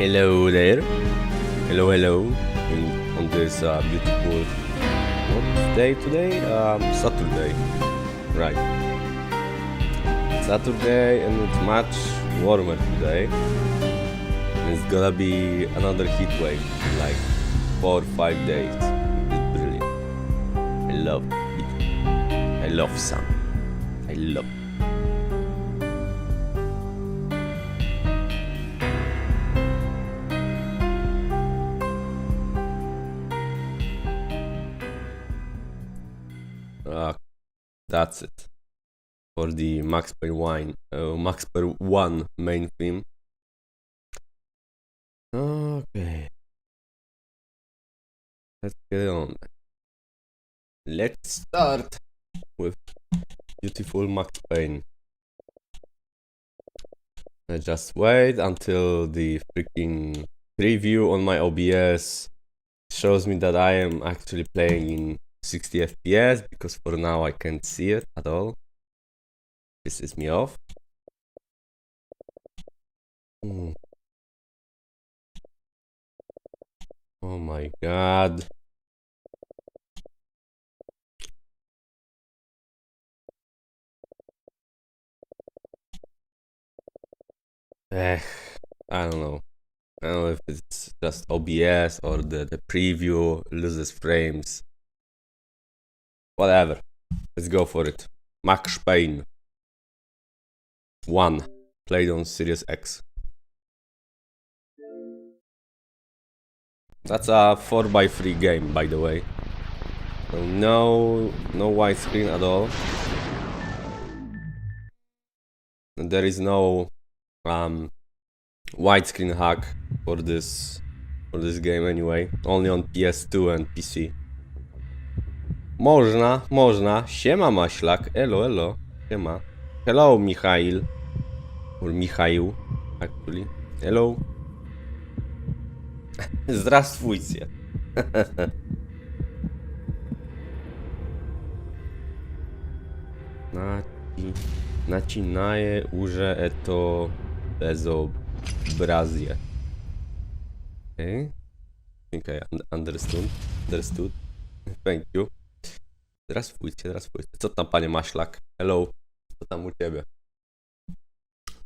Hello there. Hello. On this beautiful what day today? Saturday. Right. Saturday, and it's much warmer today. And it's gonna be another heat wave in like 4 or 5 days. It's brilliant. I love it. I love sun. I love it. That's it for the Max Payne 1 main theme. Okay, let's get on. Let's start with beautiful Max Payne. I just wait until the freaking preview on my OBS shows me that I am actually playing in 60 FPS, because for now I can't see it at all. Pisses me off. Oh my god. I don't know. I don't know if it's just OBS or the preview loses frames. Whatever. Let's go for it. Max Payne 1. Played on Series X. That's a 4x3 game, by the way. So no widescreen at all. And there is no widescreen hack for this game anyway. Only on PS2 and PC. Można. Siema Maślak. Elo. Siema. Hello Michail. Or Michał, actually. Hello. Здравствуйте. Начинае уже это безобразие. Okay. I think I understood. Thank you. Здравствуйте. Co tam, panie Maślak? Hello. Co tam u ciebie?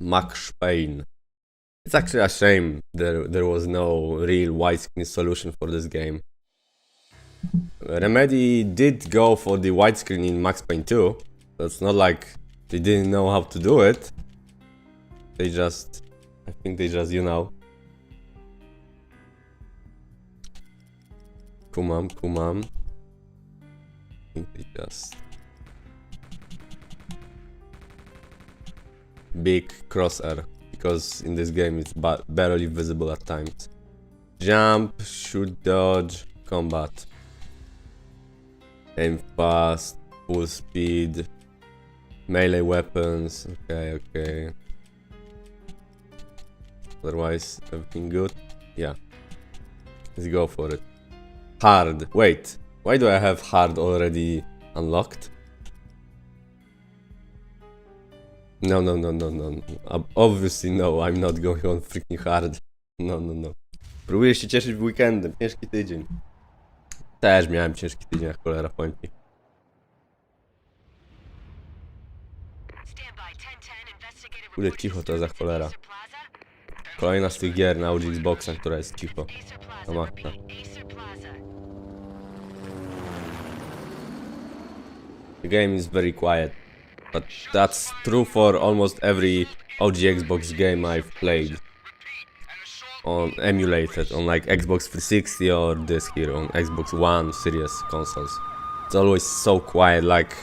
Max Payne. It's actually a shame there was no real widescreen solution for this game. Remedy did go for the widescreen in Max Payne 2. So it's not like they didn't know how to do it. I think they just, you know. Kumam. I think they just... Big crosshair, because in this game it's barely visible at times. Jump, shoot, dodge, combat. Aim fast, full speed, melee weapons. Okay. Otherwise, everything good? Yeah. Let's go for it. Hard. Wait, why do I have hard already unlocked? No. Obviously no, I'm not going on freaking hard. No. Próbuję się cieszyć weekendem, ciężki tydzień. Też miałem ciężki tydzień, jak cholera, powiem ci. Kurde, cicho to za cholera. Kolejna z tych gier na OG Xboxa, która jest cicho. Na maksa. The game is very quiet. But that's true for almost every OG Xbox game I've played. Emulated on like Xbox 360 or this here on Xbox One series consoles. It's always so quiet, like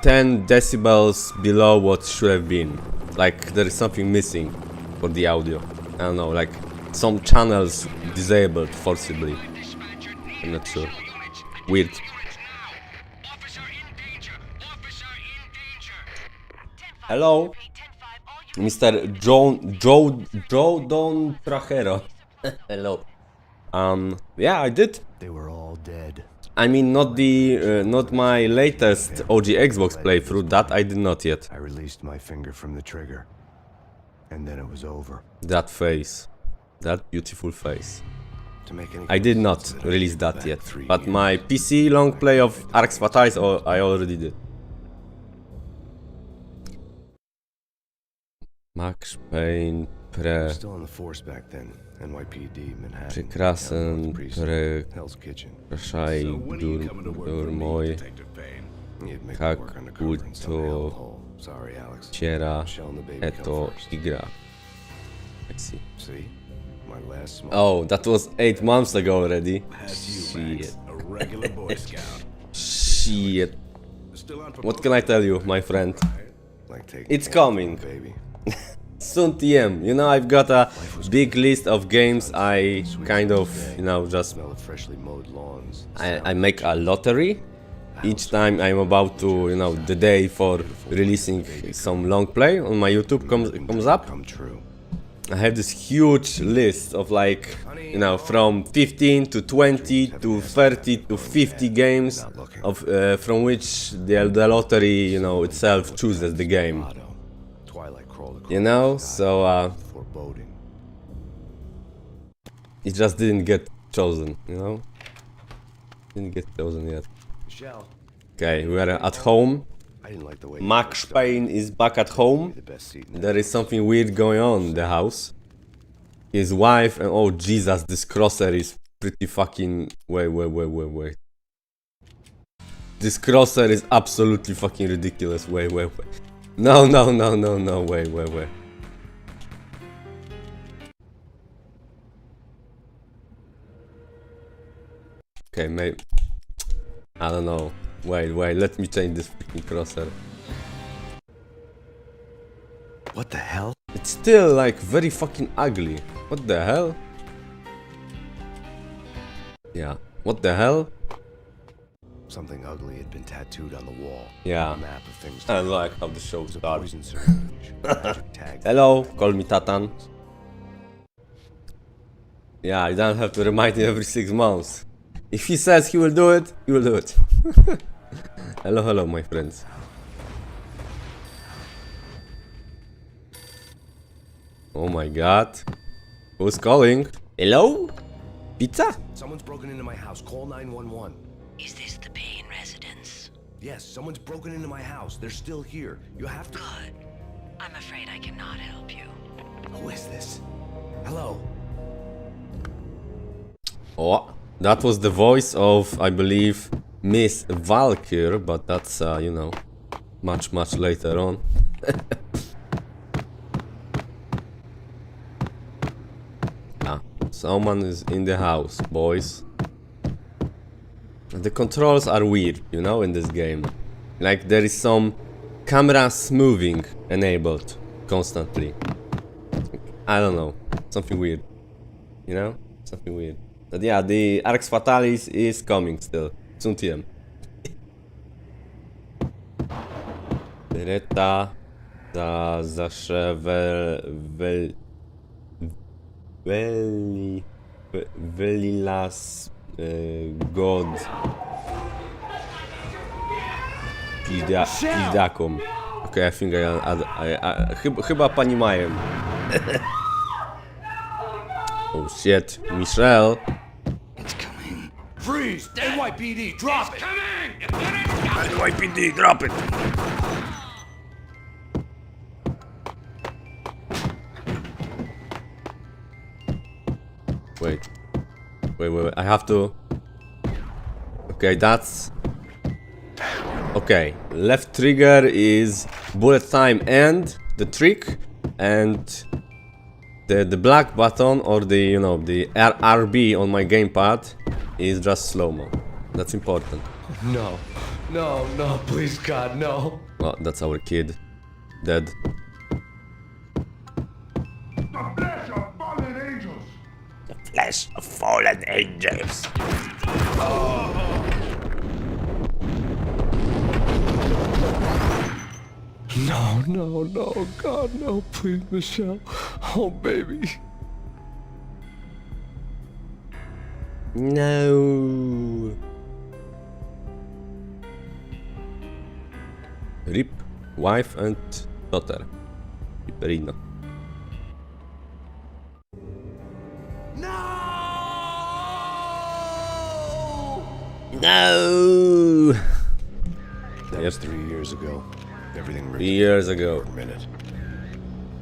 10 decibels below what should have been. Like there is something missing for the audio. I don't know, like some channels disabled forcibly. I'm not sure. Weird. Hello, Mr. Joe Don Trajero. Hello. Yeah, I did. They were all dead. I mean, not my latest OG Xbox playthrough. That I did not yet. I released my finger from the trigger, and then it was over. That face. That beautiful face. I did not release that yet, but my PC long play of Arx Fatalis, I already did. Max Payne, Prekrasen, Prekraszaj, Durmoj, Kakulto, Ciera, Eto, Igra. Let's see. Oh, that was 8 months ago already. Shit. Shit. What can I tell you, my friend? It's coming. Soon TM. You know, I've got a big list of games I kind of, you know, just... I make a lottery. Each time I'm about to, you know, the day for releasing some long play on my YouTube comes up. I have this huge list of like, you know, from 15 to 20 to 30 to 50 games of from which the lottery, you know, itself chooses the game. You know, so it just didn't get chosen, you know? Didn't get chosen yet. Okay, we are at home. Max Payne is back at home. There is something weird going on in the house. His wife and oh Jesus, this crosshair is pretty fucking... Wait. This crosshair is absolutely fucking ridiculous. Wait. No, wait. Okay, maybe... I don't know. Wait, let me change this freaking crosshair. What the hell? It's still like very fucking ugly. What the hell? Yeah, what the hell? Something ugly had been tattooed on the wall. Yeah, A map of things I like how the show starts. poison syringe, magic tag. Hello, call me Tatan. Yeah, you don't have to remind me every 6 months. If he says he will do it, he will do it. Hello, my friends. Oh my god. Who's calling? Hello? Pizza? Someone's broken into my house. Call 911. Is this the Payne residence? Yes, someone's broken into my house. They're still here. You have to... Good. I'm afraid I cannot help you. Who is this? Hello? Oh, that was the voice of, I believe, Miss Valkyr, but that's, you know, much later on. Ah, someone is in the house, boys. The controls are weird, you know, in this game. Like, there is some cameras moving enabled constantly. I don't know, something weird, you know, something weird. But yeah, the Arx Fatalis is coming still. Soon TM. Beretta zawsze Velilas God Pizdakom. Okay, I think chyba pani Majem. Oh shit, Michelle. It's coming. Freeze! NYPD, drop it! NYPD, drop it! Wait, I have to... Okay, that's... Okay, left trigger is bullet time and the trick, and the black button or the, you know, the RB on my gamepad is just slow-mo. That's important. No, please God, no. Well, that's our kid. Dead. The flesh of fallen angels. Flesh of fallen angels. No, God, no, please, Michelle. Oh, baby. No. Rip, wife and daughter. Ripperino. No! That was 3 years ago. Everything 3 years ago. for a minute.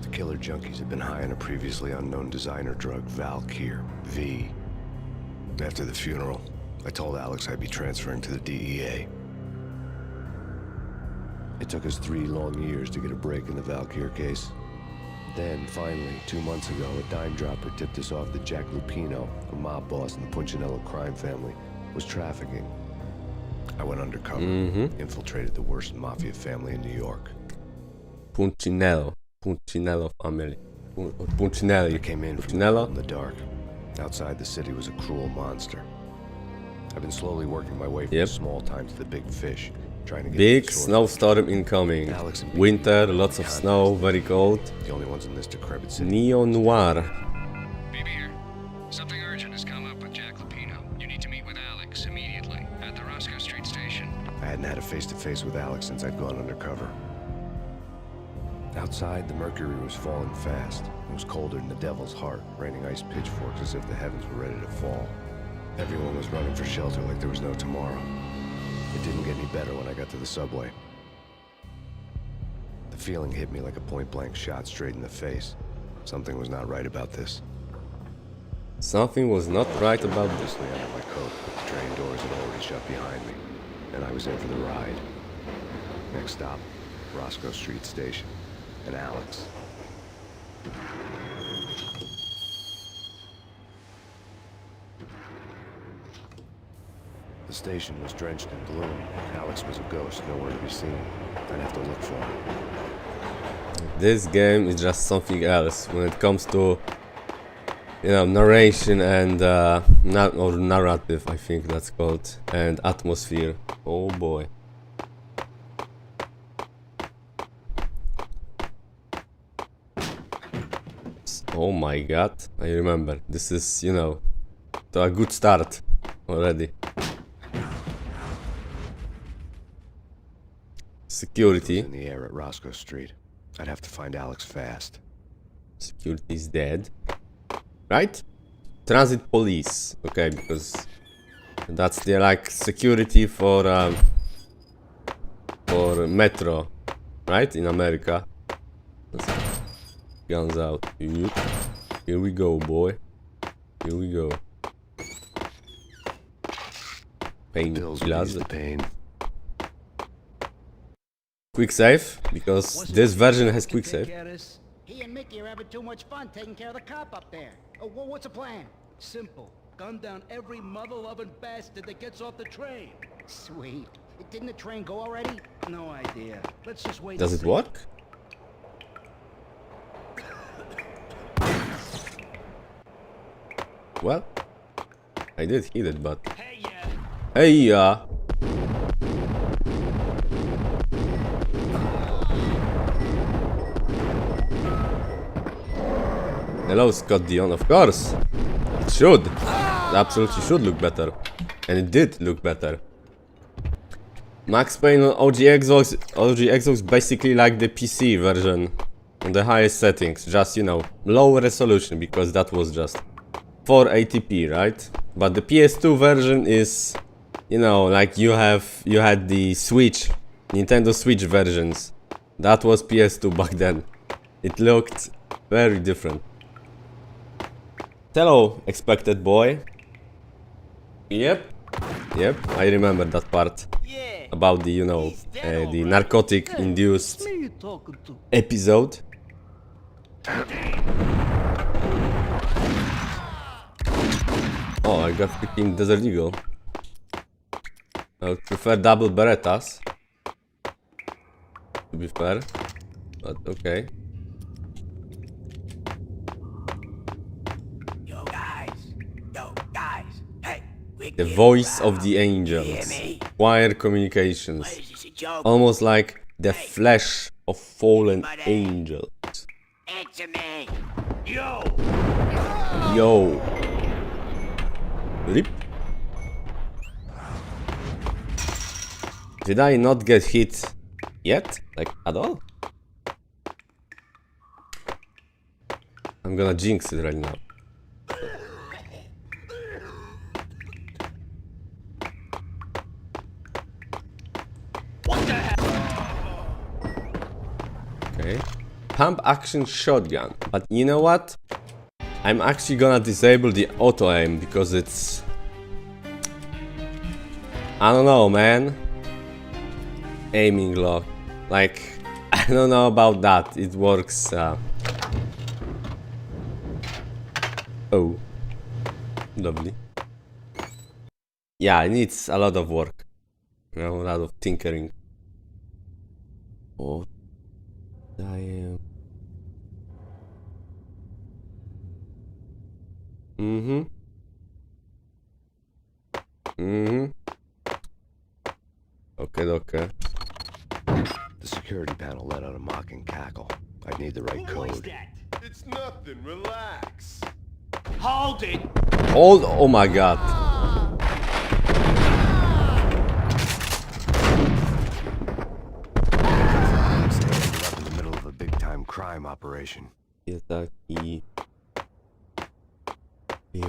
The killer junkies had been high on a previously unknown designer drug, Valkyr, V. After the funeral, I told Alex I'd be transferring to the DEA. It took us 3 long years to get a break in the Valkyr case. Then, finally, 2 months ago, a dime dropper tipped us off that Jack Lupino, a mob boss in the Punchinello crime family, was trafficking. I went undercover, infiltrated the worst mafia family in New York. Punchinello family. Punchinelli. I came in from Punchinello? in the dark. Outside the city was a cruel monster. I've been slowly working my way from the small time to the big fish, trying to get Big to the source. snowstorm incoming. Alex and Winter, BB, lots of snow, very cold. The only ones in this decrepit city. Neo-Noir. BB here. Something urgent has come up with Jack Lupino. You need to meet with Alex immediately at the Roscoe Street station. I hadn't had a face-to-face with Alex since I'd gone undercover. Outside, the mercury was falling fast. It was colder than the devil's heart, raining ice pitchforks as if the heavens were ready to fall. Everyone was running for shelter like there was no tomorrow. It didn't get any better when I got to the subway. The feeling hit me like a point-blank shot straight in the face. Something was not right about this. Something was not right about this. Loosely under my coat, but the train doors had already shut behind me, and I was in for the ride. Next stop, Roscoe Street Station, and Alex. The station was drenched in gloom. Alex was a ghost, nowhere to be seen. I'd have to look for him. This game is just something else when it comes to, you know, narration and or narrative, I think that's called, and atmosphere. Oh boy. Oh my god, I remember. This is, you know, a good start already. Security. In the air at Roscoe Street. I'd have to find Alex fast. Security is dead. Right? Transit police. Okay, because that's the like security for metro, right? In America. Let's see. Guns out. Here we go, boy. Here we go. Pain Pills glass. the pain. Quick save, because this version has quick save. He and Mickey are having too much fun taking care of the cop up there. What's the plan? Simple. Gun down every mother-loving bastard that gets off the train. Sweet. Didn't the train go already? No idea. Let's just wait. Does and it see. work? Well, I did hit it, but... Hey, Hello, Scott Dion, of course. It should. It absolutely should look better. And it did look better. Max Payne on OG Xbox basically like the PC version. On the highest settings. Just, you know, low resolution, because that was just 480p, right? But the PS2 version is, you know, like you had the Switch, Nintendo Switch versions. That was PS2 back then. It looked very different. Hello, expected boy. Yep, I remember that part about the, you know, the narcotic-induced episode. Oh, I got freaking Desert Eagle. I would prefer double Berettas, to be fair, but okay. The voice of the angels. Choir communications. Almost like the flesh of fallen angels. Answer me. Yo. Rip. Did I not get hit yet? Like, at all? I'm gonna jinx it right now. Okay. Pump action shotgun. But you know what? I'm actually gonna disable the auto aim because it's... I don't know, man. Aiming lock. Like, I don't know about that. It works. Oh. Lovely. Yeah, it needs a lot of work. You know, a lot of tinkering. Oh. I am. Okay. The security panel let out a mocking cackle. I need the right code. It's nothing, relax. Hold it! Hold. Oh my god. Standing up in the middle of a big-time crime operation. Taki. I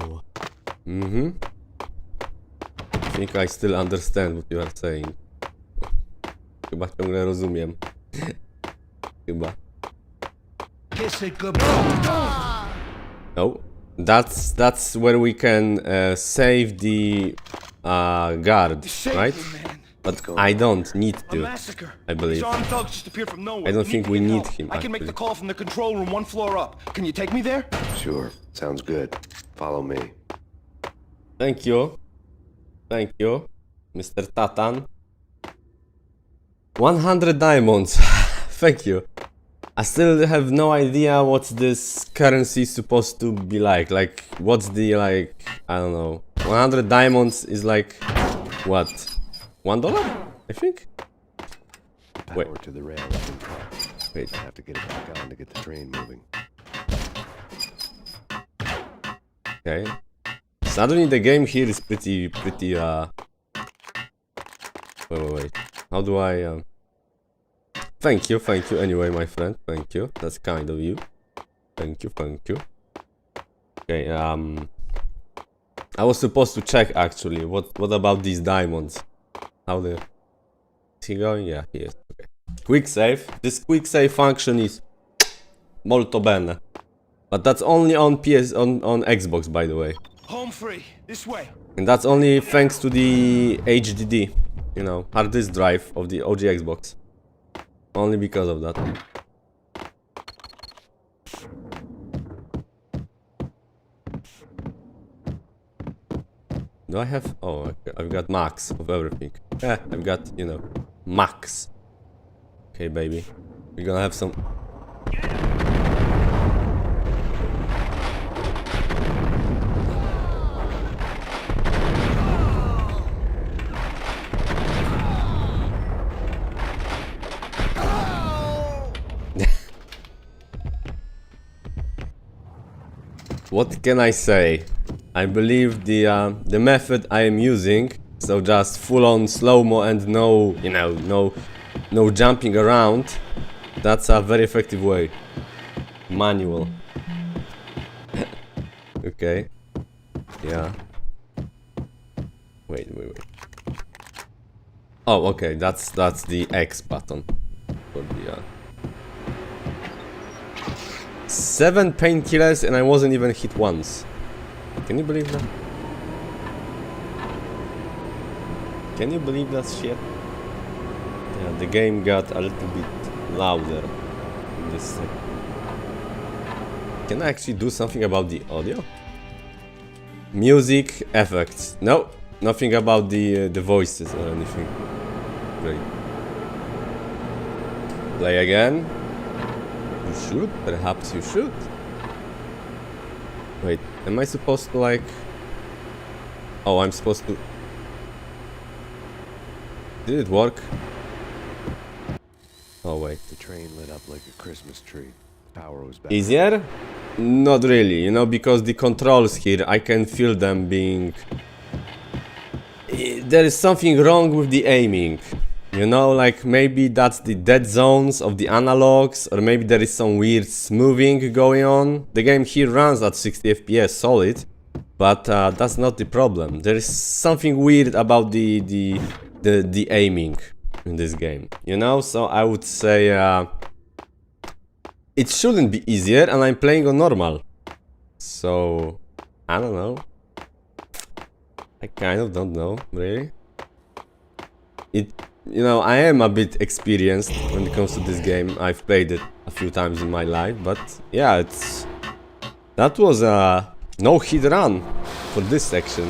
think I still understand what you are saying. Chyba ciągle rozumiem. Chyba. Kiss it goodbye. No. That's where we can save the guard, right? But I don't need to. I believe. I don't think we need him. I can make the call from the control room 1 floor up. Can you take me there? Sure, sounds good. Follow me. Thank you. Thank you, Mr. Tatan. 100 diamonds. Thank you. I still have no idea what this currency is supposed to be like. Like, what's the, like, I don't know. 100 diamonds is like, what? $1? I think? Power to the rail up in front. Wait. I have to get it back on to get the train moving. Okay. Suddenly the game here is pretty, wait. How do I, Thank you anyway, my friend. Thank you. That's kind of you. Thank you. Okay, I was supposed to check actually. What about these diamonds? How the... Is he going? Yeah, he is. Okay. Quick save. This quick save function is molto bene. But that's only on on Xbox, by the way. Home free. This way. And that's only thanks to the HDD, you know, hard disk drive of the OG Xbox. Only because of that. Do I have... Oh, okay. I've got max of everything. Yeah, I've got, you know, max. Okay, baby. We're gonna have some... What can I say? I believe the method I am using, so just full on slow-mo and no, you know, no jumping around, that's a very effective way. Manual. Okay. Yeah. Wait. Oh, okay, that's the X button for the 7 painkillers and I wasn't even hit once. Can you believe that? Can you believe that shit? Yeah, the game got a little bit louder in this second. Can I actually do something about the audio? Music effects. No, nothing about the voices or anything. Great. Play again. You should? Perhaps you should. Wait, am I supposed to like... Oh, I'm supposed to... Did it work? Oh wait. The train lit up like a Christmas tree. Power was back. Easier? Not really, you know, because the controls here, I can feel them being... There is something wrong with the aiming. You know, like maybe that's the dead zones of the analogs, or maybe there is some weird smoothing going on. The game here runs at 60 FPS solid, but that's not the problem. There is something weird about the aiming in this game, you know? So I would say it shouldn't be easier, and I'm playing on normal. So, I don't know. I kind of don't know, really. You know, I am a bit experienced when it comes to this game. I've played it a few times in my life, but yeah, that was a no-hit run for this section.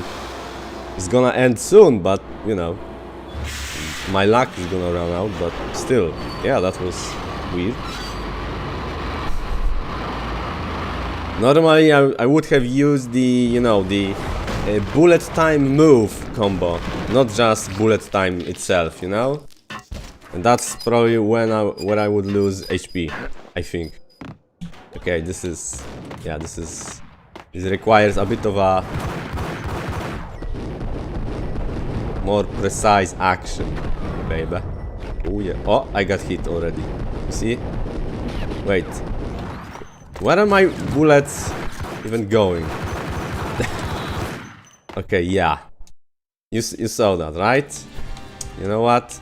It's gonna end soon, but you know, my luck is gonna run out, but still, yeah, that was weird. Normally, I would have used the, you know, the bullet time move combo, not just bullet time itself, you know? And that's probably where I would lose HP, I think. Okay, this requires a bit of a more precise action, baby. Oh yeah, oh, I got hit already, you see? Wait, where are my bullets even going? Okay, yeah. You saw that, right? You know what?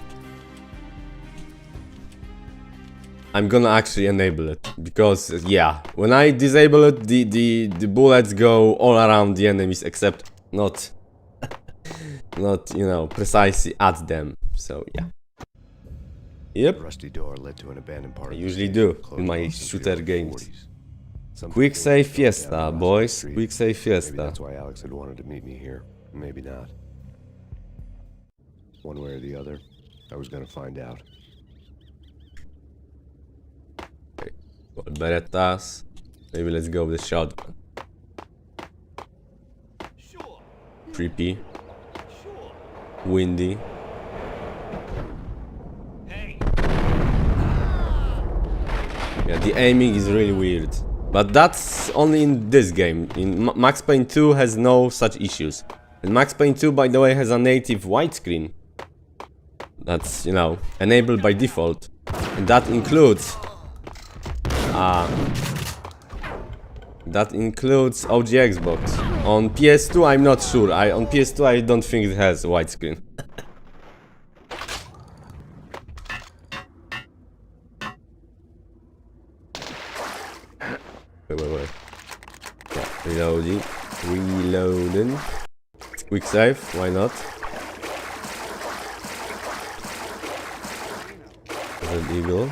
I'm gonna actually enable it. Because, yeah, when I disable it, the bullets go all around the enemies, except not, you know, precisely at them. So, yeah. Yep. The rusty door led to an abandoned part I of the usually stadium, do closed in my off since the shooter early games. 40s. Some Quick people save broke down fiesta, across the boys. street. Quick save Maybe fiesta. that's why Alex had wanted to meet me here. Maybe not. One way or the other, I was gonna find out. Berettas. Maybe let's go with the shotgun. Creepy. Windy. Yeah, the aiming is really weird. But that's only in this game. In Max Payne 2 has no such issues. And Max Payne 2, by the way, has a native widescreen. That's, you know, enabled by default. And that includes OG Xbox. On PS2 I'm not sure. On PS2 I don't think it has widescreen. Wait. Yeah, reloading. Quick save, why not? Red Eagle.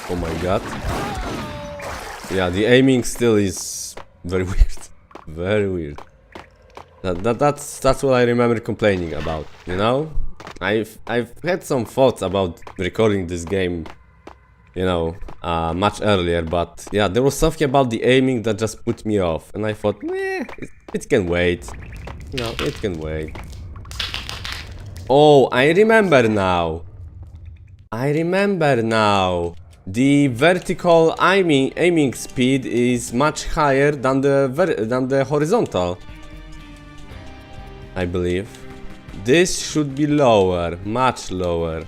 Oh my god. Yeah, the aiming still is very weird. Very weird. That's what I remember complaining about, you know? I've had some thoughts about recording this game, you know, much earlier, but yeah, there was something about the aiming that just put me off, and I thought, it can wait. You know, it can wait. Oh, I remember now. The vertical aiming speed is much higher than the horizontal, I believe. This should be lower, much lower.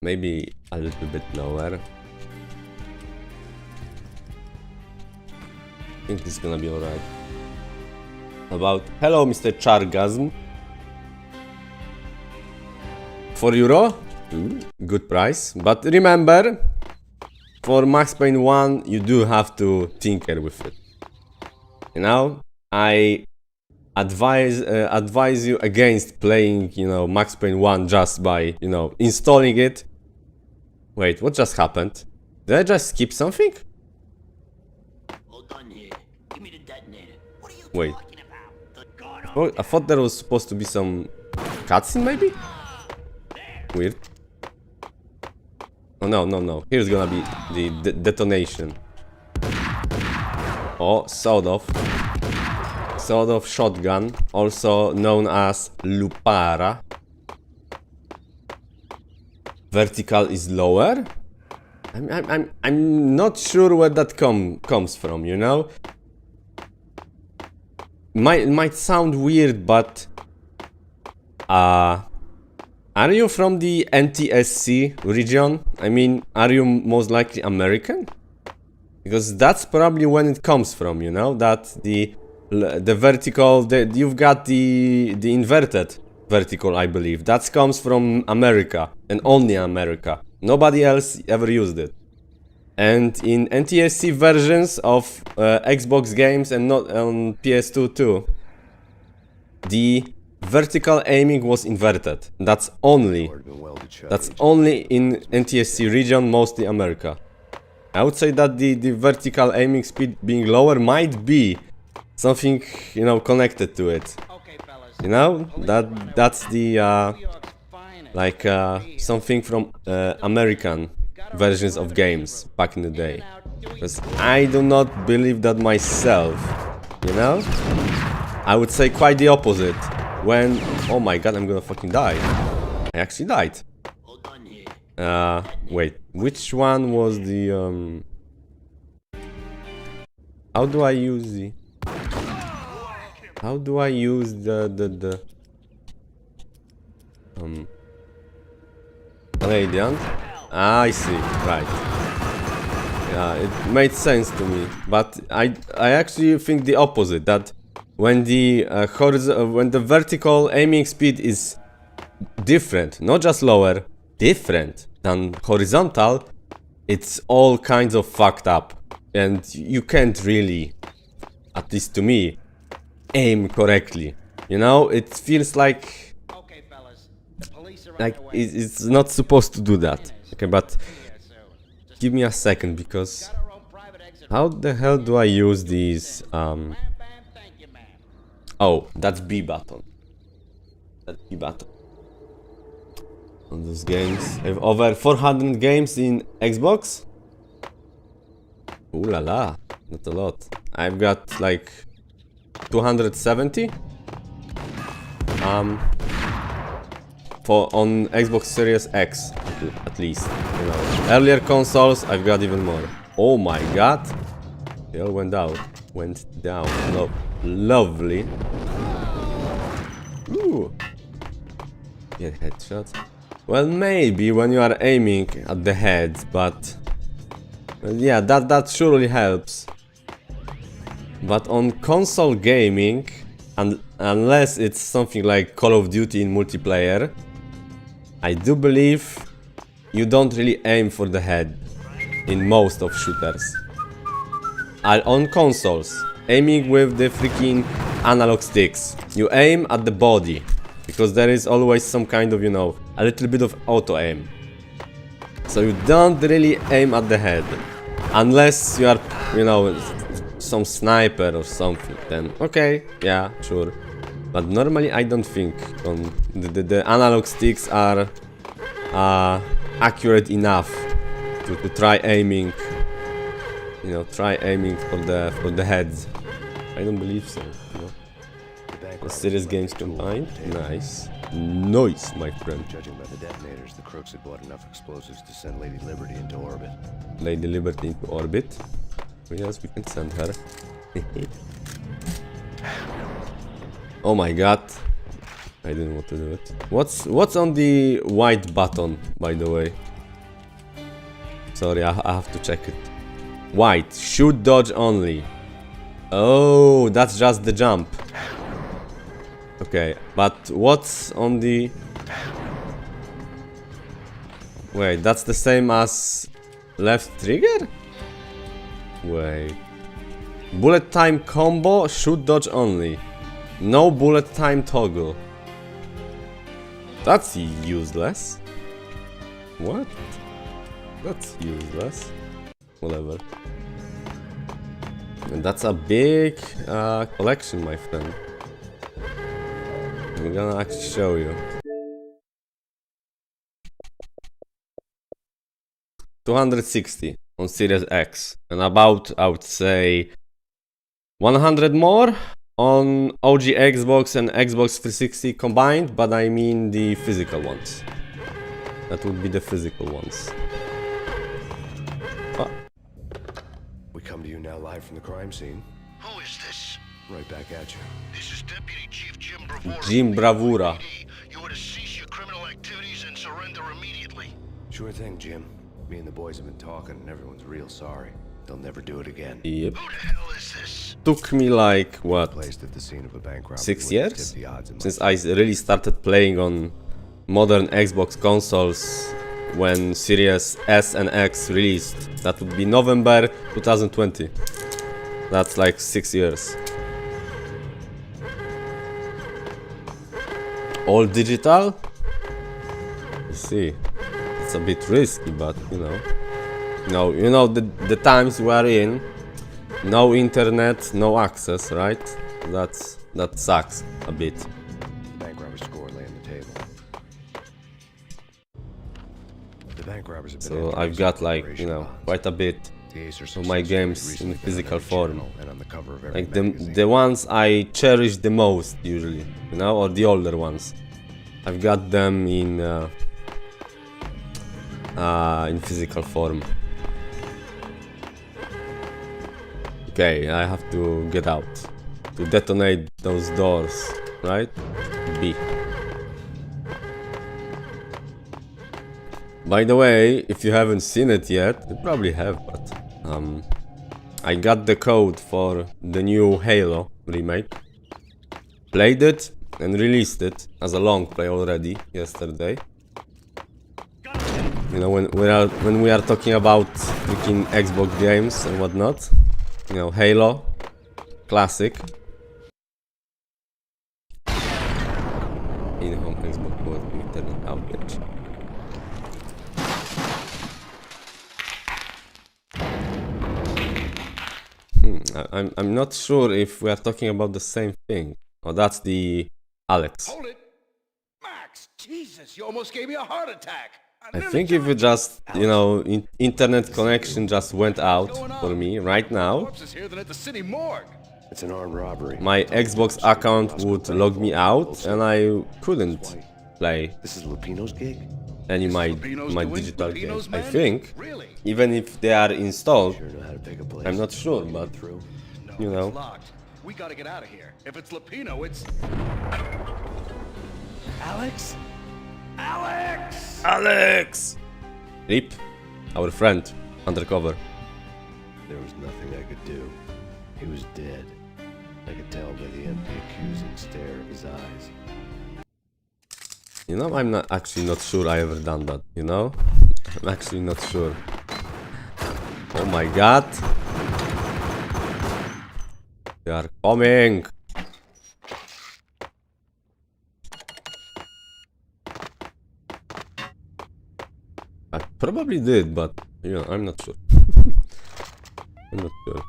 Maybe a little bit lower. I think it's gonna be alright. Hello, Mr. Chargasm. €4? Good price. But remember, for Max Payne 1, you do have to tinker with it. You know, I advise you against playing, you know, Max Payne 1 just by, you know, installing it. Wait, what just happened? Did I just skip something? Hold on here. Give me the detonator. What are you Wait. talking about? I thought there was supposed to be some cutscene, maybe? Weird. Oh, no. Here's gonna be the detonation. Oh, sawed off shotgun, also known as Lupara. Vertical is lower? I'm not sure where that comes from, you know? Might sound weird, but Are you from the NTSC region? I mean, are you most likely American? Because that's probably when it comes from, you know, that the vertical, you've got the inverted vertical, I believe. That comes from America and only America. Nobody else ever used it. And in NTSC versions of Xbox games and not on PS2 too, the vertical aiming was inverted. That's only in NTSC region, mostly America. I would say that the vertical aiming speed being lower might be something, you know, connected to it. You know, that's the like something from American versions of games back in the day. Because I do not believe that myself, you know? I would say quite the opposite. When, oh my god, I'm gonna fucking die. I actually died. Wait, which one was the, how do I use the... How do I use the Radiant? Ah, I see, right. Yeah, it made sense to me, but I actually think the opposite, that when the when the vertical aiming speed is different, not just lower, different than horizontal, it's all kinds of fucked up, and you can't really, at least to me, aim correctly. You know, it feels like it's not supposed to do that. Okay, but give me a second, because how the hell do I use these? Oh, that's B button. That's B button. On those games, I have over 400 games in Xbox. Ooh la la, not a lot. I've got like 270 for on Xbox Series X at least, you know. Earlier consoles I've got even more. Oh my god, they all went down. Lovely. Ooh. Get headshots. Well, maybe when you are aiming at the head, but yeah, that surely helps. But on console gaming, and unless it's something like Call of Duty in multiplayer, I do believe you don't really aim for the head in most of shooters. On consoles, aiming with the freaking analog sticks, you aim at the body, because there is always some kind of, you know, a little bit of auto aim. So you don't really aim at the head, unless you are, you know, some sniper or something, then okay, yeah, sure. But normally I don't think on the analog sticks are accurate enough to try aiming, you know, for the heads. I don't believe so, you know. The serious games combined, nice, my friend. Judging by the detonators, the crooks had bought enough explosives to send Lady Liberty into orbit. Lady Liberty into orbit? Yes, we can send her. Oh my god, I didn't want to do it. What's on the white button, by the way? Sorry, I have to check it. White, shoot dodge only. Oh, that's just the jump. Okay, but what's on the... Wait, that's the same as left trigger? Wait. Bullet time combo, shoot dodge only. No bullet time toggle. That's useless. What? That's useless. Whatever. And that's a big collection, my friend. I'm gonna actually show you. 260 on Series X, and about, I would say, 100 more on OG Xbox and Xbox 360 combined, but I mean the physical ones. That would be the physical ones. Oh. We come to you now live from the crime scene. Who is this? Right back at you. This is Deputy Chief Jim Bravura. Jim Bravura. You are to cease your criminal activity Sure thing, Jim. Me and the boys have been talking, and everyone's real sorry. They'll never do it again. Yep. Who the hell is this? Took me like, what, Placed at the scene of a bank robbery 6 would years? tip the odds in my Since I really started playing on modern Xbox consoles when Series S and X released. That would be November 2020. That's like 6 years. All digital? You see, it's a bit risky, but you know the times we are in. No internet, no access, right? That sucks a bit. bank robber's score lay on the table. The bank robbers have been So after I've us got for like, corporation bonds. quite a bit The Acer of my success games stories in recently physical got on form. every channel and on the cover of every Like magazine. the ones I cherish the most usually, or the older ones. I've got them in physical form. Okay, I have to get out to detonate those doors, right? B. By the way, if you haven't seen it yet, you probably have, but I got the code for the new Halo remake. Played it and released it as a long play already yesterday. When we are talking about freaking Xbox games and whatnot. Halo, classic. In-home Xbox board internet outage. I'm not sure if we are talking about the same thing. Oh, that's the Alex. Hold it! Max! Jesus, you almost gave me a heart attack! I think if it just, internet connection just went out for me right now, Corpse is here than at the city morgue. It's an armed robbery. my Xbox account would log me out and I couldn't play This is Lupino's gig? any This my Lupino's my doing? digital Lupino's games. I man? think, Really? even if they are installed, Sure know how to pick a place. I'm not sure, but Through. No, it's locked. We gotta get out of here. If it's Lupino, it's... Alex? Alex! Alex! Rip, our friend, undercover. There was nothing I could do. He was dead. I could tell by the empty, accusing stare of his eyes. I'm actually not sure I ever done that, I'm actually not sure. Oh my god. They are coming. I probably did, but I'm not sure. I'm not sure.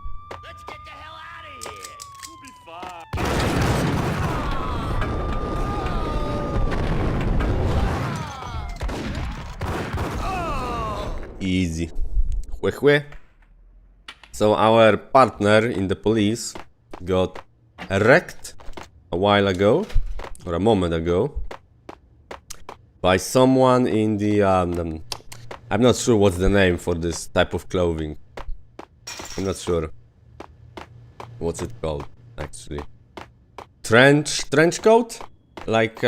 Let's get the hell out of here. We'll be fine. Easy. Hue. So our partner in the police got wrecked a while ago, or a moment ago, by someone in the I'm not sure what's the name for this type of clothing. I'm not sure what's it called actually. Trench coat, like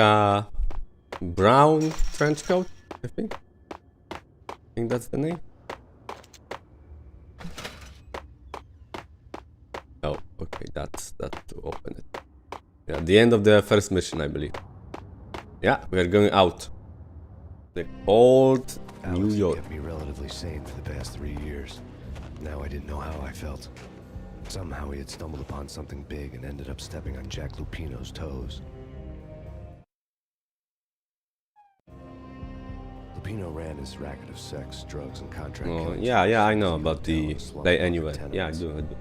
brown trench coat, I think that's the name. Oh, okay, that's to open it. Yeah, the end of the first mission, I believe. Yeah, we are going out. The old New Alex York. kept me relatively sane for the past 3 years. Now I didn't know how I felt. Somehow he had stumbled upon something big and ended up stepping on Jack Lupino's toes. Lupino ran his racket of sex, drugs, and contract Oh, killings. yeah, I know about the Hotel slum play for anyway. Yeah, I tenements. do.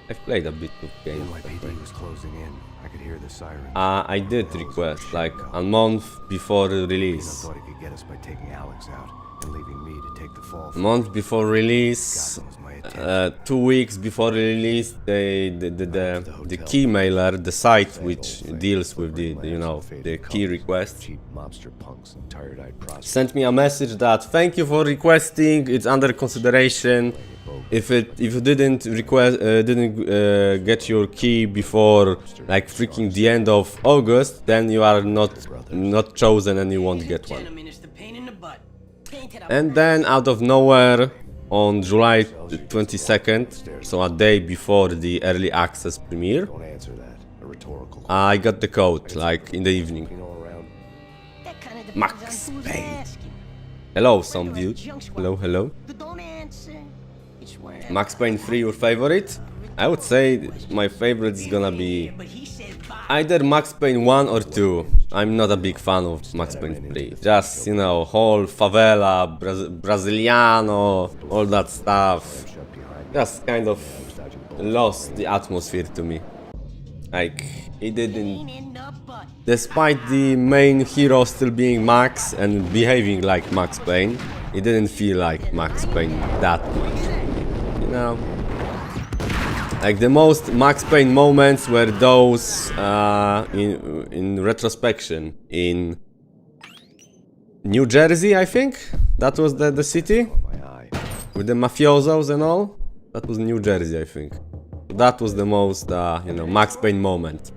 I've played a bit of games. NYPD was closing in. I could hear the sirens. I did request like a month before the Lupino release. thought he could get us by taking Alex out and leaving me to take the fall. A month before release, God knows my attention. 2 weeks before release, the key mailer, the site which deals with the key requests, Cheap mobster punks and tired-eyed prostitutes. sent me a message that thank you for requesting, it's under consideration. If you didn't request get your key before like freaking the end of August, then you are not chosen and you won't get one. Gentlemen, it's the pain in the butt. And then out of nowhere, on July 22nd, so a day before the early access premiere, Don't answer that. A rhetorical. I got the code, like in the evening. All around. That kind of Max depends on who's Payne. asking. Hello, some dude. Hello, hello. Don't answer. It's where Max Payne 3, your favorite? I would say my favorite is gonna be either Max Payne 1 or 2. I'm not a big fan of Max Payne 3. Just, you know, whole favela, Brasiliano, all that stuff. Just kind of lost the atmosphere to me. Like, it didn't... in the butt. Despite the main hero still being Max and behaving like Max Payne, it didn't feel like Max Payne that much. You know? Like the most Max Payne moments were those in retrospection in New Jersey, I think. That was the city My eye. with the mafiosos and all. That was New Jersey, I think. That was the most you know, Max Payne moment.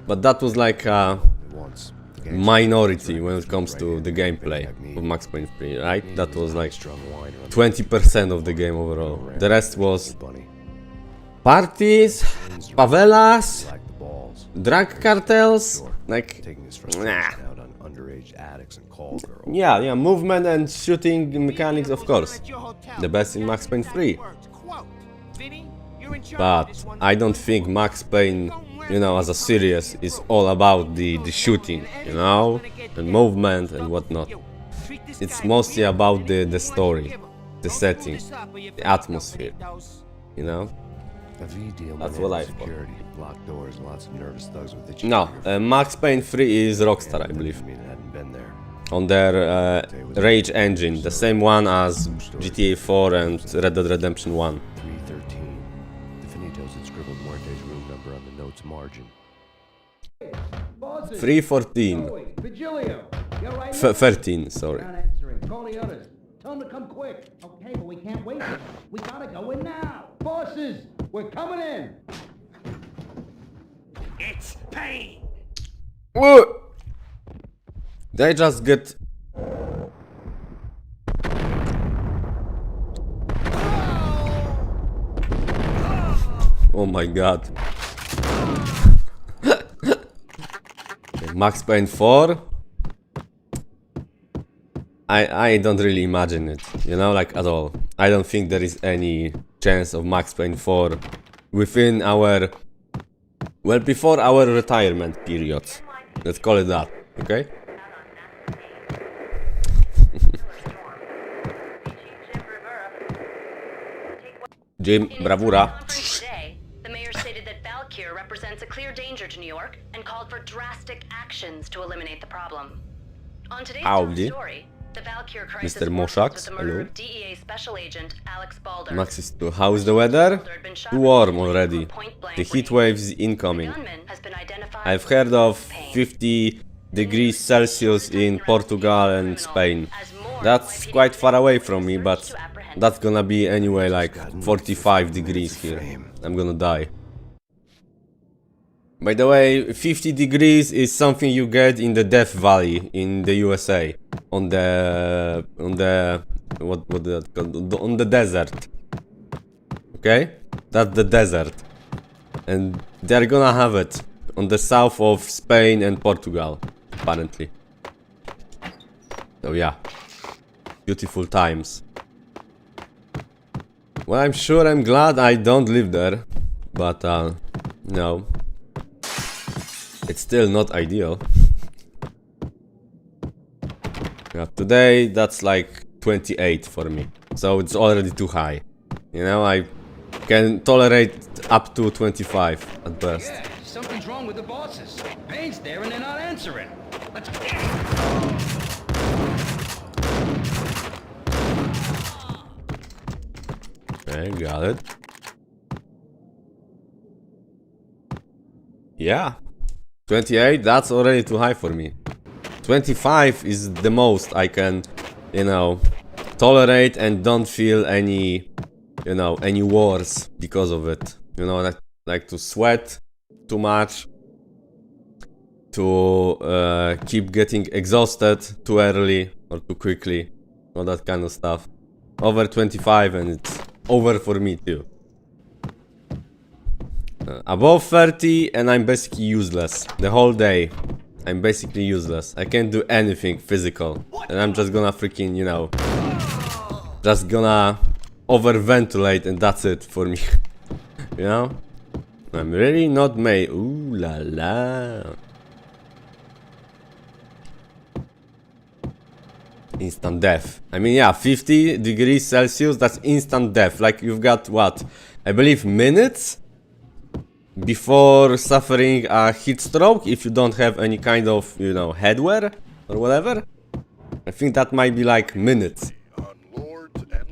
But that was like Once. minority when it comes to the gameplay of Max Payne 3, right? That was like Strung wine around 20% of the game overall. The rest was the bunny. parties, favelas, Like the balls. drug cartels, like Taking his frustration out on underage addicts and call girls. yeah, movement and shooting mechanics, of course. The best in Max Payne 3. But I don't think Max Payne, you know, as a series is all about the shooting, you know, and movement and whatnot. It's mostly about the story, the setting, the atmosphere, you know. A V deal. That's man, what I thought. security, locked doors, lots of nervous thugs with itchy No, fingers. Max Payne 3 is Rockstar, I believe, I mean, I hadn't been there. on their Rage engine, the same one as GTA 4 and Red Dead Redemption 1. 313. The Finitos had scribbled Muerte's room number on the note's margin. 314. Vigilio, you're right. 13, sorry. Not answering. Call the others. Tell them to come quick. Okay, but we can't wait. We gotta go in now. Bosses, we're coming in. It's Payne. Whoa! They just get... Oh my god. Max Payne 4? I don't really imagine it, you know, like at all. I don't think there is any chance of Max Payne 4 within our... Well, before our retirement period. Let's call it that, okay? Jim, bravura. Today, the mayor stated that Valkyr represents a clear danger to New York and called for drastic actions to eliminate the problem. On today's top Howdy. story, the Valkyr crisis Mr. worsens Moshax, with the murder hello. of DEA Special Agent Alex Balder. Max is too. How is the weather? Too warm already. The heat wave is incoming. Gunman has been identified I've heard of 50 degrees Celsius in Portugal and Spain. That's quite far away from me, but that's gonna be anyway like 45 degrees here. I'm gonna die. By the way, 50 degrees is something you get in the Death Valley in the USA. On the desert. Okay? That's the desert. And they're gonna have it on the south of Spain and Portugal, apparently. So yeah. Beautiful times. Well, I'm glad I don't live there. But no. It's still not ideal. Yeah, today that's like 28 for me. So it's already too high. You know, I can tolerate up to 25 at best. Yeah, something's wrong with the bosses. Payne's there and they're not answering. Let's get. Okay, got it. Yeah. 28, that's already too high for me. 25 is the most I can, you know, tolerate and don't feel any, you know, any worse because of it. You know, like to sweat too much, to keep getting exhausted too early or too quickly. all that kind of stuff. Over 25 and it's over for me too. Above 30 and I'm basically useless. The whole day. I'm basically useless. I can't do anything physical. And I'm just gonna freaking, you know... Just gonna overventilate and that's it for me. You know? I'm really not made. Ooh la la. Instant death. I mean, yeah, 50 degrees Celsius, that's instant death. Like, you've got what? I believe minutes before suffering a heat stroke if you don't have any kind of, you know, headwear or whatever. I think that might be like minutes.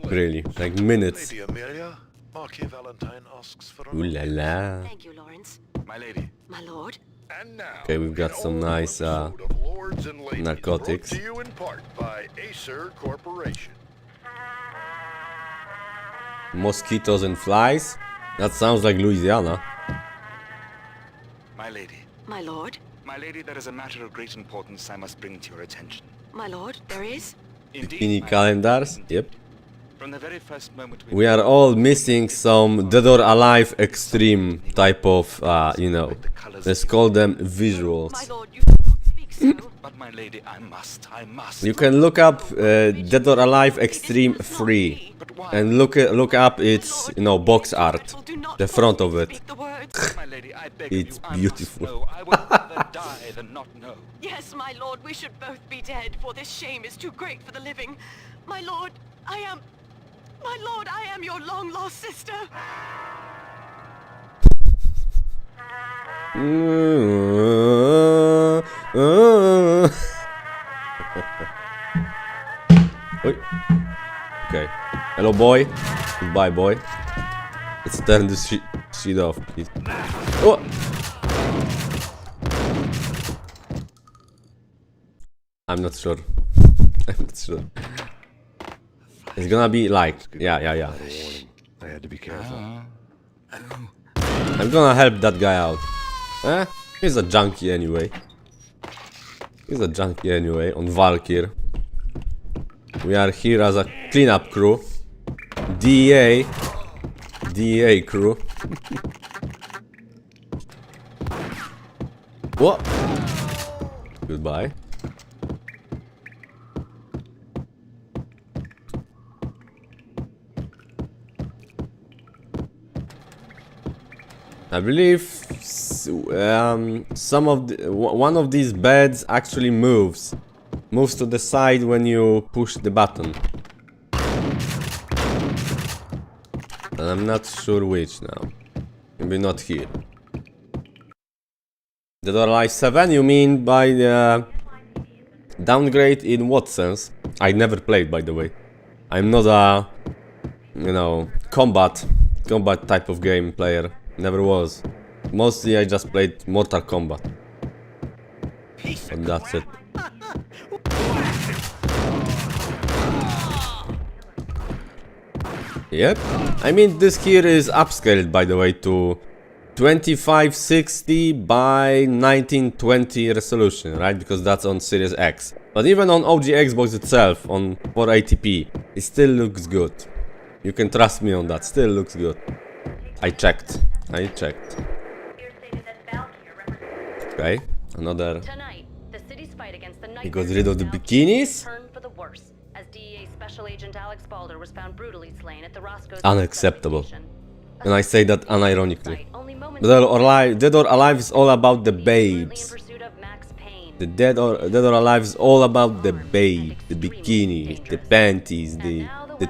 Really, like minutes. Lady Amelia, Marquis Valentine asks for Ooh la la. Thank you, Lawrence. My lady. My lord. And now, Okay, we've got some nice Lords and Ladies, narcotics. brought to you in part by Acer Corporation. Mosquitoes and flies. That sounds like Louisiana. My lady. My lord. My lady, there is a matter of great importance I must bring to your attention. My lord, there is? Indeed, Mini my calendars. lady. Yep. From the very first moment We are all missing some Dead or Alive extreme type of, you know, let's call them visuals. My lord, you cannot speak so. But my lady, I must. You can look up Dead or Alive Extreme 3 and look up its, you know, box art, the front of it. My lady, I beg It's of you, I beautiful. must know. I would rather die than not know. Yes, my lord, we should both be dead, for this shame is too great for the living. My lord, I am your long-lost sister. Oi. Okay. Hello, boy. Goodbye, boy. Let's turn this shit off, please. Oh! I'm not sure. I'm not sure. It's gonna be like, yeah. I had to be careful. I'm gonna help that guy out. Eh? He's a junkie anyway. He's a junkie anyway on Valkyr. We are here as a cleanup crew. DEA crew. What? Goodbye. I believe some of one of these beds actually moves to the side when you push the button. And I'm not sure which now. Maybe not here. Dead or Alive 7, you mean by the downgrade in what sense? I never played, by the way. I'm not a, you know, combat type of game player. Never was. Mostly I just played Mortal Kombat. And that's it. Yep. I mean, this here is upscaled, by the way, to 2560 by 1920 resolution, right? Because that's on Series X. But even on OG Xbox itself, on 480p, it still looks good. You can trust me on that. Still looks good. I checked. Okay, another. Tonight, the city's fight against the He got rid of the bikinis? turned for the worse, as DEA Special Agent Alex Balder was found brutally slain at the Roscoe's Unacceptable. station. And I say that unironically. Only moments Dead or Alive is all about the currently in babes. pursuit of Max Payne. The Dead or Alive is all about the babe, the bikini, the panties, the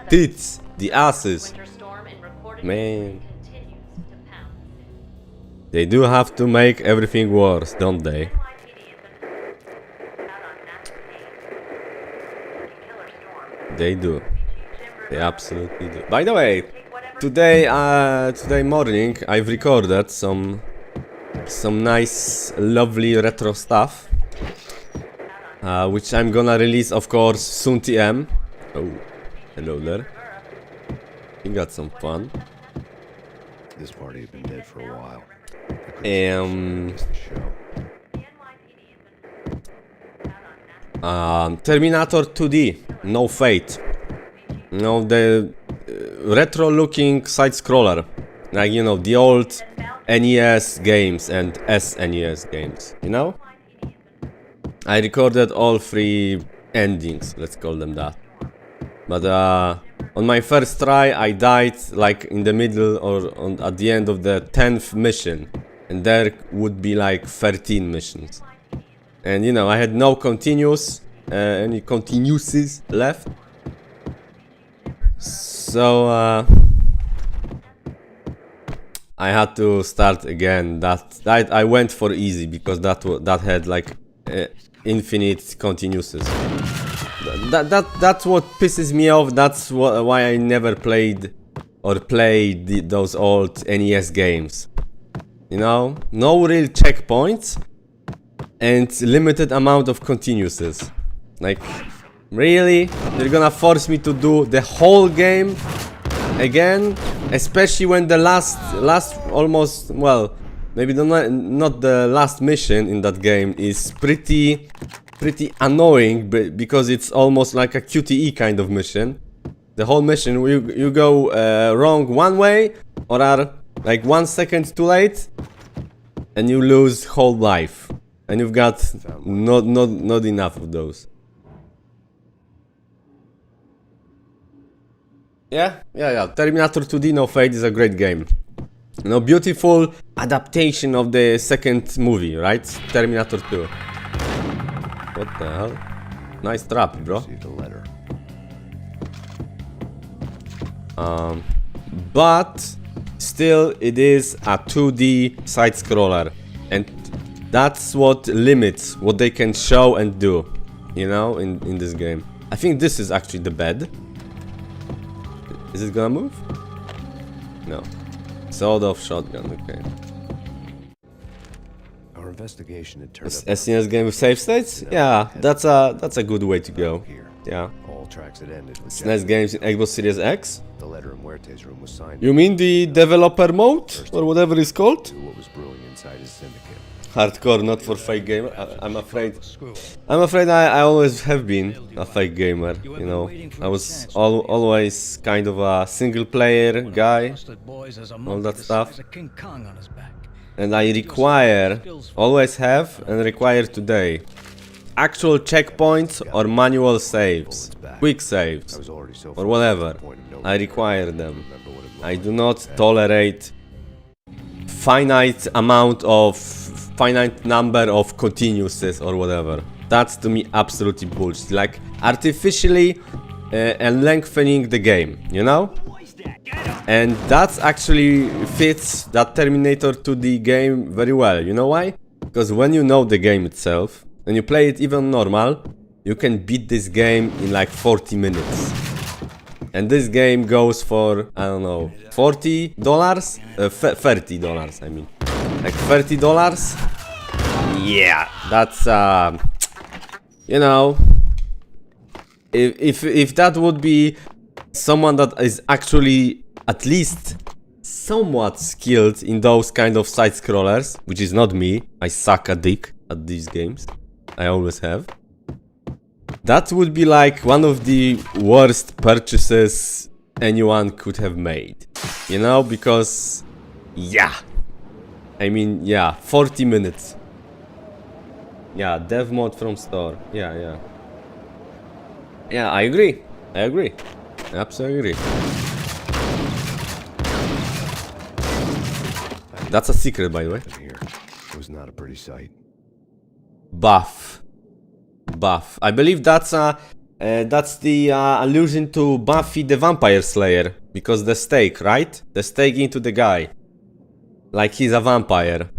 tits, the asses. Winter storm in recorded Man, continues to pound. they do have to make everything worse, don't they? NYPD has been out on Max Payne. Killer storm. They do. They absolutely do. By the way, today morning I've recorded some nice, lovely retro stuff, which I'm gonna release, of course, soon. TM. Oh, hello there. You got some fun. This party had been dead for a while. Um, It's the show. Terminator 2D. no Fate. You know, the retro-looking side-scroller. Like, you know, the old NES games and SNES games, you know? I recorded all 3 endings, let's call them that. But on my first try, I died like in the middle or at the end of the 10th mission. And there would be like 13 missions. And you know, I had no any continuouses left. So I had to start again. That I went for easy because that had like infinite continuouses. That's what pisses me off. That's why I never played or played those old NES games. You know, no real checkpoints and limited amount of continuouses. Like, really? They're gonna force me to do the whole game again? Especially when the last almost, well, maybe not the last mission in that game is pretty annoying, because it's almost like a QTE kind of mission. The whole mission, you go wrong one way or are like 1 second too late, and you lose whole life, and you've got not enough of those. Yeah. Terminator 2D No Fate is a great game. You know, beautiful adaptation of the second movie, right? Terminator 2. What the hell? Nice trap, bro. But still, it is a 2D side-scroller, and that's what limits what they can show and do, you know, in this game. I think this is actually the bed. Is it gonna move? No. Sawed-off shotgun, okay. Our investigation had turned up SNES game with save states? Yeah, that's a good way to go. Yeah. all tracks had ended with SNES games in Xbox Series X? the letter in Muerte's room was signed. You mean the developer mode? Or whatever it's called? To what was brewing inside his syndicate. Hardcore, not for fake gamer. I'm afraid I always have been a fake gamer, you know. I was always kind of a single player guy, all that stuff. And I always have and require today, actual checkpoints or manual saves, quick saves, or whatever. I require them. I do not tolerate finite number of continuouses or whatever. That's to me absolutely bullshit. Like artificially and lengthening the game, you know? And that actually fits that Terminator 2D game very well. You know why? Because when you know the game itself, when you play it even normal, you can beat this game in like 40 minutes. And this game goes for, I don't know, $40? $30, I mean. Like $30? Yeah, that's, you know, if that would be someone that is actually at least somewhat skilled in those kind of side scrollers, which is not me. I suck a dick at these games. I always have. That would be like one of the worst purchases anyone could have made. You know, because yeah. I mean, yeah, 40 minutes. Yeah, dev mode from store. Yeah, I agree. Absolutely agree. That's a secret, by the way. Here. It was not a pretty sight. Buff. I believe that's the allusion to Buffy the Vampire Slayer, because the stake, right? The stake into the guy, like he's a vampire,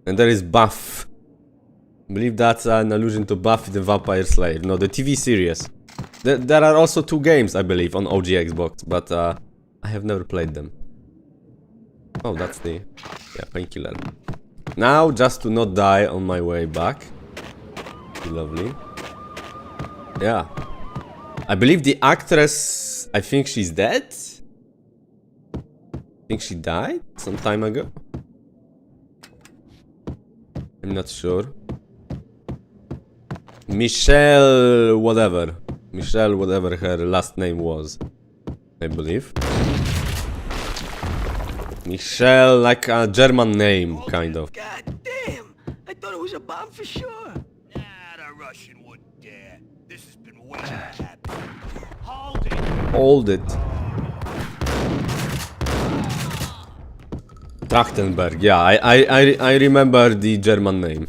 and there is buff. I believe that's an allusion to Buffy the Vampire Slayer. No, the TV series. There are also 2 games, I believe, on OG Xbox, but I have never played them. Oh, that's the painkiller. Now, just to not die on my way back. Lovely. Yeah. I believe the actress, I think she's dead? I think she died some time ago. I'm not sure. Michelle whatever. Michelle, whatever her last name was, I believe. Michelle, like a German name, kind of. God damn! I thought it was a bomb for sure. Nah, the Russian wouldn't dare. This has been waiting to happen. Hold it! Hold it. Trachtenberg, yeah, I remember the German name.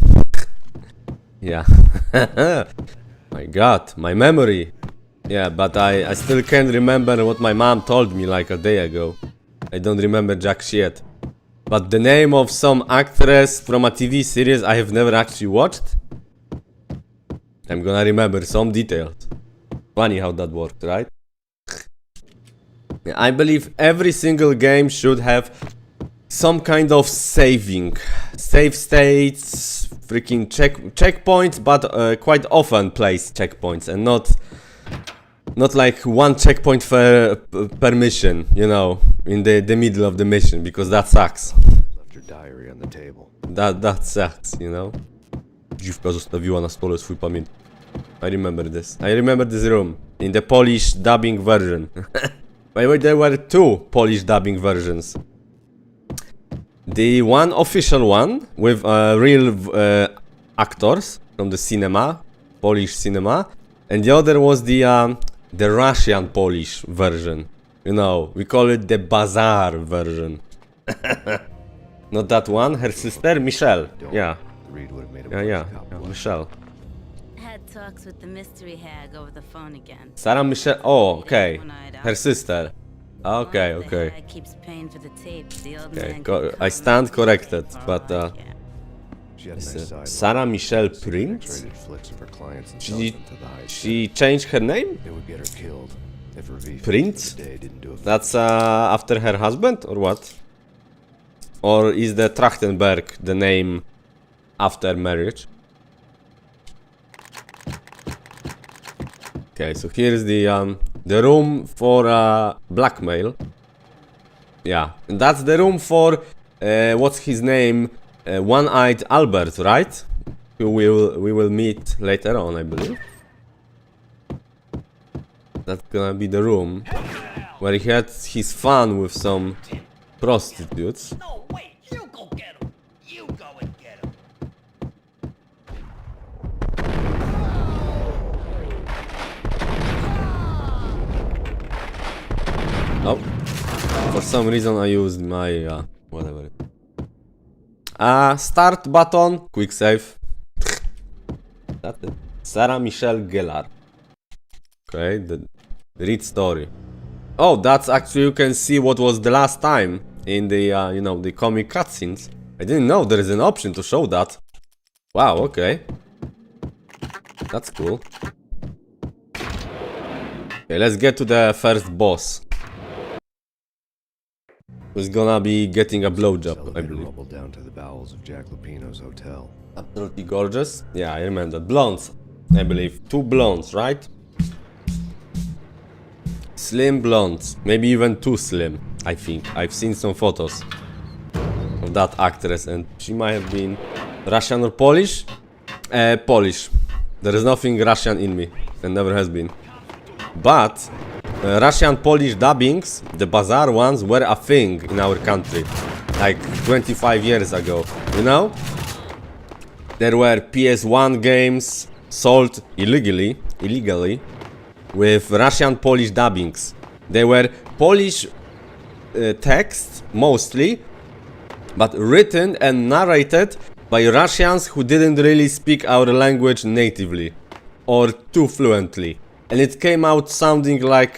Yeah. My god, my memory. Yeah, but I still can't remember what my mom told me like a day ago. I don't remember jack shit. But the name of some actress from a TV series I have never actually watched, I'm gonna remember some details. Funny how that worked, right? I believe every single game should have some kind of saving. Save states, freaking checkpoints, but quite often place checkpoints and not like one checkpoint per mission, you know, in the middle of the mission, because that sucks. Left your diary on the table. That sucks, you know. Dziwka zostawiła na stole swój pamiętnik. I remember this. I remember this room in the Polish dubbing version. By the way, there were two Polish dubbing versions. The one official one with real actors from the cinema, Polish cinema, and the other was the Russian Polish version. You know, we call it the Bazaar version. Not that one. Her sister, Michelle. Yeah. Reed would have made a Yeah, cop blush. Michelle. Had talks with the mystery hag over the phone again. Sarah Michelle. Oh, okay. Her sister. Okay, okay. The hag keeps paying for the tapes. The old Okay, man can I come stand and corrected, for all but I care. She had a nice side. Sarah Michelle See Prince? X-rated flicks of her clients and sells them to the high She changed her name? They would get her killed if her V Prince? for the day didn't do it. That's after her husband or what? Or is the Trachtenberg the name after marriage? Okay, so here's the room for blackmail. Yeah, and that's the room for what's his name? One-eyed Albert, right? Who we will meet later on, I believe. That's gonna be the room where he had his fun with some prostitutes. No, wait, you go get him. You go and get him. Oh, for some reason I used my whatever. Start button, quick save. That's it. Sarah Michelle Gellar. Okay, the read story. Oh, that's actually, you can see what was the last time in the you know, the comic cutscenes. I didn't know there is an option to show that. Wow, okay. That's cool. Okay, let's get to the first boss. Who's gonna be getting a blowjob, I Elevator believe. rumbled down to the bowels of Jack Lupino's hotel. Absolutely gorgeous. Yeah, I remember. Blondes, I believe. Two blondes, right? Slim blondes. Maybe even too slim, I think. I've seen some photos of that actress and she might have been Russian or Polish? Polish. There is nothing Russian in me. And never has been. But Russian Polish dubbings, the Bazaar ones, were a thing in our country. Like 25 years ago, you know? There were PS1 games sold illegally with Russian Polish dubbings. They were Polish text mostly, but written and narrated by Russians who didn't really speak our language natively or too fluently, and it came out sounding like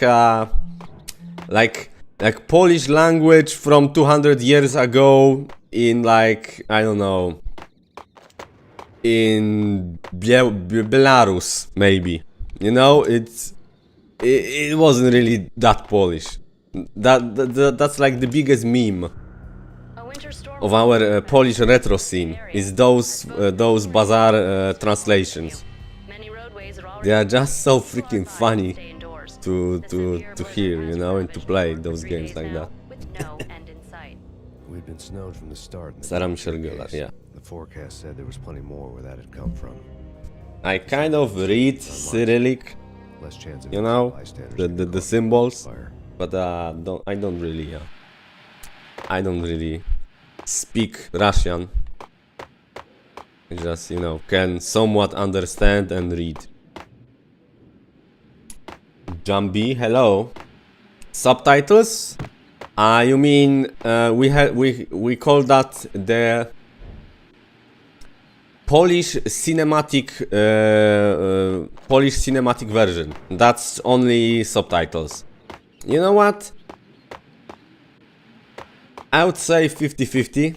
Polish language from 200 years ago in, like, I don't know, in Belarus maybe, you know. It wasn't really that Polish. That's like the biggest meme of our Polish retro scene, is those Bazaar translations. They are just so freaking funny to hear, you know, and to play those games like that. We'd been snowed from the start. in the Sarah temperature Michelle Gellar, case. yeah. The forecast said there was plenty more where that had come from. I kind of read Cyrillic, Less chance of you know, bystanders the getting caught. symbols. Fire. But I don't really speak Russian. I just, you know, can somewhat understand and read. Jambi, hello. Subtitles? You mean we call that the Polish cinematic version. That's only subtitles. You know what? I would say 50-50.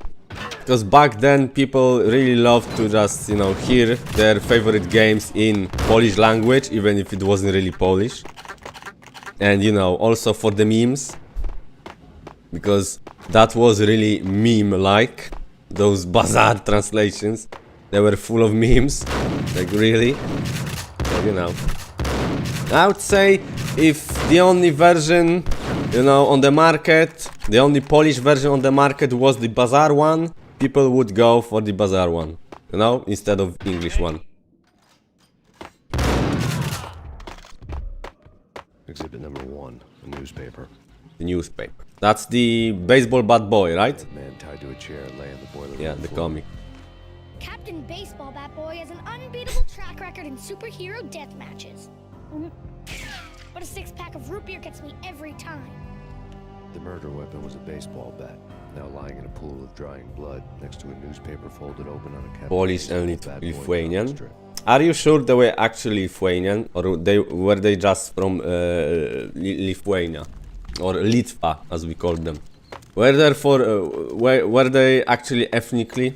Because back then people really loved to just, you know, hear their favorite games in Polish language, even if it wasn't really Polish. And, you know, also for the memes. Because that was really meme-like. Those bazaar translations. They were full of memes. Like, really. So, you know. I would say if the only version, you know, on the market, the only Polish version on the market was the bazaar one, people would go for the bazaar one, you know, instead of English one. Exhibit number 1, a newspaper. The newspaper. That's the baseball bat boy, right? A man tied to a chair lay on the boiler Yeah, room the floor. comic. Captain Baseball Bat Boy has an unbeatable track record in superhero death matches. But a 6-pack of root beer gets me every time. The murder weapon was a baseball bat, now lying in a pool of drying blood next to a newspaper folded open on a Captain Polish and Baseball Bat Boy Lithuanian. comic strip. Are you sure they were actually Lithuanian, or were they just from Lithuania, or Litva, as we call them? Were they actually ethnically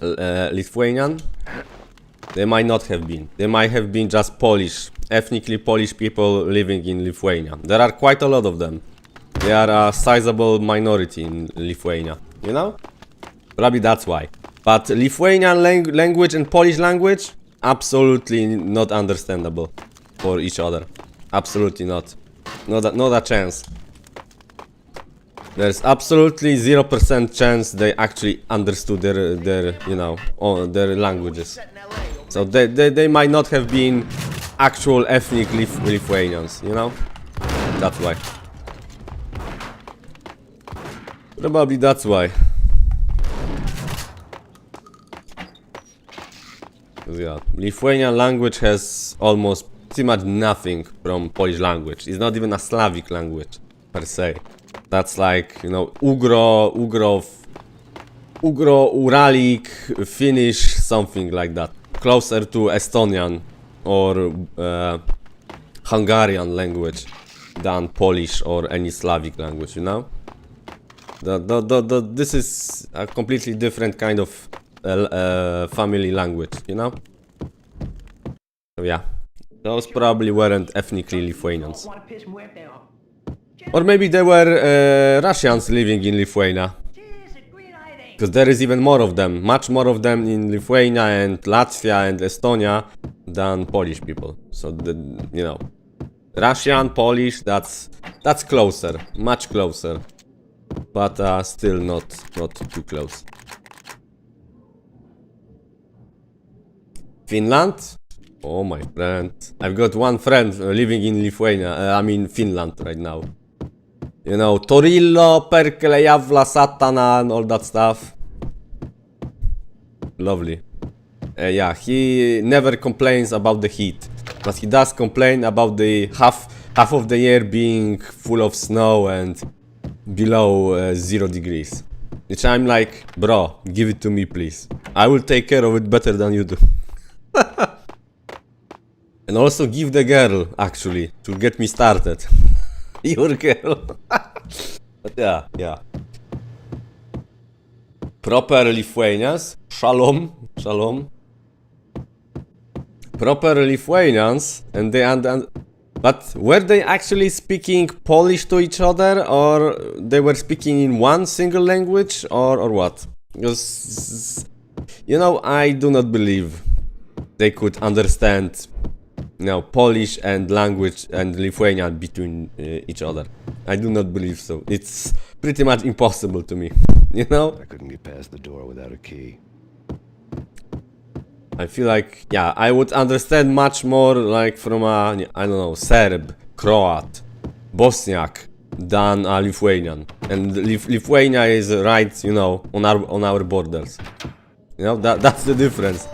Lithuanian? They might not have been. They might have been just Polish, ethnically Polish people living in Lithuania. There are quite a lot of them. They are a sizable minority in Lithuania, you know? Probably that's why. But Lithuanian language and Polish language, absolutely not understandable for each other. Absolutely not. Not a chance. There's absolutely 0% chance they actually understood their you know, their languages. So they might not have been actual ethnic Lithuanians, you know? That's why. Probably that's why. Yeah, Lithuanian language has almost pretty much nothing from Polish language. It's not even a Slavic language per se. That's like, you know, Ugro-Uralic, Finnish, something like that. Closer to Estonian or Hungarian language than Polish or any Slavic language, you know? This is a completely different kind of family language, you know? So yeah, those probably weren't ethnically Lithuanians. Or maybe they were Russians living in Lithuania. Because there is even more of them, much more of them in Lithuania and Latvia and Estonia than Polish people. So, you know, Russian, Polish, that's closer, much closer. But still not too close. Finland? Oh my friend. I've got one friend living in Lithuania, I mean Finland right now. You know, Torillo, Perkele, Javla, Satana and all that stuff. Lovely. Yeah, he never complains about the heat. But he does complain about the half of the year being full of snow and below 0 degrees. Which I'm like, bro, give it to me please. I will take care of it better than you do. And also give the girl, actually, to get me started. Your girl. But yeah. Proper Lithuanians. Shalom. Proper Lithuanians. And but were they actually speaking Polish to each other? Or they were speaking in one single language? Or what? Because, you know, I do not believe they could understand, you know, Polish and language and Lithuanian between each other. I do not believe so. It's pretty much impossible to me, you know? I couldn't get past the door without a key. I feel like, yeah, I would understand much more like from a, I don't know, Serb, Croat, Bosniak than a Lithuanian. And Lithuania is right, you know, on our borders. You know, that's the difference.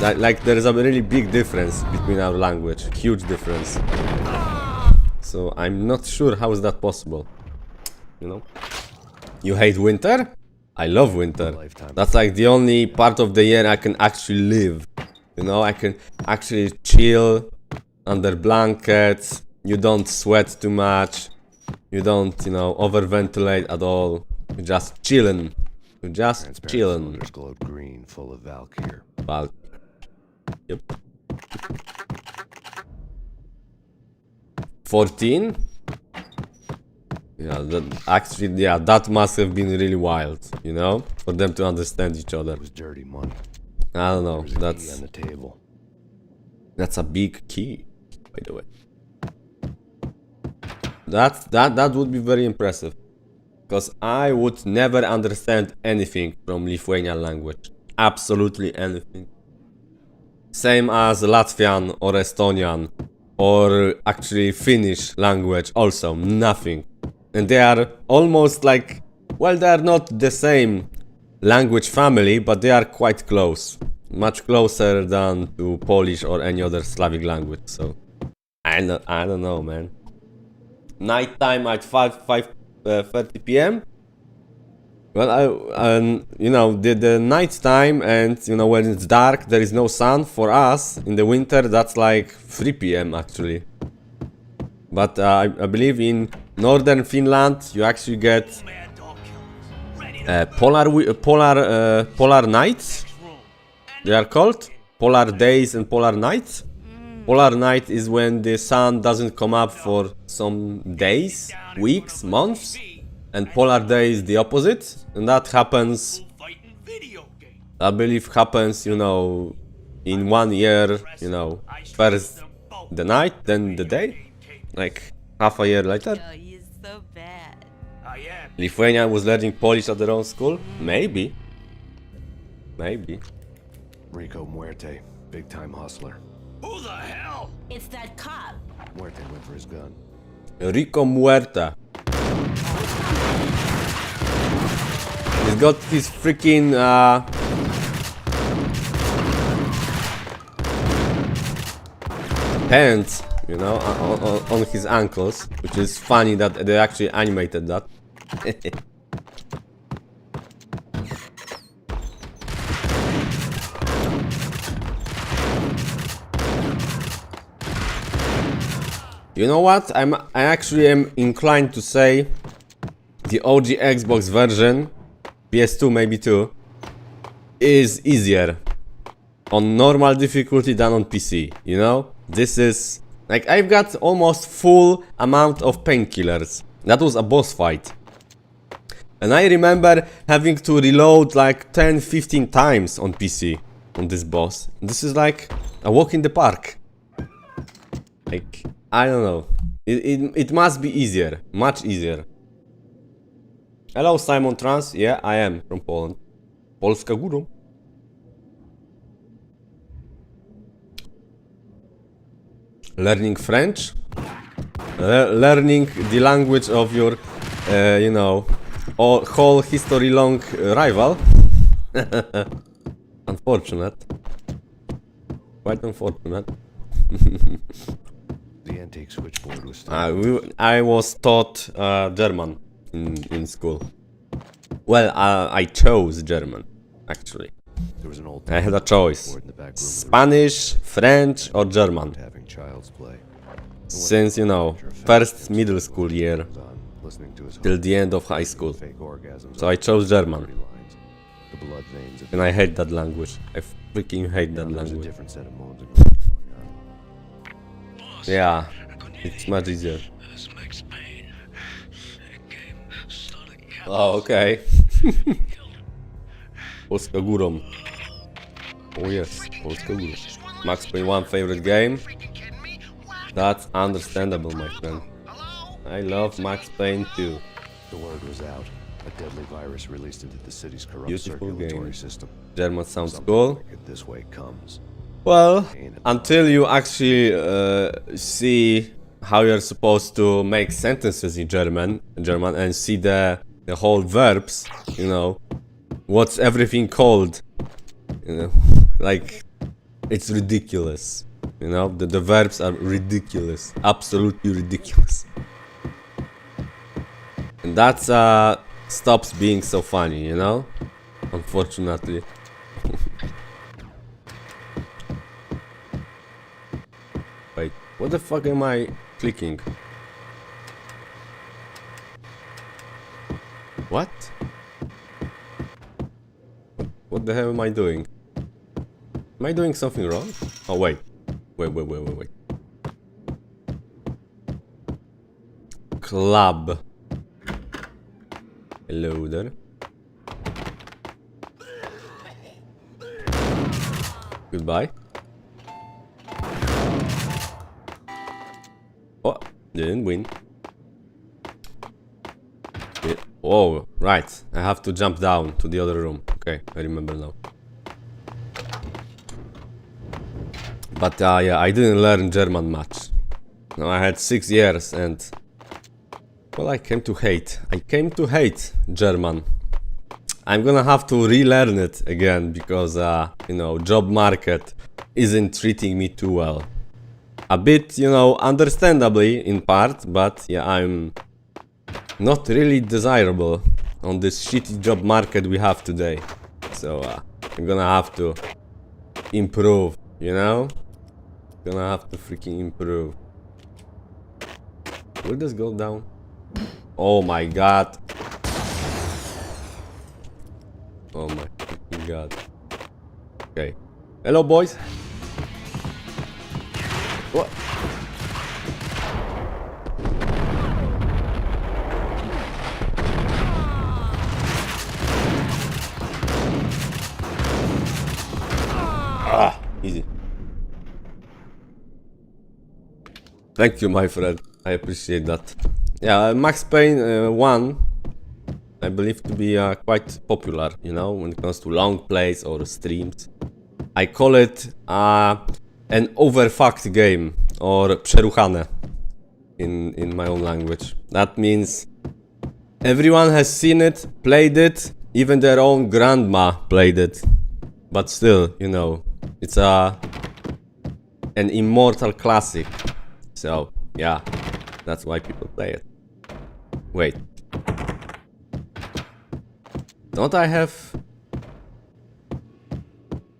Like there is a really big difference between our language, huge difference. So I'm not sure how is that possible. You know, you hate winter? I love winter. That's like the only part of the year I can actually live. You know, I can actually chill under blankets. You don't sweat too much. You don't, you know, overventilate at all. You're just chilling. You're just chilling. Glowed green, full of Valkyr. Valkyr. Yep. 14? Yeah, that must have been really wild, you know, for them to understand each other. It was dirty money. I don't know. That's on the table. That's a big key, by the way. That would be very impressive, because I would never understand anything from Lithuanian language. Absolutely anything. Same as Latvian or Estonian or actually Finnish language, also nothing. And they are almost like, well, they are not the same language family, but they are quite close. Much closer than to Polish or any other Slavic language. So, I don't know, man. Nighttime at 5:30 p.m. Well, you know, the night time, and you know, when it's dark, there is no sun. For us in the winter, that's like 3 p.m. actually. But I believe in northern Finland, you actually get polar nights. They are called polar days and polar nights. Polar night is when the sun doesn't come up for some days, weeks, months. And polar day is the opposite, and that happens, I believe happens, you know, in 1 year, you know, first the night, then the day, like half a year later. Oh, you're so bad. Lithuania was learning Polish at their own school? Maybe. Maybe. Rico Muerte, big time hustler. Who the hell? It's that cop. Muerte went for his gun. Rico Muerta. He's got his freaking pants, you know, on his ankles, which is funny that they actually animated that. You know what? I actually am inclined to say the OG Xbox version, PS2 maybe too, is easier on normal difficulty than on PC, you know? This is, like, I've got almost full amount of painkillers. That was a boss fight. And I remember having to reload like 10-15 times on PC on this boss. This is like a walk in the park. Like, I don't know. It must be easier, much easier. Hello, Simon Trans. Yeah, I am from Poland. Polska górą. Learning French? Learning the language of your, you know, whole history-long rival? Unfortunate. Quite unfortunate. The antique switchboard was I was taught German in school. Well, I chose German, actually. There was an old I had a choice. Spanish, French or German. Since, you know, first middle school year till the end of high school. So I chose German. And I hate that language. I freaking hate that language. Yeah, it's much easier. Oh, okay. Polska górą. Oh yes, Polska górą. Max Payne 1 favorite game? That's understandable, my friend. I love Max Payne 2. The word was out. A deadly virus released into the city's corrupt Beautiful circulatory game. system. German sounds Something cool. like it this way comes. Well, until you actually see how you're supposed to make sentences in German and see the whole verbs, you know, what's everything called, you know, like, it's ridiculous, you know, the verbs are ridiculous, absolutely ridiculous. And that's stops being so funny, you know, unfortunately. Wait, what the fuck am I clicking? What? What the hell am I doing? Am I doing something wrong? Oh wait. Wait. Club. Hello there. Goodbye. Oh, didn't win. Yeah. Oh, right. I have to jump down to the other room. Okay, I remember now. But yeah, I didn't learn German much. No, I had 6 years and... well, I came to hate German. I'm gonna have to relearn it again because, you know, job market isn't treating me too well. A bit, you know, understandably in part, but yeah, I'm not really desirable on this shitty job market we have today. So, I'm gonna have to improve, you know? Gonna have to freaking improve. Will this go down? Oh my god. Oh my freaking god. Okay. Hello, boys. What? Ah, easy. Thank you, my friend. I appreciate that. Yeah, Max Payne 1, I believe to be quite popular, you know, when it comes to long plays or streams. I call it an overfucked game, or przeruchane in my own language. That means everyone has seen it, played it, even their own grandma played it. But still, you know, it's an immortal classic. So, yeah, that's why people play it. Wait. Don't I have...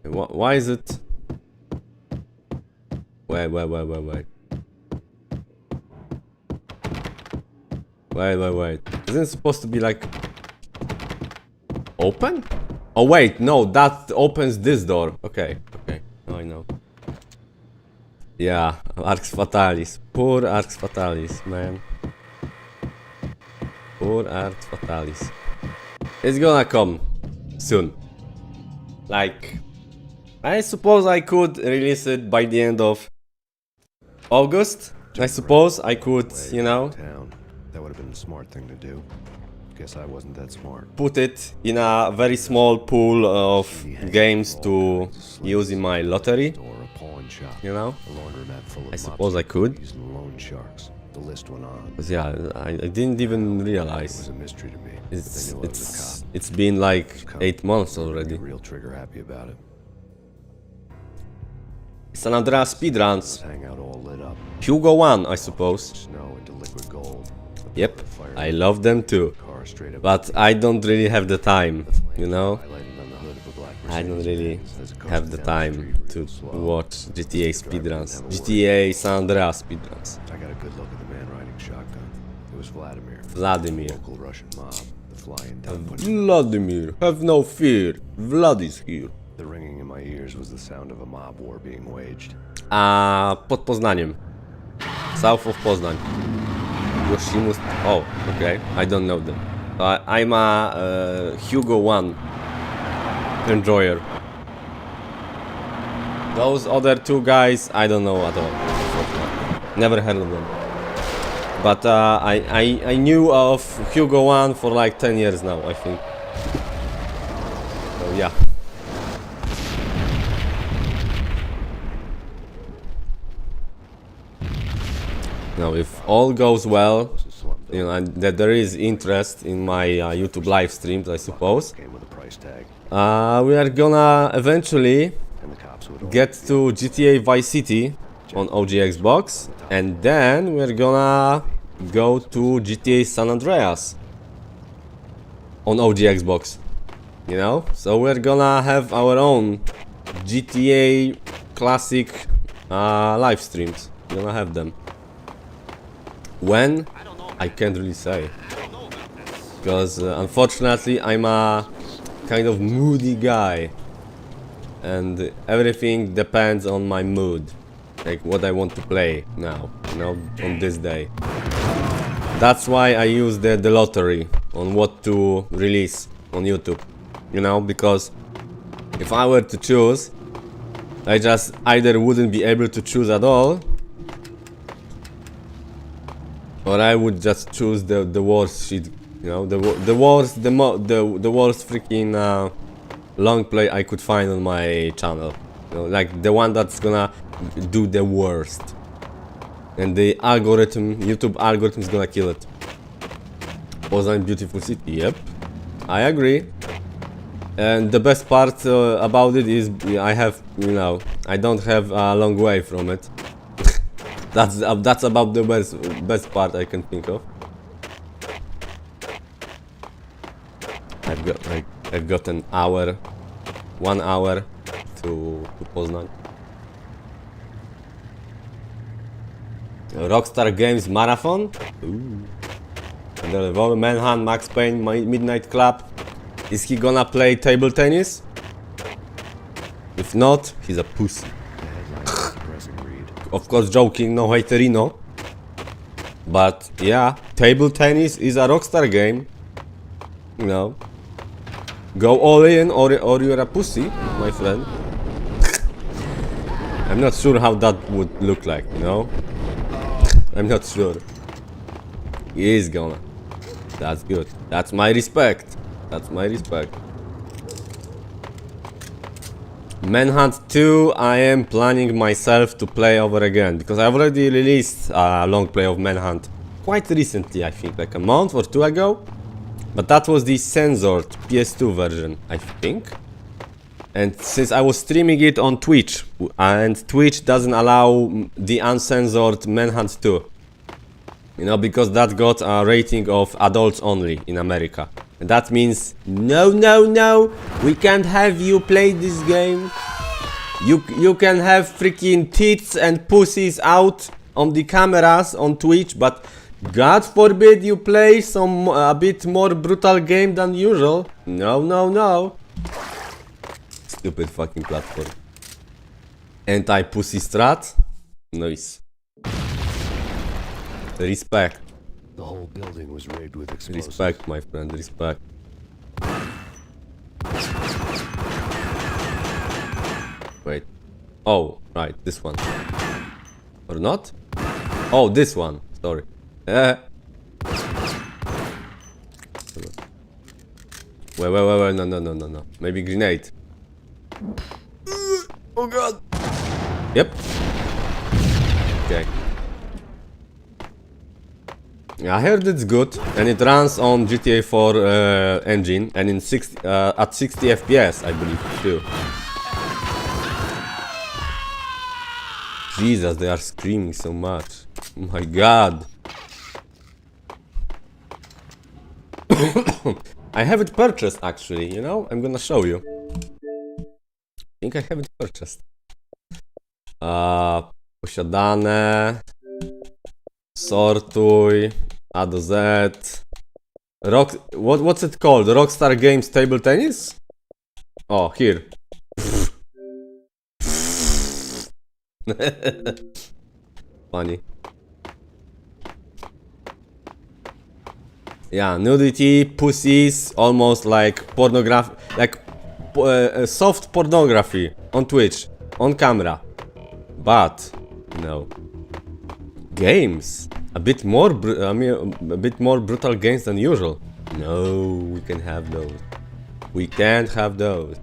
Why is it... Wait. Wait. Isn't it supposed to be like... open? Oh wait, no, that opens this door. Okay. Now I know. Yeah, Arx Fatalis. Poor Arx Fatalis, man. Poor Arx Fatalis. It's gonna come soon. Like, I suppose I could release it by the end of August. I suppose I could, you know, that would have been the smart thing to do. Guess I wasn't that smart. Put it in a very small pool of games to use in my lottery. You know, I suppose I could. The list went on. But yeah, I didn't even realize. It was a mystery to me. It's been like 8 months already. Real trigger happy about it. San Andreas speedruns. Hang out all lit up. Hugo 1, I suppose. Snow into liquid gold. Yep, I love them too. But I don't really have the time, you know? I don't really have the time to watch GTA speedruns. GTA San Andreas speedruns. I got a good look at the man riding shotgun. It was Vladimir. Local Russian mob. The flying down. Vladimir, have no fear. Vlad is here. The ringing in my ears was the sound of a mob war being waged. Pod Poznaniem. South of Poznań. Yoshimus. Oh, okay. I don't know them. I'm a Hugo 1 enjoyer. Those other two guys, I don't know at all. Never heard of them. But I knew of Hugo 1 for like 10 years now, I think. So yeah. Now, if all goes well, you know, and that there is interest in my YouTube live streams, I suppose, we are gonna eventually get to GTA Vice City on OG Xbox, and then we're gonna go to GTA San Andreas on OG Xbox, you know? So we're gonna have our own GTA classic live streams. We're gonna have them. When? I can't really say. Because unfortunately I'm a kind of moody guy. And everything depends on my mood. Like what I want to play now, you know, on this day. That's why I use the lottery on what to release on YouTube. You know, because if I were to choose, I just either wouldn't be able to choose at all, or I would just choose the worst shit, you know, the worst freaking long play I could find on my channel, you know, like the one that's gonna do the worst, and the algorithm, YouTube algorithm is gonna kill it. Poznań, beautiful city, yep, I agree. And the best part about it is I have, you know, I don't have a long way from it. That's about the best part I can think of. I've got an hour, 1 hour to Poznań. Rockstar Games Marathon. Ooh. The Manhunt, Max Payne, Midnight Club. Is he gonna play table tennis? If not, he's a pussy. Of course, joking, no haterino. But yeah, table tennis is a Rockstar game. You know, go all in or you're a pussy, my friend. I'm not sure how that would look like, you know. I'm not sure. He is gonna. That's good. That's my respect. That's my respect. Manhunt 2, I am planning myself to play over again, because I already released a long play of Manhunt quite recently, I think, like a month or two ago. But that was the censored PS2 version, I think. And since I was streaming it on Twitch, and Twitch doesn't allow the uncensored Manhunt 2, you know, because that got a rating of adults only in America. And that means, no, we can't have you play this game. You can have freaking tits and pussies out on the cameras on Twitch, but God forbid you play some a bit more brutal game than usual. No. Stupid fucking platform. Anti-pussy strat? Nice. Respect. The whole building was rigged with explosives. Respect, my friend, respect. Wait. Oh, right, this one. Or not? Oh, this one. Sorry. Wait, no. Maybe grenade. Oh god. Yep. Okay. I heard it's good, and it runs on GTA 4 engine, and in at 60 FPS, I believe, too. Jesus, they are screaming so much. Oh my god. I have it purchased, actually, you know? I'm gonna show you. I think I have it purchased. Posiadane. Sortuj. A do Z. What's it called? Rockstar Games Table Tennis? Oh, here. Funny. Yeah, nudity, pussies, almost like pornography, like soft pornography on Twitch, on camera. But, no. Games. a bit more, a bit more brutal games than usual. No, we can have those. We can't have those.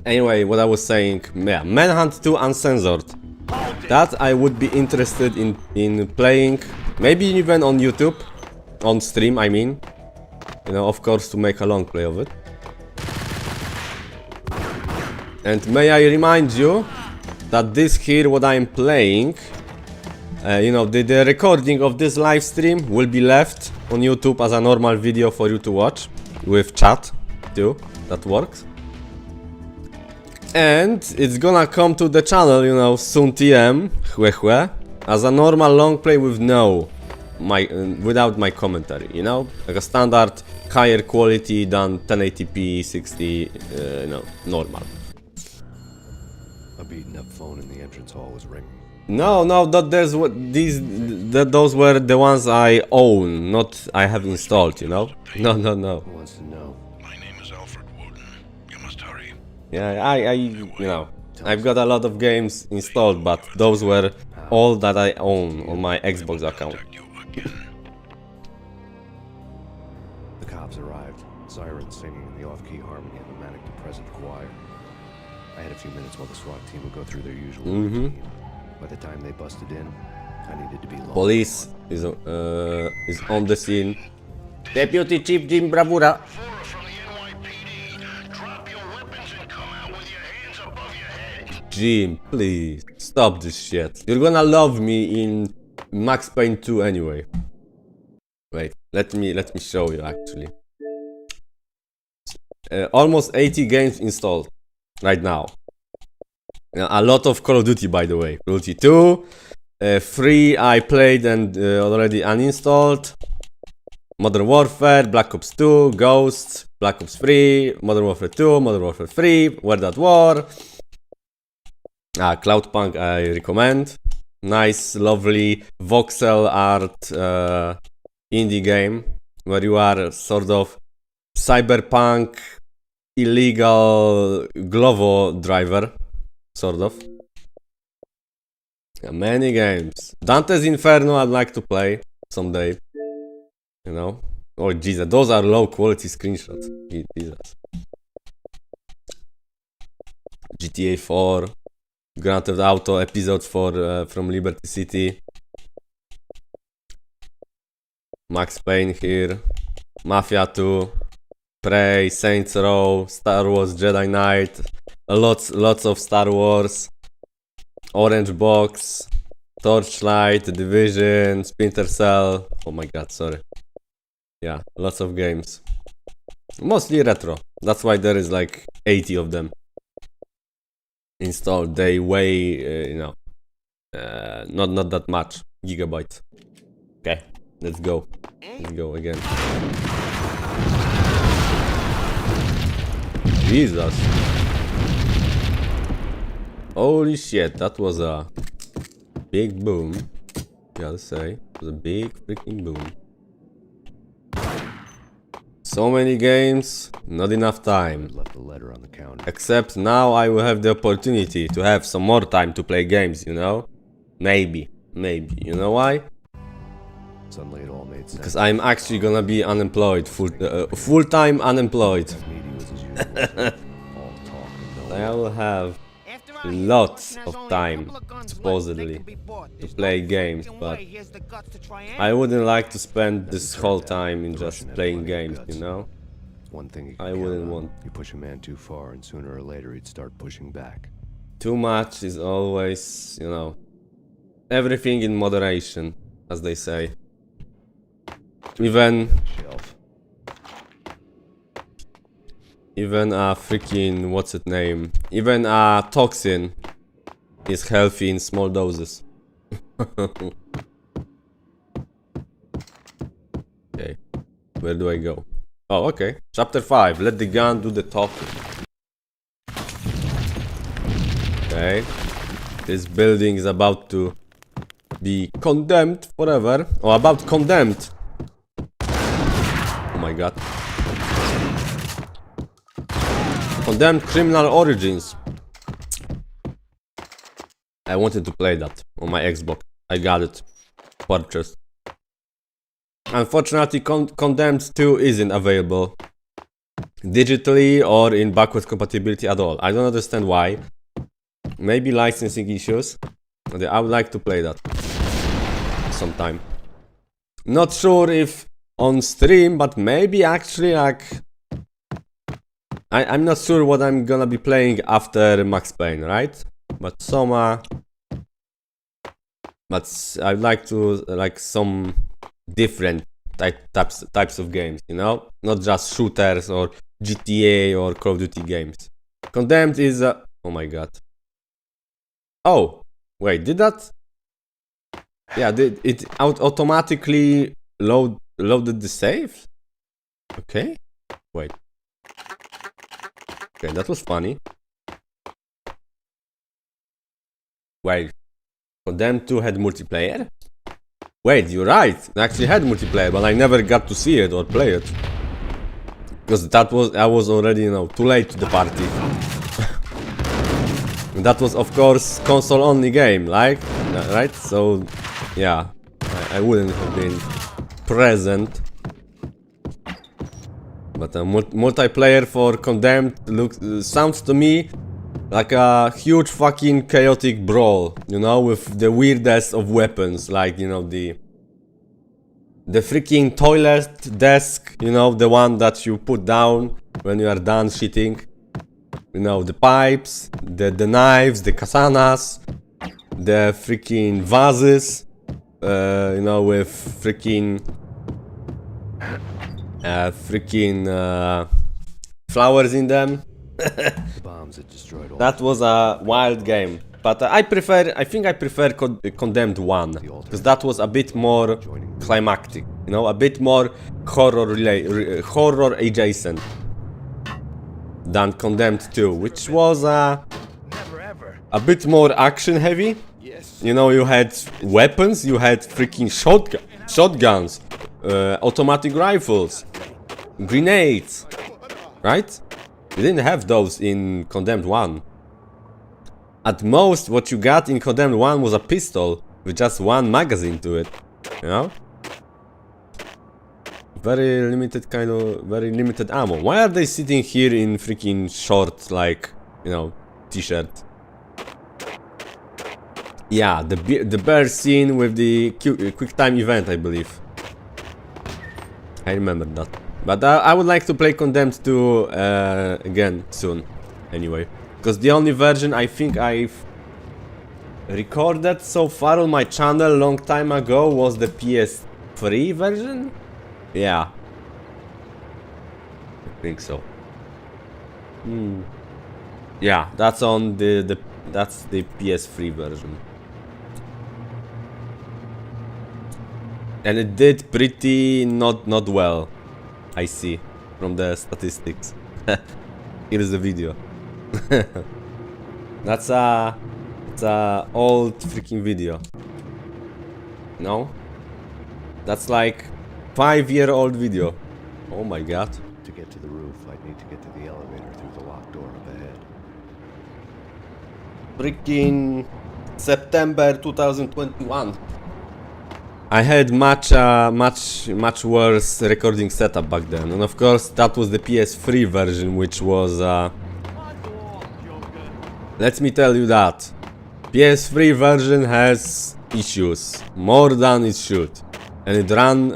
Anyway, what I was saying, yeah, Manhunt 2 Uncensored. That I would be interested in playing, maybe even on YouTube, on stream, I mean. You know, of course, to make a long play of it. And may I remind you that this here, what I am playing, you know, the recording of this live stream will be left on YouTube as a normal video for you to watch, with chat too, that works. And it's gonna come to the channel, you know, soon TM, as a normal long play with without my commentary, you know, like a standard higher quality than 1080p 60, you know, normal. A beaten up phone in the entrance hall was ringing. No, those were the ones I own, not I have installed, you know. No. Who wants to know? My name is Alfred Woden. You must hurry. Yeah, you know, I've got a lot of games installed, but those were all that I own on my Xbox account. The cops arrived, sirens singing in the off-key harmony of a manic depressive choir. I had a few minutes while the SWAT team would go through their usual routine. By the time they busted in, I needed to be lost. Police is on the scene. Deputy Chief Jim Bravura. Jim, please stop this shit. You're gonna love me in Max Payne 2 anyway. Wait, let me show you actually. Almost 80 games installed right now. A lot of Call of Duty, by the way. Call of Duty 2, 3 I played and already uninstalled. Modern Warfare, Black Ops 2, Ghosts, Black Ops 3, Modern Warfare 2, Modern Warfare 3, World at War. Cloudpunk I recommend. Nice, lovely voxel art indie game where you are sort of cyberpunk illegal Glovo driver. Sort of. Yeah, many games. Dante's Inferno I'd like to play someday. You know? Oh Jesus, those are low quality screenshots. Jesus. GTA 4. Grand Theft Auto Episode 4 from Liberty City. Max Payne here. Mafia 2. Prey, Saints Row, Star Wars Jedi Knight. Lots of Star Wars, Orange Box, Torchlight, Division, Splinter Cell. Oh my god, sorry. Yeah, lots of games. Mostly retro. That's why there is like 80 of them installed. They weigh, you know, not that much gigabytes. Okay, let's go. Let's go again. Jesus. Holy shit, that was a big boom. Gotta say, it was a big freaking boom. So many games, not enough time. Left a letter on the counter. Except now I will have the opportunity to have some more time to play games, you know? Maybe. You know why? Suddenly it all made sense. Because I'm actually gonna be unemployed, full-time unemployed. I will have lots of time, supposedly, to play games, but I wouldn't like to spend this whole time in just playing games, you know? One thing I wouldn't want. You push a man too far and sooner or later he'd start pushing back. Too much is always, you know, everything in moderation, as they say. Even a freaking, what's it name? Even a toxin is healthy in small doses. Okay, where do I go? Oh, okay. Chapter 5, let the gun do the talking. Okay. This building is about to be condemned forever. Oh, about condemned. Oh my god. Condemned Criminal Origins. I wanted to play that on my Xbox. I got it. Purchased. Unfortunately, Condemned 2 isn't available digitally or in backwards compatibility at all. I don't understand why. Maybe licensing issues. I would like to play that sometime. Not sure if on stream, but maybe actually like... I'm not sure what I'm gonna be playing after Max Payne, right? But but I'd like to like some different types of games, you know? Not just shooters or GTA or Call of Duty games. Condemned is oh my god. Oh, wait, did that? Yeah, it automatically loaded the save? Okay. Wait. Okay, that was funny. Wait. Condemned 2 had multiplayer? Wait, you're right. It actually had multiplayer, but I never got to see it or play it. Because I was already, you know, too late to the party. That was, of course, console-only game, like, right? So, yeah, I wouldn't have been present. But multiplayer for Condemned sounds to me like a huge fucking chaotic brawl, you know, with the weirdest of weapons, like, you know, the freaking toilet desk, you know, the one that you put down when you are done shitting. You know, the pipes, the knives, the katanas, the freaking vases, you know, with freaking flowers in them. That was a wild game, but I think I prefer Condemned 1, because that was a bit more climactic, you know, a bit more horror adjacent than Condemned 2, which was a bit more action heavy. You know, you had weapons, you had freaking shotguns, automatic rifles, grenades, right? You didn't have those in Condemned 1. At most, what you got in Condemned 1 was a pistol with just one magazine to it, you know? Very limited ammo. Why are they sitting here in freaking short, like, you know, t-shirt? Yeah, the bear scene with the quick time event, I believe. I remember that. But I would like to play Condemned 2 again soon, anyway. Because the only version I think I've recorded so far on my channel a long time ago was the PS3 version? Yeah. I think so. Yeah, that's on that's the PS3 version. And it did pretty not well, I see, from the statistics. Here is the video. It's a old freaking video. No? That's like 5-year-old video. Oh my god. To get to the roof, I'd need to get to the elevator through the locked door up ahead. Freaking September 2021. I had much worse recording setup back then, and of course that was the PS3 version, which was let me tell you that PS3 version has issues, more than it should, and it ran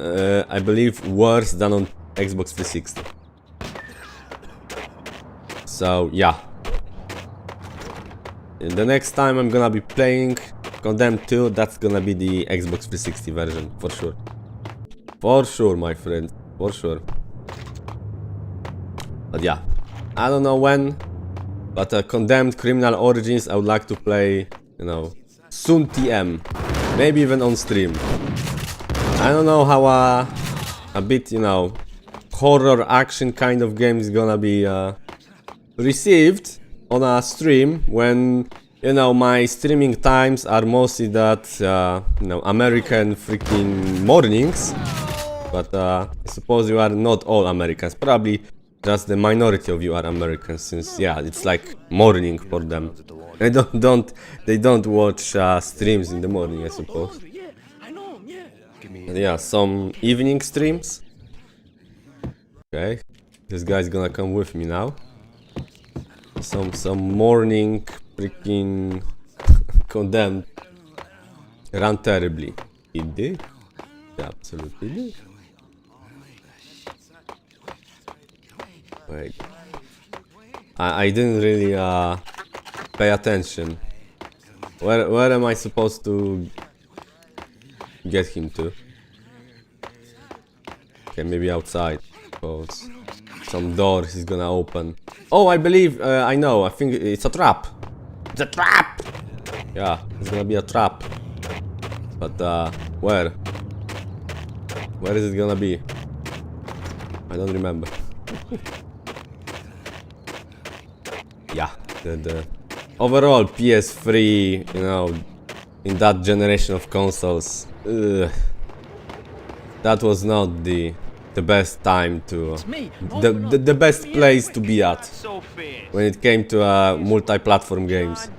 I believe worse than on Xbox 360. So yeah, and the next time I'm gonna be playing Condemned 2, that's gonna be the Xbox 360 version, for sure. For sure, my friend, for sure. But yeah, I don't know when, but Condemned Criminal Origins I would like to play, you know, soon TM. Maybe even on stream. I don't know how a bit, you know, horror action kind of game is gonna be received on a stream when, you know, my streaming times are mostly that, you know, American freaking mornings. But I suppose you are not all Americans. Probably just the minority of you are Americans, since yeah, it's like morning for them. They don't watch streams in the morning, I suppose. Give me And yeah, some evening streams. Okay, this guy's gonna come with me now. Some morning freaking condemned. Ran terribly. It did. Yeah, absolutely did. Wait. I didn't really pay attention. Where am I supposed to get him to? Okay, maybe outside. Suppose. Some door he's gonna open. Oh, I believe, I know, I think it's a trap. It's a trap! Yeah, it's gonna be a trap. But, where? Where is it gonna be? I don't remember. Yeah, the overall PS3, you know, in that generation of consoles, that was not the best time to the best place to be at when it came to multi-platform games.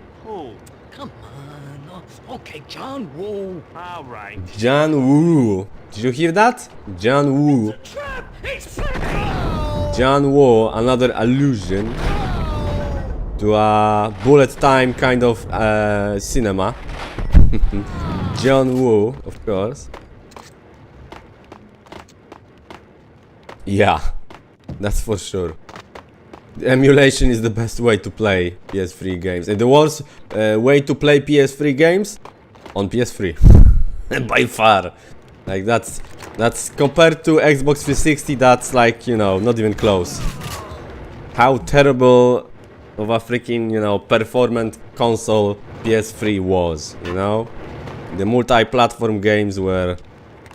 Come on. Okay, John Woo. All right. John Woo. Did you hear that? John Woo. John Woo, another allusion to a bullet time kind of cinema. John Woo, of course. Yeah, that's for sure. The emulation is the best way to play PS3 games. And the worst way to play PS3 games? On PS3. By far. Like that's compared to Xbox 360, that's like, you know, not even close. How terrible of a freaking, you know, performant console PS3 was, you know? The multi-platform games were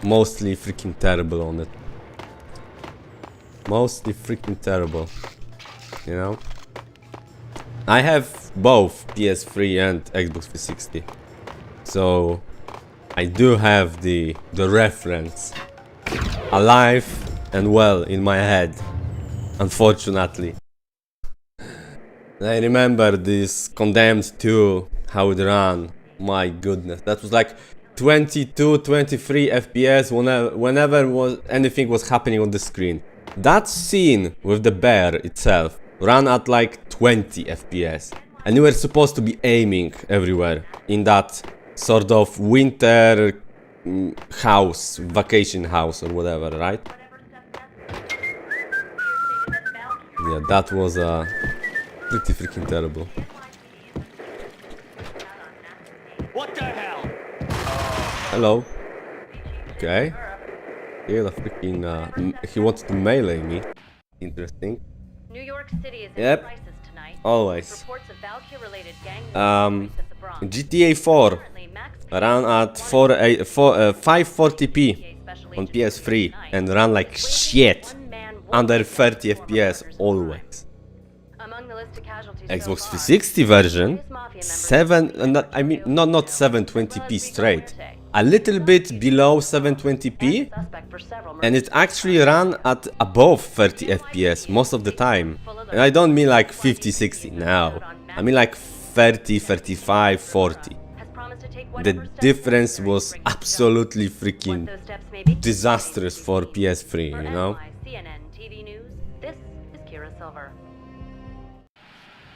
mostly freaking terrible on it. Mostly freaking terrible, you know? I have both PS3 and Xbox 360, so I do have the reference alive and well in my head, unfortunately. I remember this Condemned 2, how it ran. My goodness, that was like 22, 23 FPS whenever anything was happening on the screen. That scene with the bear itself ran at like 20 FPS. And you were supposed to be aiming everywhere in that sort of winter house, vacation house or whatever, right? Yeah, that was pretty freaking terrible. What the hell? Hello. Okay. Yeah, the freaking he wanted to melee me. Interesting. New York City is Yep. in crisis tonight. Always. Reports of Valkyrie-related gang wars at the Bronx. GTA 4 Currently, Max Payne ran at 540p on PS3 and ran like shit. Under 30 FPS always. Among the list of casualties Xbox so far, 360 version, not 720p Buzz straight, began Thursday. a little bit below 720p, Suspect for several and murders. it actually ran at above 30 FPS most of the time. And I don't mean like 50, 60, no. I mean like 30, 35, 40. Has promised to take The whatever steps difference necessary was to bring things absolutely down. freaking What those steps may be- disastrous for PS3, For you know? CNN TV News, this is Kira Silver.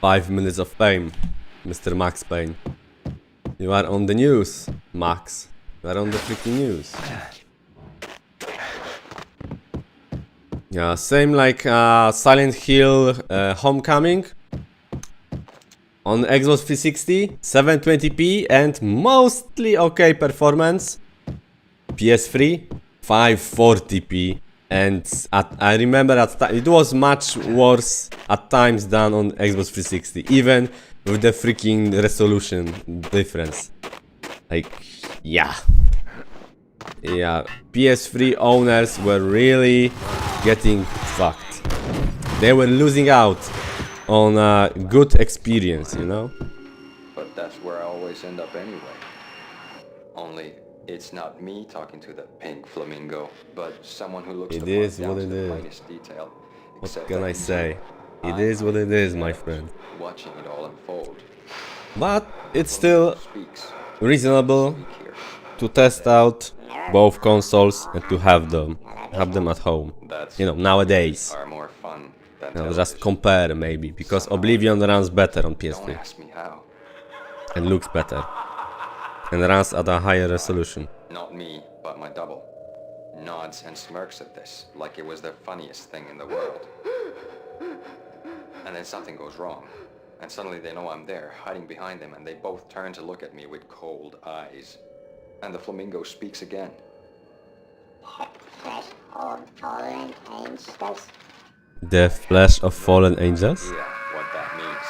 5 minutes of fame, Mr. Max Payne. You are on the news, Max. You are on the freaking news. Yeah, same like Silent Hill Homecoming. On Xbox 360, 720p and mostly okay performance. PS3, 540p. And I remember it was much worse at times than on Xbox 360, even with the freaking resolution difference. Like, yeah. Yeah, PS3 owners were really getting fucked. They were losing out on a good experience, you know? But that's where I always end up anyway. Only it's not me talking to the pink flamingo, but someone who looks It the is part what down it to the is. finest detail. What Except can that I say? It I'm is what it is, my left friend. Watching it all unfold. But it's still Speaks. reasonable Speak here. to test out both consoles and to have them at home. That's You know, nowadays. are more fun than You know, just television. compare maybe, because Oblivion runs better on Don't PS3 ask me how. and looks better and runs at a higher resolution. Not me, but my double. Nods and smirks at this, like it was the funniest thing in the world. And then something goes wrong. And suddenly they know I'm there, hiding behind them, and they both turn to look at me with cold eyes. And the flamingo speaks again. The flesh of fallen angels? Yeah, what that means.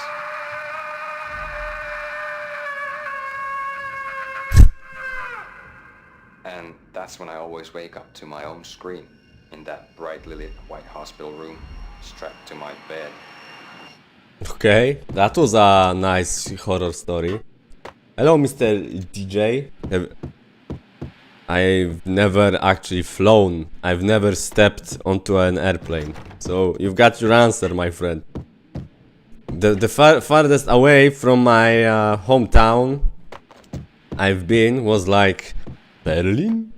And that's when I always wake up to my own scream in that brightly lit white hospital room, strapped to my bed. Okay, that was a nice horror story. Hello, Mr. DJ. I've never actually flown. I've never stepped onto an airplane. So you've got your answer, my friend. The farthest away from my hometown I've been was like Berlin,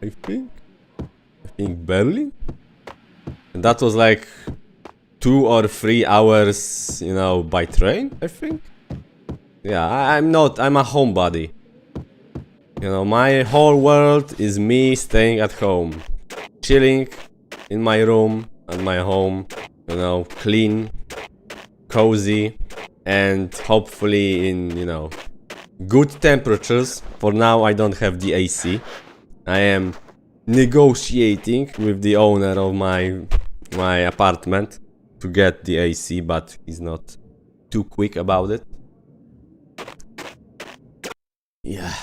I think Berlin. And that was like 2 or 3 hours, you know, by train, I think. Yeah, I'm a homebody. You know, my whole world is me staying at home, chilling in my room at my home, you know, clean, cozy, and hopefully in, you know, good temperatures. For now, I don't have the AC. I am negotiating with the owner of my apartment to get the AC, but he's not too quick about it. Yeah.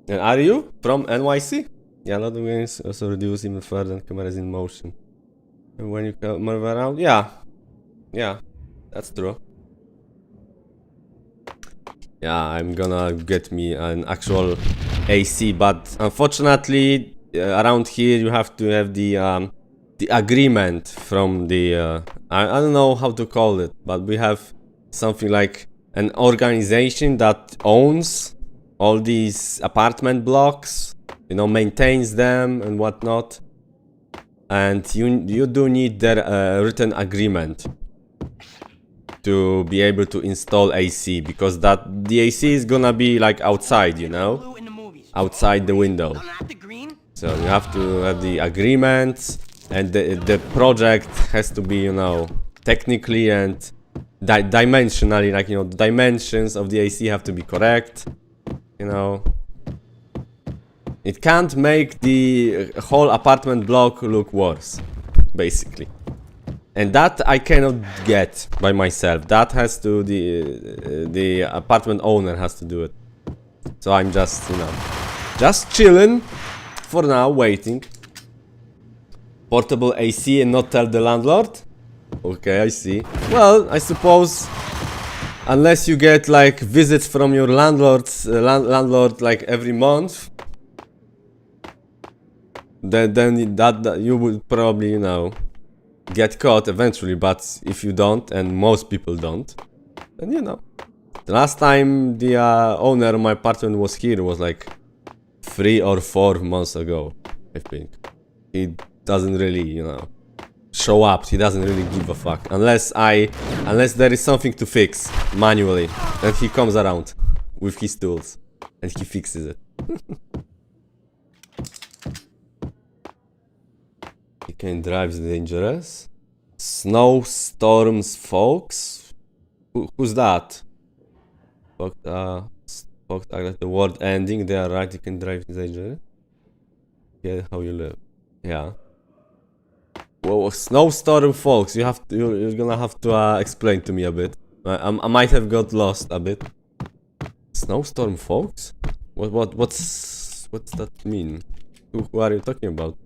And are you from NYC? Yeah, a lot of games also reduce even further than cameras in motion. And when you move around, yeah, that's true. Yeah, I'm gonna get me an actual AC, but unfortunately, around here you have to have the agreement from the I don't know how to call it, but we have something like an organization that owns all these apartment blocks, you know, maintains them and whatnot, and you do need their written agreement to be able to install AC, because the AC is gonna be like outside, you know, outside the window. So you have to have the agreement, and the project has to be, you know, technically and dimensionally, like, you know, the dimensions of the AC have to be correct. You know, it can't make the whole apartment block look worse, basically. And that I cannot get by myself. That has to the apartment owner has to do it. So I'm just, you know, just chilling for now, waiting. Portable AC and not tell the landlord? Okay, I see. Well, I suppose unless you get like visits from your landlord like every month, then that you would probably, you know, get caught eventually. But if you don't, and most people don't, then, you know. The last time the owner of my apartment was here was like 3 or 4 months ago, I think. He doesn't really, you know, show up. He doesn't really give a fuck unless there is something to fix manually, and he comes around with his tools and he fixes it. He can drive dangerous. Snowstorms, folks. Who's that? Folks are like the world ending. They are right. You can drive dangerous. Yeah, how you live. Yeah. Well, snowstorm, folks. You're gonna have to explain to me a bit. I might have got lost a bit. Snowstorm, folks. What's that mean? Who are you talking about?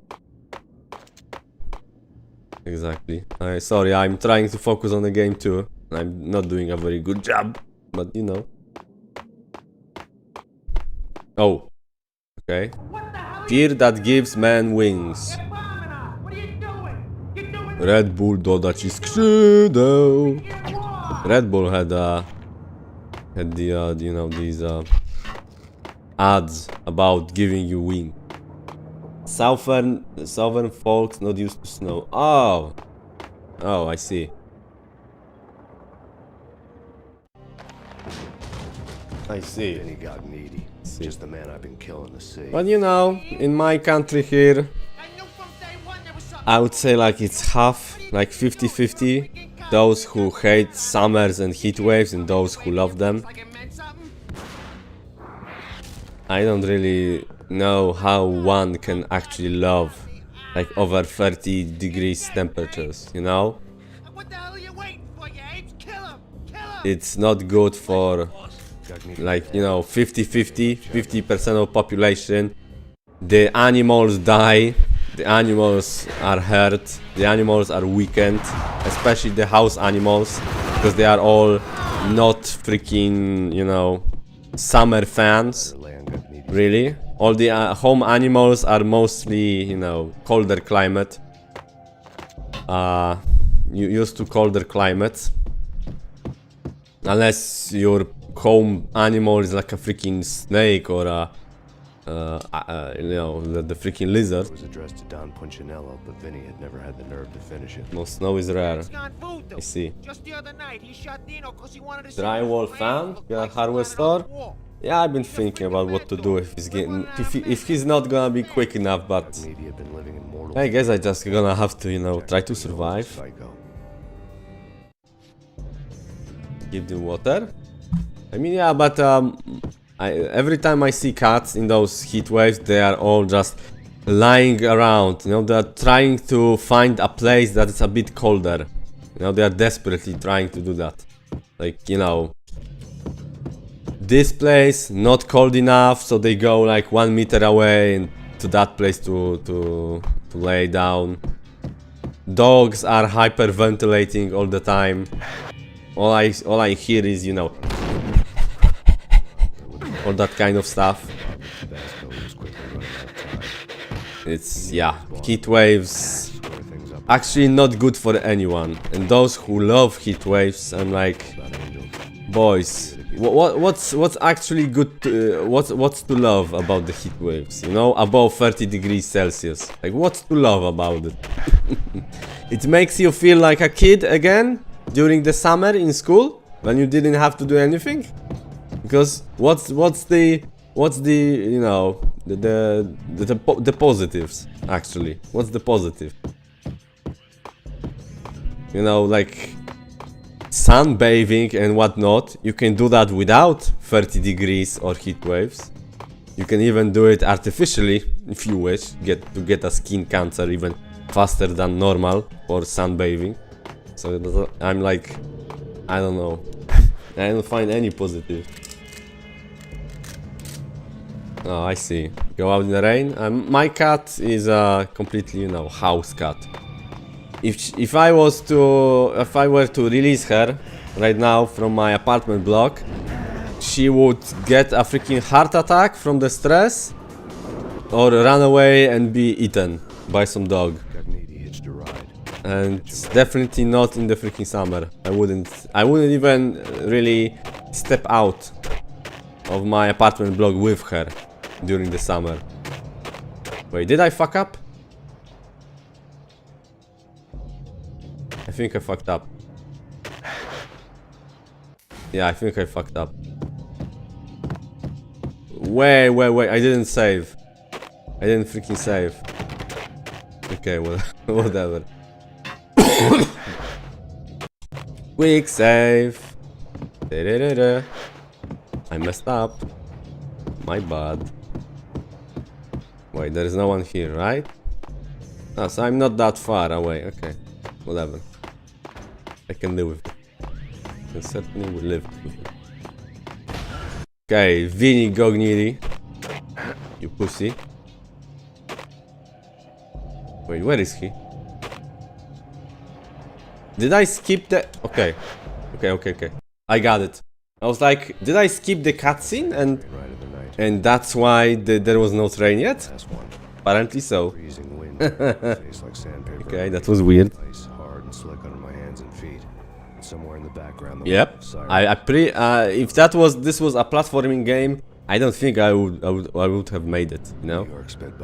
Exactly. Sorry, I'm trying to focus on the game too. I'm not doing a very good job, but you know. Oh. Okay. Fear that gives man wings. Red Bull doda ci skrzydeł. Red Bull had the you know, these ads about giving you wings. southern folks not used to snow. Oh, I see. I see. Then he got needy. Just the man I've been killing to see. But you know, in my country here, I would say like it's half, like 50-50. Those who hate summers and heat waves and those who love them. I don't really know how one can actually love like over 30 degrees temperatures, you know? It's not good for like, you know, 50% of population. The animals die, the animals are hurt, the animals are weakened, especially the house animals, because they are all not freaking, you know, summer fans. Really, all the home animals are mostly, you know, colder climate. Used to colder climates. Unless your home animal is like a freaking snake or a, you know, the freaking lizard. It was addressed to Don Punchinello, but Vinny had never had the nerve to finish it. No, snow is rare. I see. Drywall fan? You're a hardware store? Yeah, I've been thinking about what to do if he's getting, if he's not gonna be quick enough, but I guess I just gonna have to, you know, try to survive. Give them water. I mean, yeah, but every time I see cats in those heat waves, they are all just lying around. You know, they're trying to find a place that is a bit colder. You know, they are desperately trying to do that. Like, you know, this place not cold enough, so they go like 1 meter away and to that place to lay down. Dogs are hyperventilating all the time. All I hear is, you know, all that kind of stuff. It's, yeah, heat waves actually not good for anyone. And those who love heat waves, I'm like, boys, what's actually good to, what's to love about the heat waves, you know, above 30 degrees Celsius? Like, what's to love about it? It makes you feel like a kid again during the summer in school when you didn't have to do anything. Because what's the you know, the positives actually? What's the positive? You know, like sunbathing and whatnot, you can do that without 30 degrees or heat waves. You can even do it artificially if you wish, get a skin cancer even faster than normal for sunbathing. So I'm like, I don't know. I don't find any positive. Oh, I see. Go out in the rain. My cat is a completely, you know, house cat. If I were to release her right now from my apartment block, she would get a freaking heart attack from the stress, or run away and be eaten by some dog. And definitely not in the freaking summer. I wouldn't even really step out of my apartment block with her during the summer. Wait, did I fuck up? I think I fucked up. Yeah, I think I fucked up. Wait, I didn't save. I didn't freaking save. Okay, well, whatever. Quick save. Da-da-da-da. I messed up. My bad. Wait, there is no one here, right? Oh, so I'm not that far away. Okay, whatever. I can live with it. I can certainly will live with it. Okay, Vinny Gogniri. You pussy. Wait, where is he? Did I skip the... Okay. Okay. I got it. I was like, did I skip the cutscene and that's why there was no train yet? Apparently so. Okay, that was weird. Yep. If this was a platforming game, I don't think I would have made it, you know?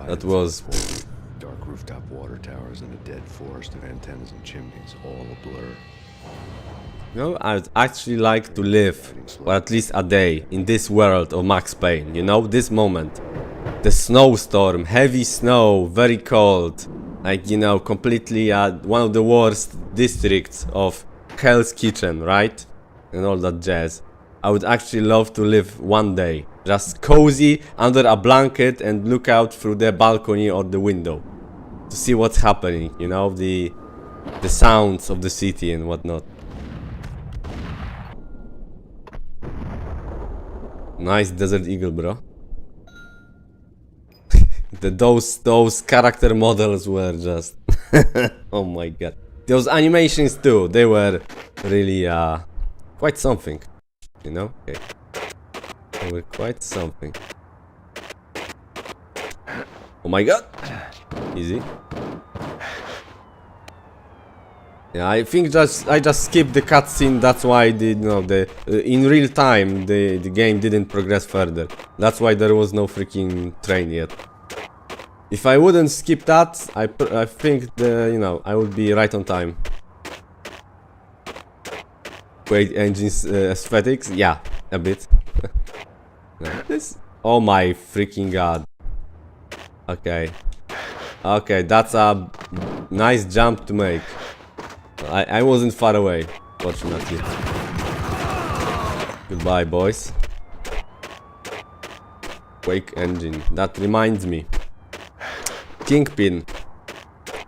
That was rooftop water towers and a dead forest of antennas and chimneys, all a blur. You know, I'd actually like to live for at least a day in this world of Max Payne, you know, this moment. The snowstorm, heavy snow, very cold, like, you know, completely one of the worst districts of Hell's Kitchen, right? And all that jazz. I would actually love to live one day, just cozy under a blanket and look out through the balcony or the window to see what's happening, you know, the sounds of the city and whatnot. Nice Desert Eagle, bro. Those character models were just oh my god. Those animations too, they were really quite something, you know? Okay. They were quite something. Oh my god. Easy. Yeah, I think I just skipped the cutscene. That's why in real time the game didn't progress further. That's why there was no freaking train yet. If I wouldn't skip that, I think I would be right on time. Great engines aesthetics, yeah, a bit. No, this. Oh my freaking god. Okay. Okay, that's a nice jump to make. I wasn't far away, fortunately. Goodbye, boys. Quake engine. That reminds me. Kingpin.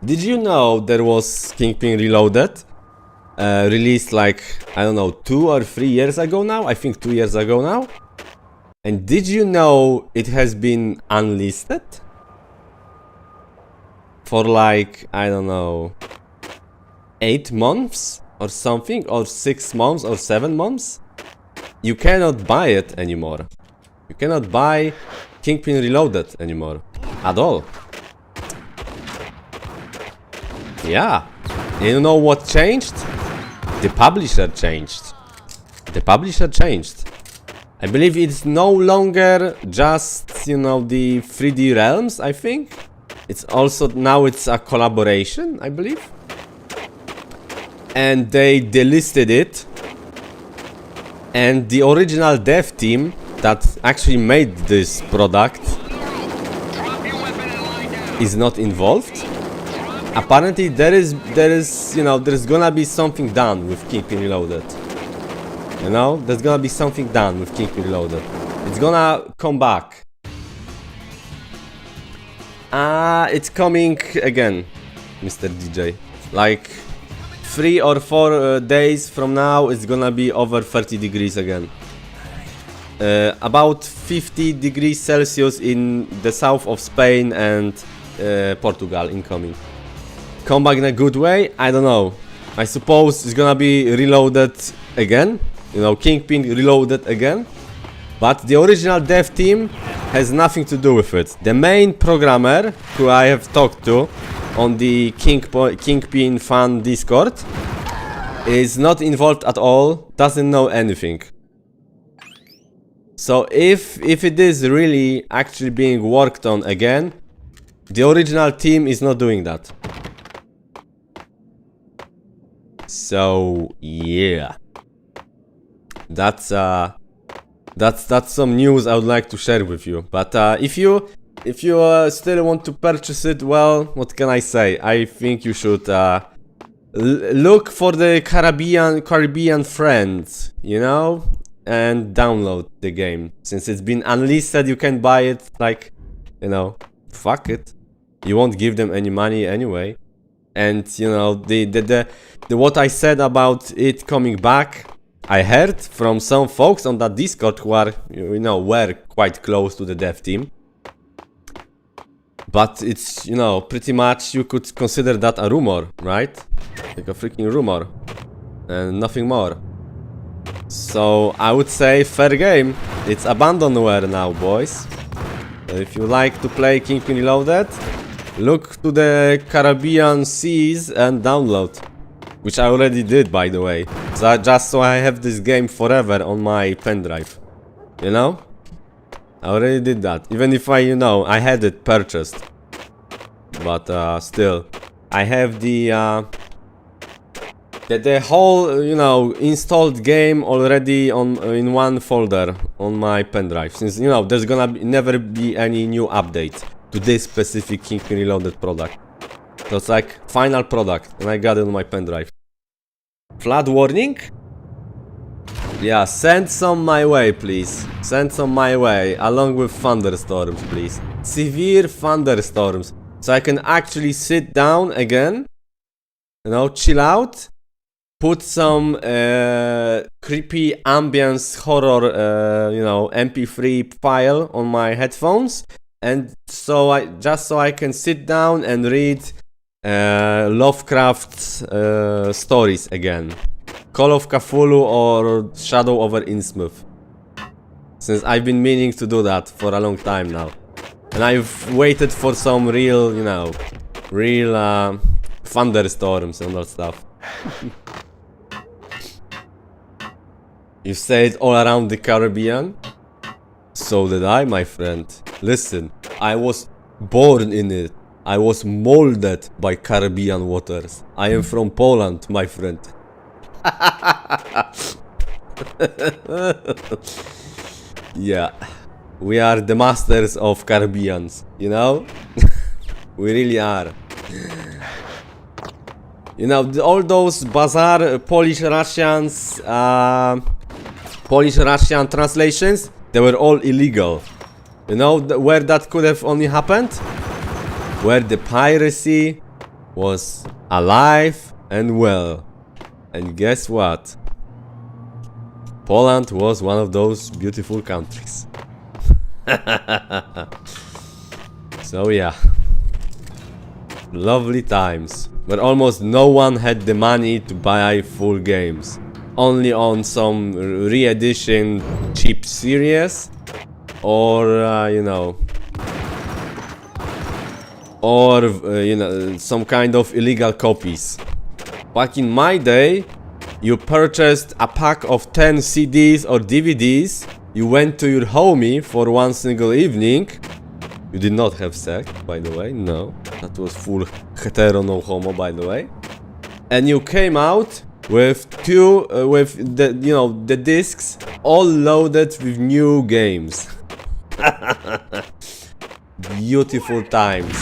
Did you know there was Kingpin Reloaded? Released like, I don't know, 2 or 3 years ago now? I think 2 years ago now. And did you know it has been unlisted? For like, I don't know, 8 months or something, or 6 months or 7 months? You cannot buy it anymore. You cannot buy Kingpin Reloaded anymore. At all. Yeah. You know what changed? The publisher changed. The publisher changed. I believe it's no longer just, you know, the 3D Realms, I think. It's also, now it's a collaboration, I believe. And they delisted it. And the original dev team that actually made this product is not involved. Apparently there is there's gonna be something done with Kingpin Reloaded. You know, there's gonna be something done with Kingpin Reloaded. It's gonna come back. It's coming again, Mr. DJ. Like 3 or 4 days from now, it's gonna be over 30 degrees again. About 50 degrees Celsius in the south of Spain and Portugal incoming. Come back in a good way? I don't know. I suppose it's gonna be reloaded again. You know, Kingpin Reloaded again. But the original dev team has nothing to do with it. The main programmer, who I have talked to on the Kingpin fan Discord, is not involved at all, doesn't know anything. So if it is really actually being worked on again, the original team is not doing that. So yeah, that's some news I would like to share with you. But if you still want to purchase it, well, what can I say? I think you should look for the Caribbean friends, you know, and download the game. Since it's been unlisted, you can buy it. Like, you know, fuck it. You won't give them any money anyway. And you know, the what I said about it coming back, I heard from some folks on that Discord who are, you know, were quite close to the dev team. But it's, you know, pretty much you could consider that a rumor, right? Like a freaking rumor. And nothing more. So I would say fair game. It's abandonware now, boys. So if you like to play Kingpin Reloaded, look to the Caribbean seas and download. Which I already did, by the way. So just so I have this game forever on my pen drive. You know? I already did that. Even if I, you know, I had it purchased. but still, I have the whole, you know, installed game already on in one folder on my pen drive. Since, you know, there's gonna never be any new update to this specific Kingpin Reloaded product. So it's like final product, and I got it on my pen drive. Flood warning? Yeah, send some my way, please. Send some my way, along with thunderstorms, please. Severe thunderstorms, so I can actually sit down again, you know, chill out, put some creepy ambience horror, you know, MP3 file on my headphones, and so I can sit down and read Lovecraft's stories again. Call of Cthulhu or Shadow over Innsmouth. Since I've been meaning to do that for a long time now. And I've waited for some real, you know, real thunderstorms and all stuff. You stayed all around the Caribbean? So did I, my friend. Listen, I was born in it. I was molded by Caribbean waters. I am from Poland, my friend. Yeah, we are the masters of Caribbeans, you know? We really are. You know, all those bizarre Polish-Russian translations, they were all illegal. You know where that could have only happened? Where the piracy was alive and well. And guess what? Poland was one of those beautiful countries. So yeah, lovely times, but almost no one had the money to buy full games. Only on some re-edition cheap series, or you know, or you know, some kind of illegal copies. Back in my day, you purchased a pack of 10 CDs or DVDs, you went to your homie for one single evening. You did not have sex, by the way, no. That was full hetero, no homo, by the way. And you came out with with the, you know, the discs all loaded with new games. Beautiful times.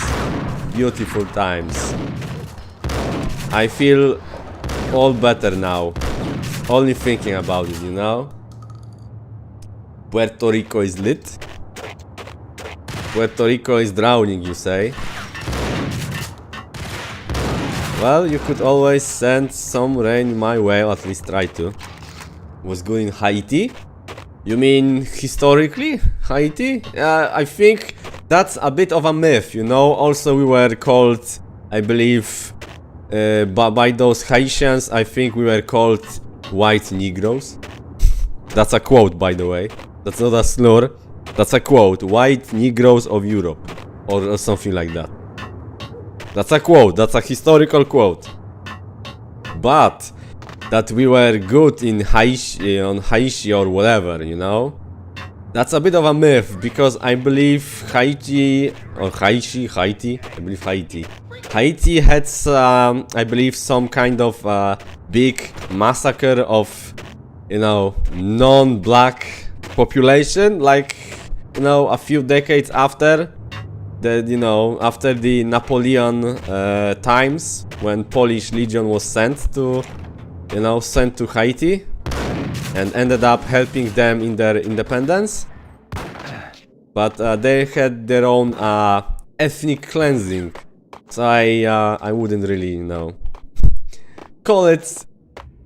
Beautiful times. I feel all better now. Only thinking about it, you know? Puerto Rico is lit. Puerto Rico is drowning, you say? Well, you could always send some rain my way, or at least try to. Was good in Haiti? You mean historically? Haiti? I think that's a bit of a myth, you know? Also, we were called, I believe, by those Haitians, I think we were called white Negroes. That's a quote, by the way. That's not a slur. That's a quote. White Negroes of Europe. Or something like that. That's a quote. That's a historical quote. But that we were good in Haiti, on Haiti or whatever, you know? That's a bit of a myth, because I believe Haiti, or Haiti, I believe Haiti. Haiti had, I believe, some kind of big massacre of, you know, non-black population, like, you know, a few decades after the, you know, after the Napoleon times, when Polish Legion was sent to, you know, sent to Haiti and ended up helping them in their independence. But they had their own ethnic cleansing. So I wouldn't really, you know, call it,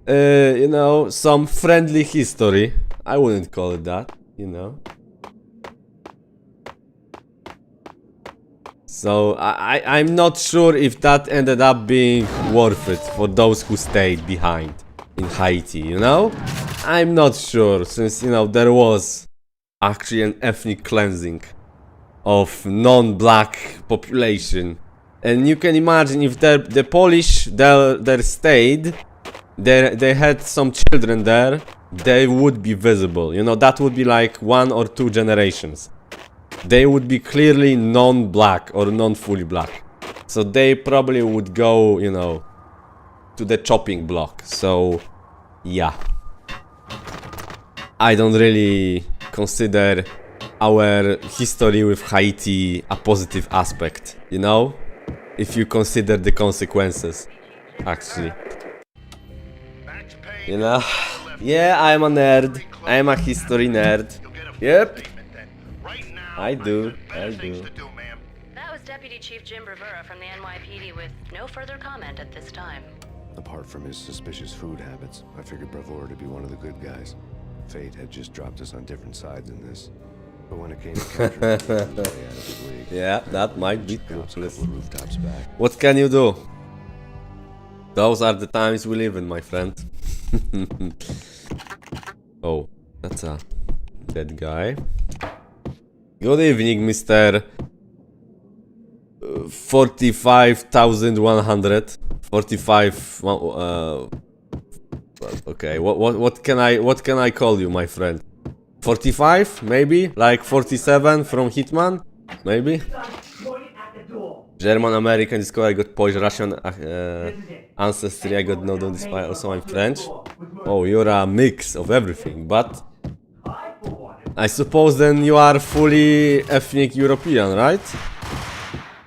you know, some friendly history. I wouldn't call it that, you know. So I'm not sure if that ended up being worth it for those who stayed behind in Haiti, you know. I'm not sure, since, you know, there was actually an ethnic cleansing of non-black population. And you can imagine if the Polish there stayed, they had some children there, they would be visible. You know, that would be like 1 or 2 generations. They would be clearly non-black or non-fully black. So they probably would go, you know, to the chopping block. So yeah, I don't really consider our history with Haiti a positive aspect, you know, if you consider the consequences, actually. You know, yeah, I'm a nerd. I'm a history nerd. Yep, I do. That was Deputy Chief Jim Rivera from the NYPD with no further comment at this time. Apart from his suspicious food habits, I figured Bravura to be one of the good guys. Fate had just dropped us on different sides in this. But when it came to capturing him, he was way out of his league. Yeah, that might be true. Cops a couple rooftops back. What can you do? Those are the times we live in, my friend. Oh, that's a dead guy. Good evening, Mr. 45,100. 45. Okay. What can I call you, my friend? 45, maybe? Like 47 from Hitman, maybe? German, American, Discovery, I got Polish, Russian ancestry, I got Northern Display, also I'm French. Oh, you're a mix of everything, but I suppose then you are fully ethnic European, right?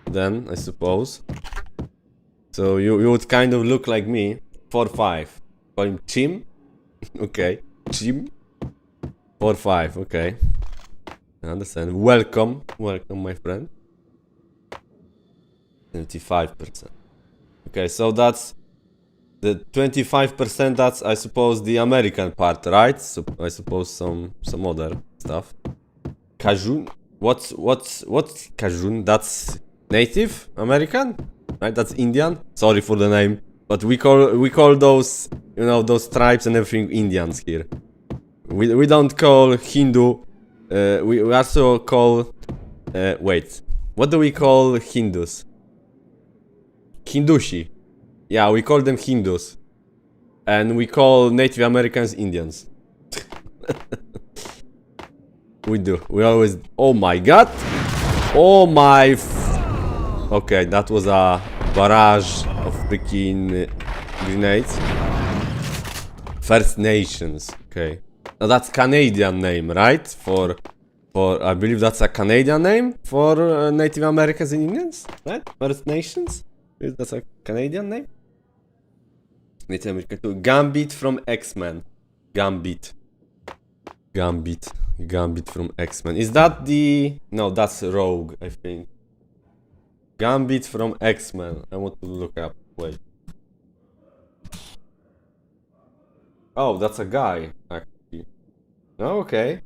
Then, I suppose. So you would kind of look like me. 4-5. Call him Chim? Okay. Chim? 4-5, okay. I understand. Welcome, my friend. 25%. Okay, so that's the 25%. That's, I suppose, the American part, right? So I suppose some other stuff. Cajun. What's Cajun? That's Native American, right? That's Indian. Sorry for the name, but we call those, you know, those tribes and everything Indians here. We don't call Hindu. We also call. Wait, what do we call Hindus? Hindushi. Yeah, we call them Hindus, and we call Native Americans Indians. We do. We always. Oh my God! Oh my. Okay, that was a barrage of freaking grenades. First Nations. Okay. Now that's Canadian name, right? For I believe that's a Canadian name for Native Americans and Indians, right? First Nations. That's a Canadian name. Native American too. Gambit from X-Men. Gambit from X-Men. Is that the? No, that's Rogue, I think. Gambit from X-Men. I want to look up. Wait. Oh, that's a guy, actually. Oh, okay.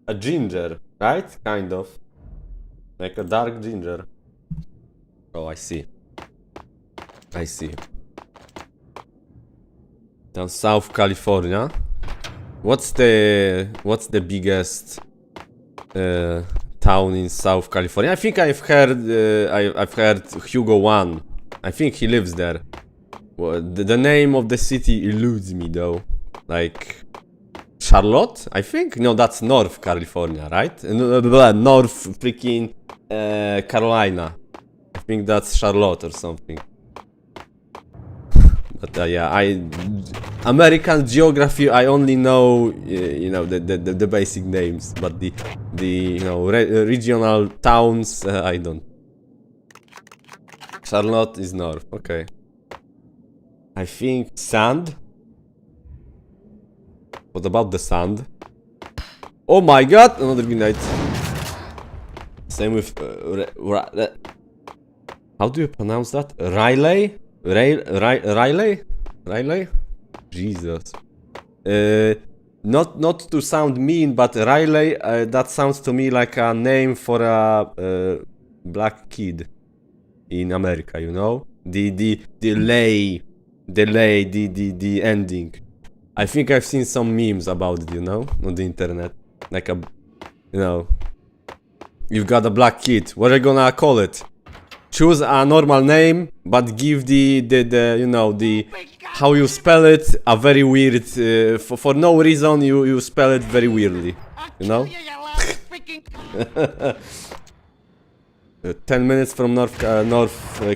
A ginger, right? Kind of. Like a dark ginger. Oh, I see. Down South California. What's the biggest town in South California? I think I've heard Hugo One. I think he lives there. Well, the name of the city eludes me though. Like Charlotte, I think? No, that's North California, right? North freaking Carolina. I think that's Charlotte or something. But yeah, American geography, I only know you know the basic names, but the you know regional towns I don't. Charlotte is north. Okay. I think sand. What about the sand? Oh my God! Another grenade. Same with how do you pronounce that? Riley? Riley? Jesus. Not to sound mean, but Riley, that sounds to me like a name for a black kid in America, you know? The ending. I think I've seen some memes about it, you know, on the internet. Like a, you know, you've got a black kid. What are you gonna call it? Choose a normal name, but give the you know, the how you spell it a very weird. For no reason, you spell it very weirdly, you know. 10 minutes from North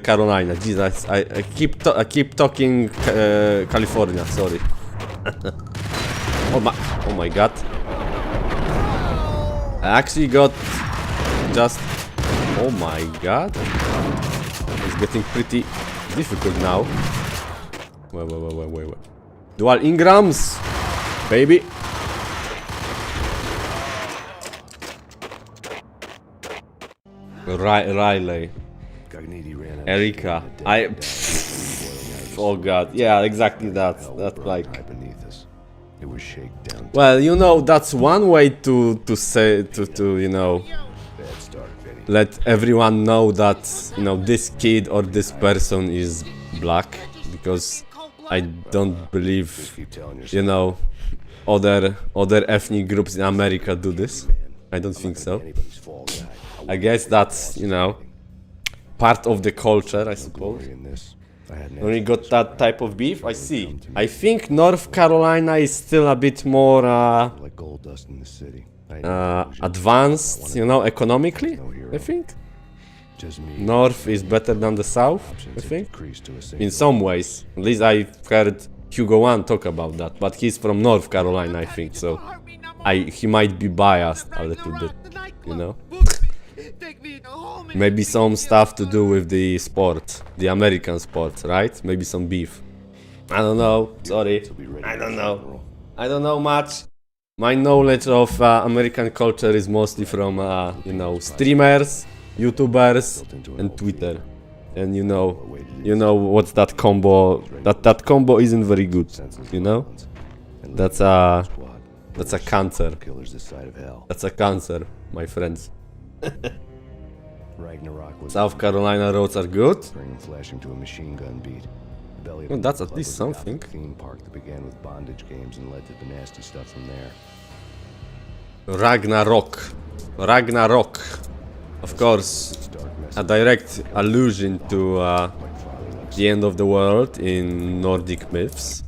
Carolina. Jesus, I keep talking California. Sorry. Oh my god. I actually got just. Oh my god. It's getting pretty difficult now. Wait. Dual Ingrams, baby. Riley. Erika. Oh god. Yeah, exactly that. That's like. Well, you know, that's one way to say you know, let everyone know that, you know, this kid or this person is black, because I don't believe, you know, other ethnic groups in America do this. I don't think so. I guess that's, you know, part of the culture, I suppose. When we got that type of beef, I see. I think North Carolina is still a bit more advanced, you know, economically, I think. North is better than the South, I think. In some ways. At least I've heard Hugo One talk about that. But he's from North Carolina, I think, so he might be biased a little bit, you know. Maybe some stuff to do with the sport, the American sport, right? Maybe some beef. I don't know, sorry. I don't know. I don't know much. My knowledge of American culture is mostly from, you know, streamers, YouTubers, and Twitter. And you know what's that combo? That combo isn't very good, you know? That's a cancer. That's a cancer, my friends. South Carolina roads are good. Well, that's at least something. Ragnarok. Of course, a direct allusion to the end of the world in Nordic myths.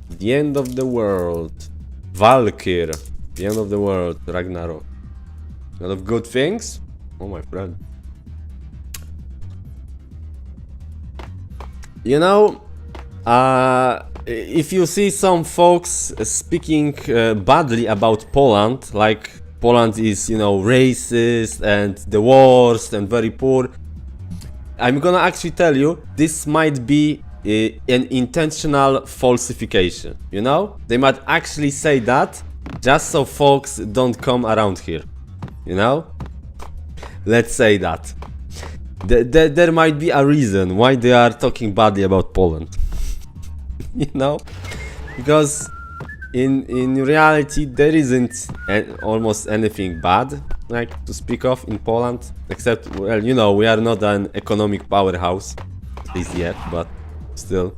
The end of the world. Valkyr. The end of the world. Ragnarok. A lot of good things. Oh, my friend. You know, if you see some folks speaking badly about Poland, like Poland is, you know, racist and the worst and very poor, I'm gonna actually tell you, this might be an intentional falsification, you know? They might actually say that just so folks don't come around here, you know? Let's say that. There might be a reason why they are talking badly about Poland. You know? Because in reality there isn't almost anything bad, like, to speak of in Poland. Except, well, you know, we are not an economic powerhouse, at least yet, but still.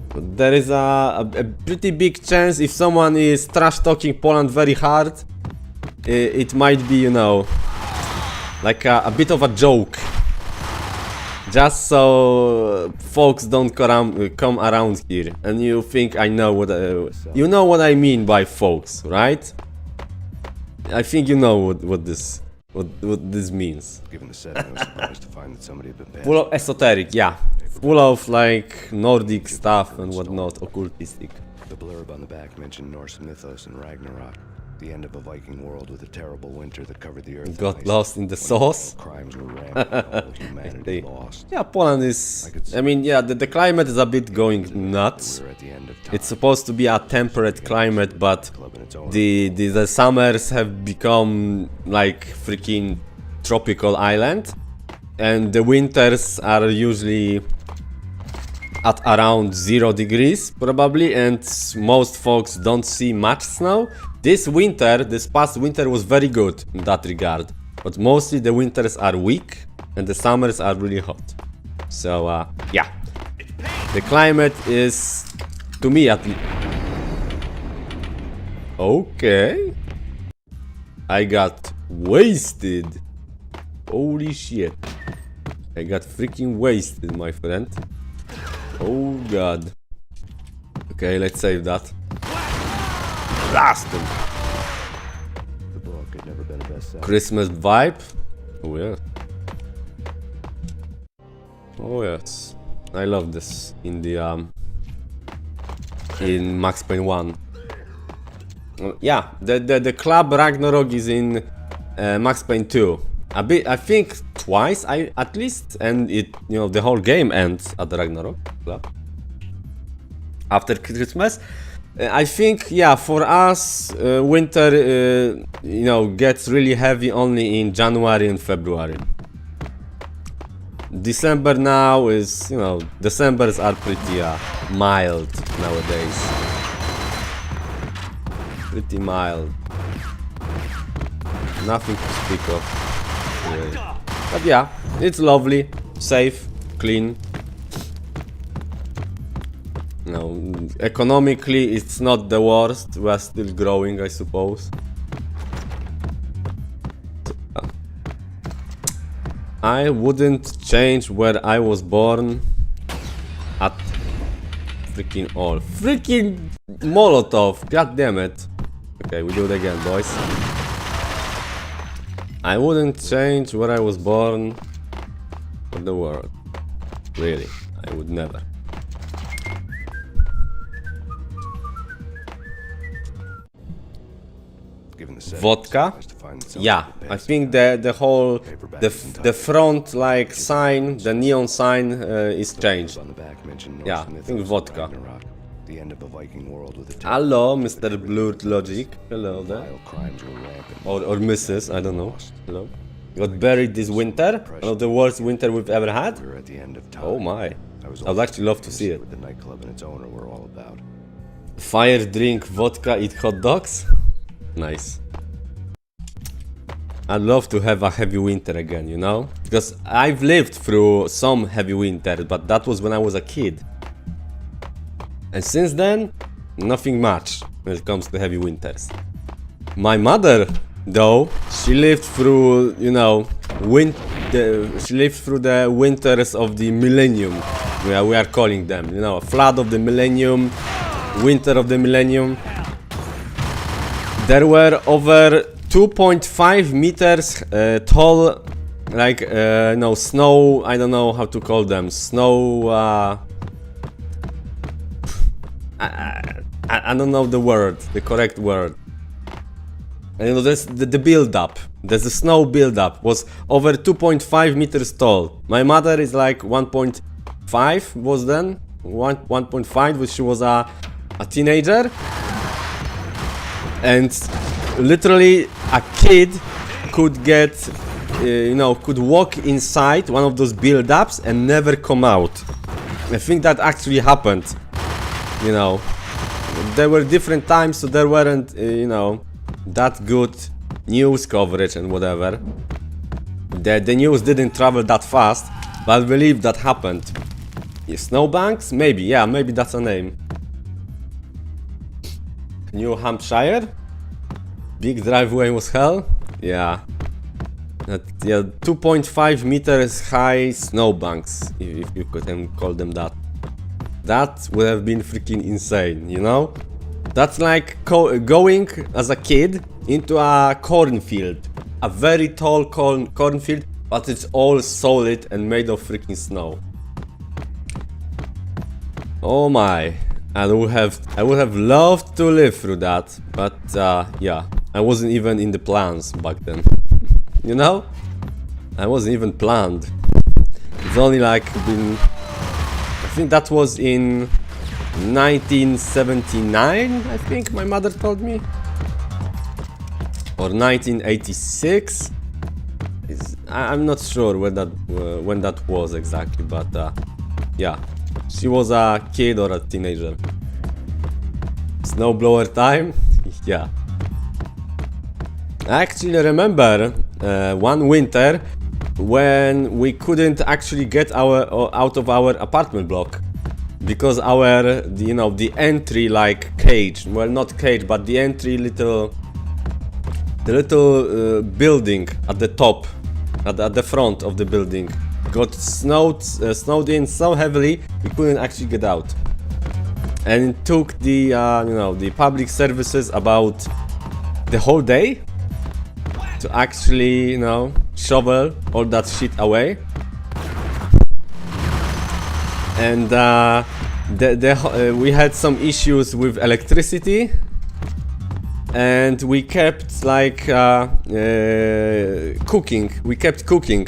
But there is a pretty big chance if someone is trash talking Poland very hard, it might be, you know, like a bit of a joke. Just so folks don't come around here and you think I know what you know what I mean by folks, right? I think you know what this means. Full of esoteric, yeah. Full of like Nordic stuff and whatnot, occultistic. The blurb on the back mentioned Norse mythos and Ragnarok. The end of a Viking world with a terrible winter that covered the earth. Got lost in the sauce. Crimes were rampant, humanity lost. Yeah, Poland is. I mean, yeah, the climate is a bit going nuts. It's supposed to be a temperate climate, but the summers have become like freaking tropical island, and the winters are usually at around 0 degrees probably, and most folks don't see much snow. This past winter was very good in that regard, but mostly the winters are weak and the summers are really hot. So yeah, the climate is, to me at least. Okay, I got wasted. Holy shit, I got freaking wasted, my friend. Oh god. Okay, let's save that. Blast him. The book had never been a Christmas vibe. Oh yeah. Oh yes. I love this in the in Max Payne 1. Yeah, the club Ragnarok is in Max Payne 2. I think twice, at least, and it, you know, the whole game ends at the Ragnarok club after Christmas. I think, yeah, for us, winter, you know, gets really heavy only in January and February. December now is, you know, Decembers are pretty mild nowadays. Pretty mild. Nothing to speak of. But yeah, it's lovely, safe, clean. You know, economically it's not the worst. We are still growing, I suppose. I wouldn't change where I was born at freaking all. Freaking Molotov, god damn it. Okay, we do it again, boys. I wouldn't change where I was born for the world. Really, I would never. Vodka? Yeah, I think the whole the front like sign, the neon sign is changed. Yeah, I think vodka. Hello, Mr. Blurred Logic. Hello there. Or Mrs. I don't know. Hello. Got buried this winter. One of the worst winter we've ever had. Oh my. I would actually love to see it. Fire, drink, vodka, eat hot dogs. Nice. I'd love to have a heavy winter again, you know? Because I've lived through some heavy winter, but that was when I was a kid. And since then, nothing much when it comes to heavy winters. My mother, though, she lived through, you know, she lived through the winters of the millennium. We are calling them, you know, flood of the millennium, winter of the millennium. There were over 2.5 meters tall, like, no, snow, I don't know how to call them, snow, I don't know the word, the correct word. And you know, there's the build-up, there's the snow build-up, was over 2.5 meters tall. My mother is like 1.5 was then, 1.5 when she was a teenager. And literally a kid could get, you know, could walk inside one of those build-ups and never come out. I think that actually happened, you know. There were different times, so there weren't, you know, that good news coverage and whatever. The news didn't travel that fast, but I believe that happened. Snowbanks? Maybe, yeah, maybe that's a name. New Hampshire? Big driveway was hell? Yeah. Yeah, 2.5 meters high snowbanks, if you could call them that. That would have been freaking insane, you know? That's like going as a kid into a cornfield. A very tall cornfield, but it's all solid and made of freaking snow. Oh my. I would have loved to live through that, but yeah, I wasn't even in the plans back then. You know? I wasn't even planned. It's only like been, I think that was in 1979, I think my mother told me. Or 1986. I'm not sure when that was exactly, but yeah. She was a kid or a teenager. Snowblower time? Yeah. I actually remember one winter when we couldn't actually get out of our apartment block because the entry like cage, well, not cage, but the entry little building at the top, at the front of the building got snowed in so heavily we couldn't actually get out, and it took the the public services about the whole day to actually, you know, shovel all that shit away. And we had some issues with electricity, and we kept like cooking. We kept cooking,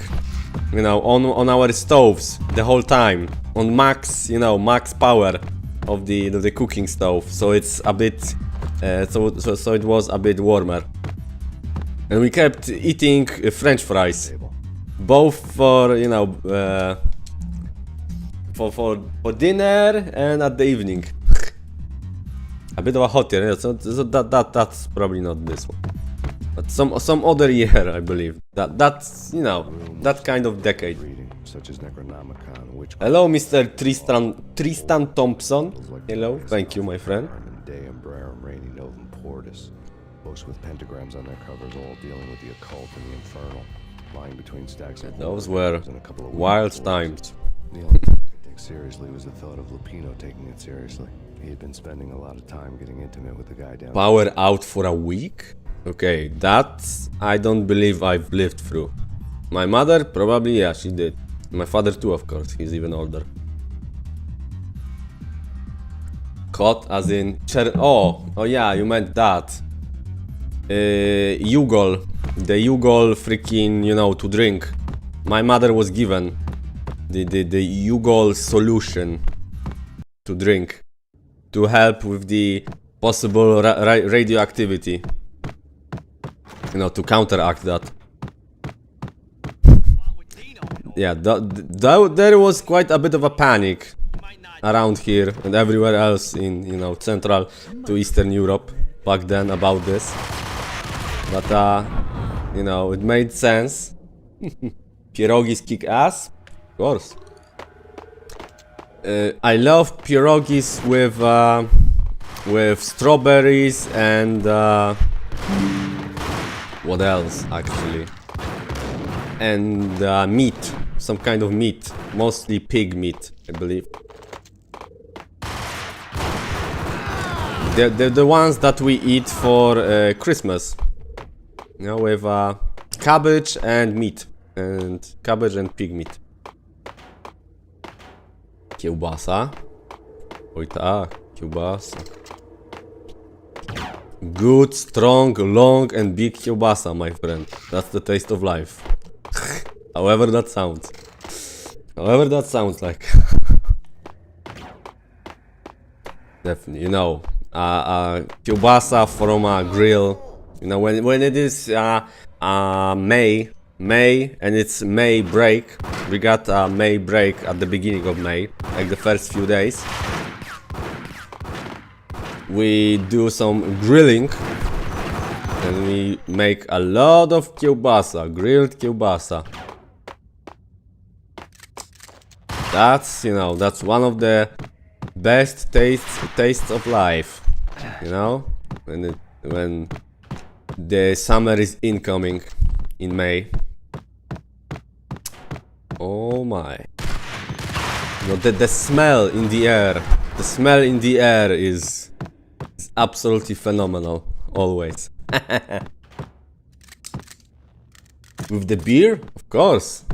you know, on our stoves the whole time, on max, you know, max power of the cooking stove. So it's a bit, so it was a bit warmer, and we kept eating French fries, both for, you know, for dinner and at the evening. A bit of a hot year, yeah, so that's probably not this one, but some other year, I believe. That's, you know, that kind of decade. Such as Necronomicon, which Hello, Mr. Tristan Thompson. Hello, thank you, my friend. Most with pentagrams on their covers, all dealing with the occult and the infernal, lying between stacks of Those were wild times. The only thing I could take seriously was the thought of Lupino taking it seriously. He had been spending a lot of time getting intimate with the guy down. Power out for a week? Okay, that I don't believe I've lived through. My mother, probably, yeah, she did. My father too, of course, he's even older. Caught as in... Oh yeah, you meant that. Yugol. The Yugol freaking, you know, to drink. My mother was given the Yugol solution to drink, to help with the possible radioactivity, you know, to counteract that. Yeah, there was quite a bit of a panic around here and everywhere else in, you know, Central to Eastern Europe back then about this. But you know, it made sense. Pierogis kick ass, of course. I love pierogis with strawberries and what else actually? And meat, some kind of meat, mostly pig meat, I believe. They're the ones that we eat for Christmas, you know, with cabbage and meat, and cabbage and pig meat. Kiełbasa. Oj tak, kiełbasa. Good, strong, long and big kiełbasa, my friend. That's the taste of life. However that sounds. However that sounds like. Definitely, you know, kiełbasa from a grill. You know, when it is May and it's May break. We got a May break at the beginning of May, like the first few days. We do some grilling and we make a lot of kiełbasa, grilled kiełbasa. That's, you know, that's one of the best tastes of life, you know, when the summer is incoming in May. Oh my. You know, the smell in the air, the smell in the air is absolutely phenomenal, always. With the beer, of course.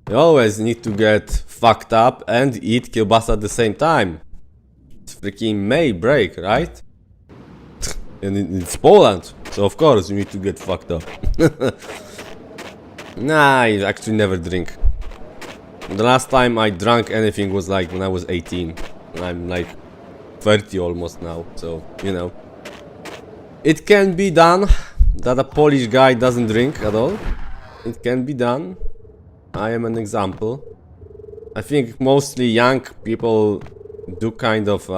You always need to get fucked up and eat kielbasa at the same time. It's freaking May break, right? And it's Poland, so of course you need to get fucked up. Nah, I actually never drink. The last time I drank anything was like when I was 18. I'm like 30 almost now, so, you know. It can be done that a Polish guy doesn't drink at all. It can be done. I am an example. I think mostly young people do kind of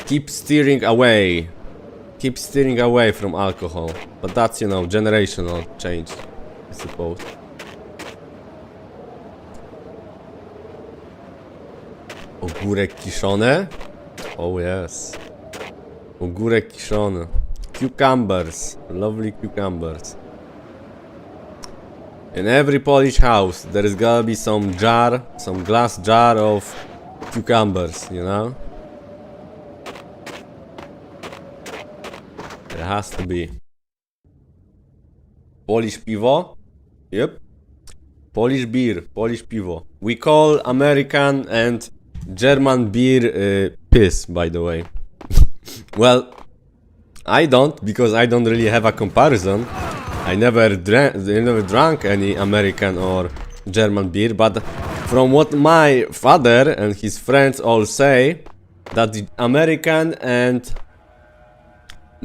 keep steering away from alcohol. But that's, you know, generational change, I suppose. Ogórek kiszony? Oh yes. Ogórek kiszony. Cucumbers. Lovely cucumbers. In every Polish house there is gotta be some jar, some glass jar of cucumbers, you know? There has to be. Polish piwo. Yep. Polish beer, Polish piwo. We call American and German beer piss, by the way. Well, I don't, because I don't really have a comparison. I never drank any American or German beer, but from what my father and his friends all say, that the American and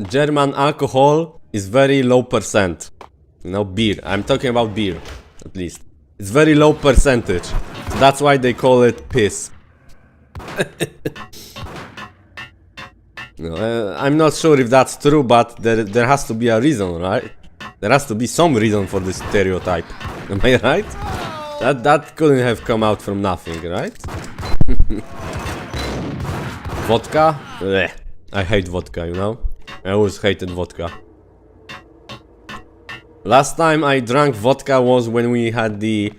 German alcohol is very low percent. You know, beer. I'm talking about beer, at least. It's very low percentage. So that's why they call it piss. No, I'm not sure if that's true, but there has to be a reason, right? There has to be some reason for this stereotype. Am I right? That couldn't have come out from nothing, right? Vodka? Blech. I hate vodka, you know? I always hated vodka. Last time I drank vodka was when we had the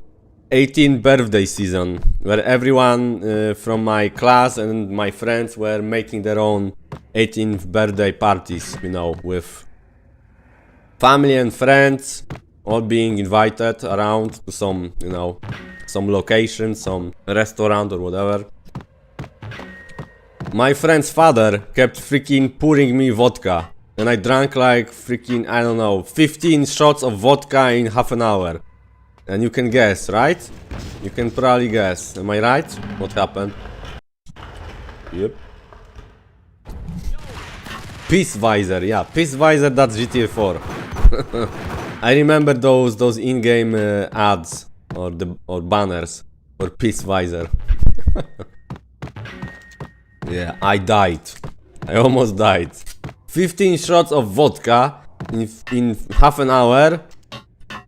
18th birthday season, where everyone from my class and my friends were making their own 18th birthday parties, you know, with family and friends all being invited around to some, you know, some location, some restaurant or whatever. My friend's father kept freaking pouring me vodka, and I drank like freaking, I don't know, 15 shots of vodka in half an hour. And you can guess, right? You can probably guess. Am I right? What happened? Yep. Peace Visor, yeah, Peace Visor, that's GTA 4. I remember those in-game ads or banners for Peace Visor. Yeah, I died. I almost died. 15 shots of vodka in half an hour.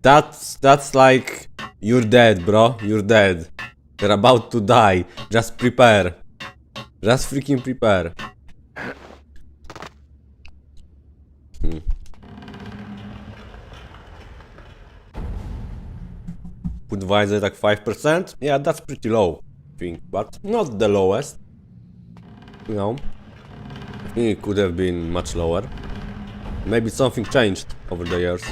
That's like, you're dead, bro. You're dead. You're about to die. Just prepare. Just freaking prepare. Put visor like 5%. Yeah, that's pretty low, I think, but not the lowest. You know, I think it could have been much lower. Maybe something changed over the years.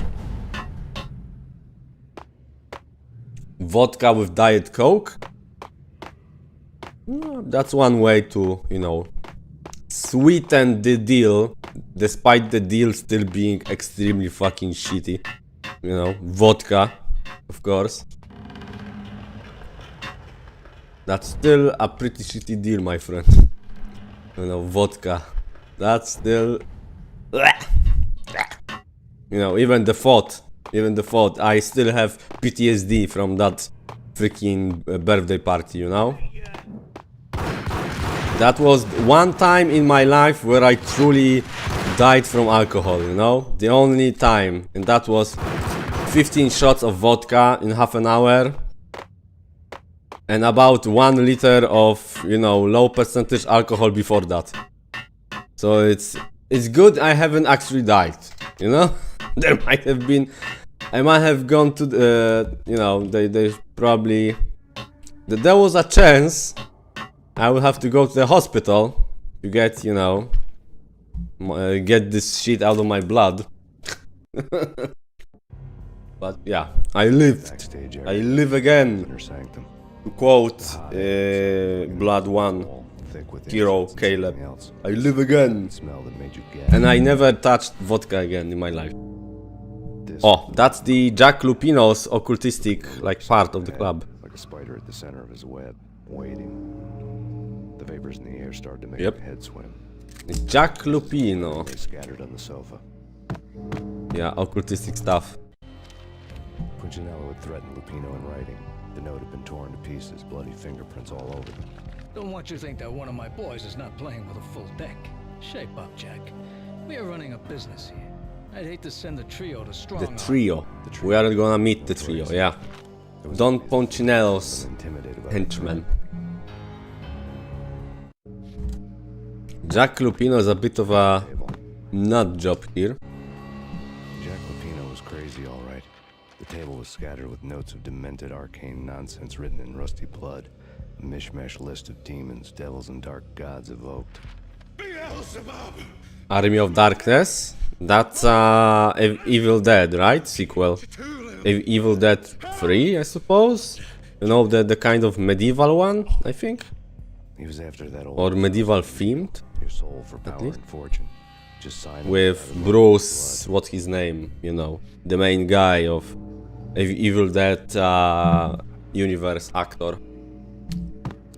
Vodka with Diet Coke? That's one way to, you know, sweeten the deal, despite the deal still being extremely fucking shitty. You know, vodka, of course. That's still a pretty shitty deal, my friend. You know, vodka. That's still... You know, even the thought, I still have PTSD from that freaking birthday party, you know? That was one time in my life where I truly died from alcohol, you know? The only time, and that was 15 shots of vodka in half an hour. And about 1 liter of, you know, low percentage alcohol before that. So it's good I haven't actually died, you know? There might have been, I might have gone to the, you know, they probably, there was a chance I would have to go to the hospital to get, you know, get this shit out of my blood. But yeah, I lived. I live again. To quote Blood 1 hero Caleb, I live again. And I never touched vodka again in my life. Oh, that's the Jack Lupino's occultistic, like, part of the club. Like a spider at the center of his web, waiting. The vapors in the air started to make Yep. my head swim. It's Jack Lupino. They scattered on the sofa. Yeah, occultistic stuff. Punchinello had threatened Lupino in writing. The note had been torn to pieces, bloody fingerprints all over them. Don't want you to think that one of my boys is not playing with a full deck. Shape up, Jack. We are running a business here. I'd hate to send the trio to strong. The trio. We are gonna meet the trio, yeah. Don Punchinello's henchmen. Jack Lupino is a bit of a nut job here. Jack Lupino was crazy, all right. The table was scattered with notes of demented arcane nonsense written in rusty blood. A mishmash list of demons, devils, and dark gods evoked. Army of Darkness. That's Evil Dead, right? Sequel. Evil Dead 3, I suppose. You know, the kind of medieval one, I think. He was after that old Or medieval themed. your soul for power and fortune. Just sign With Bruce, what's his name? You know, the main guy of Evil Dead universe actor.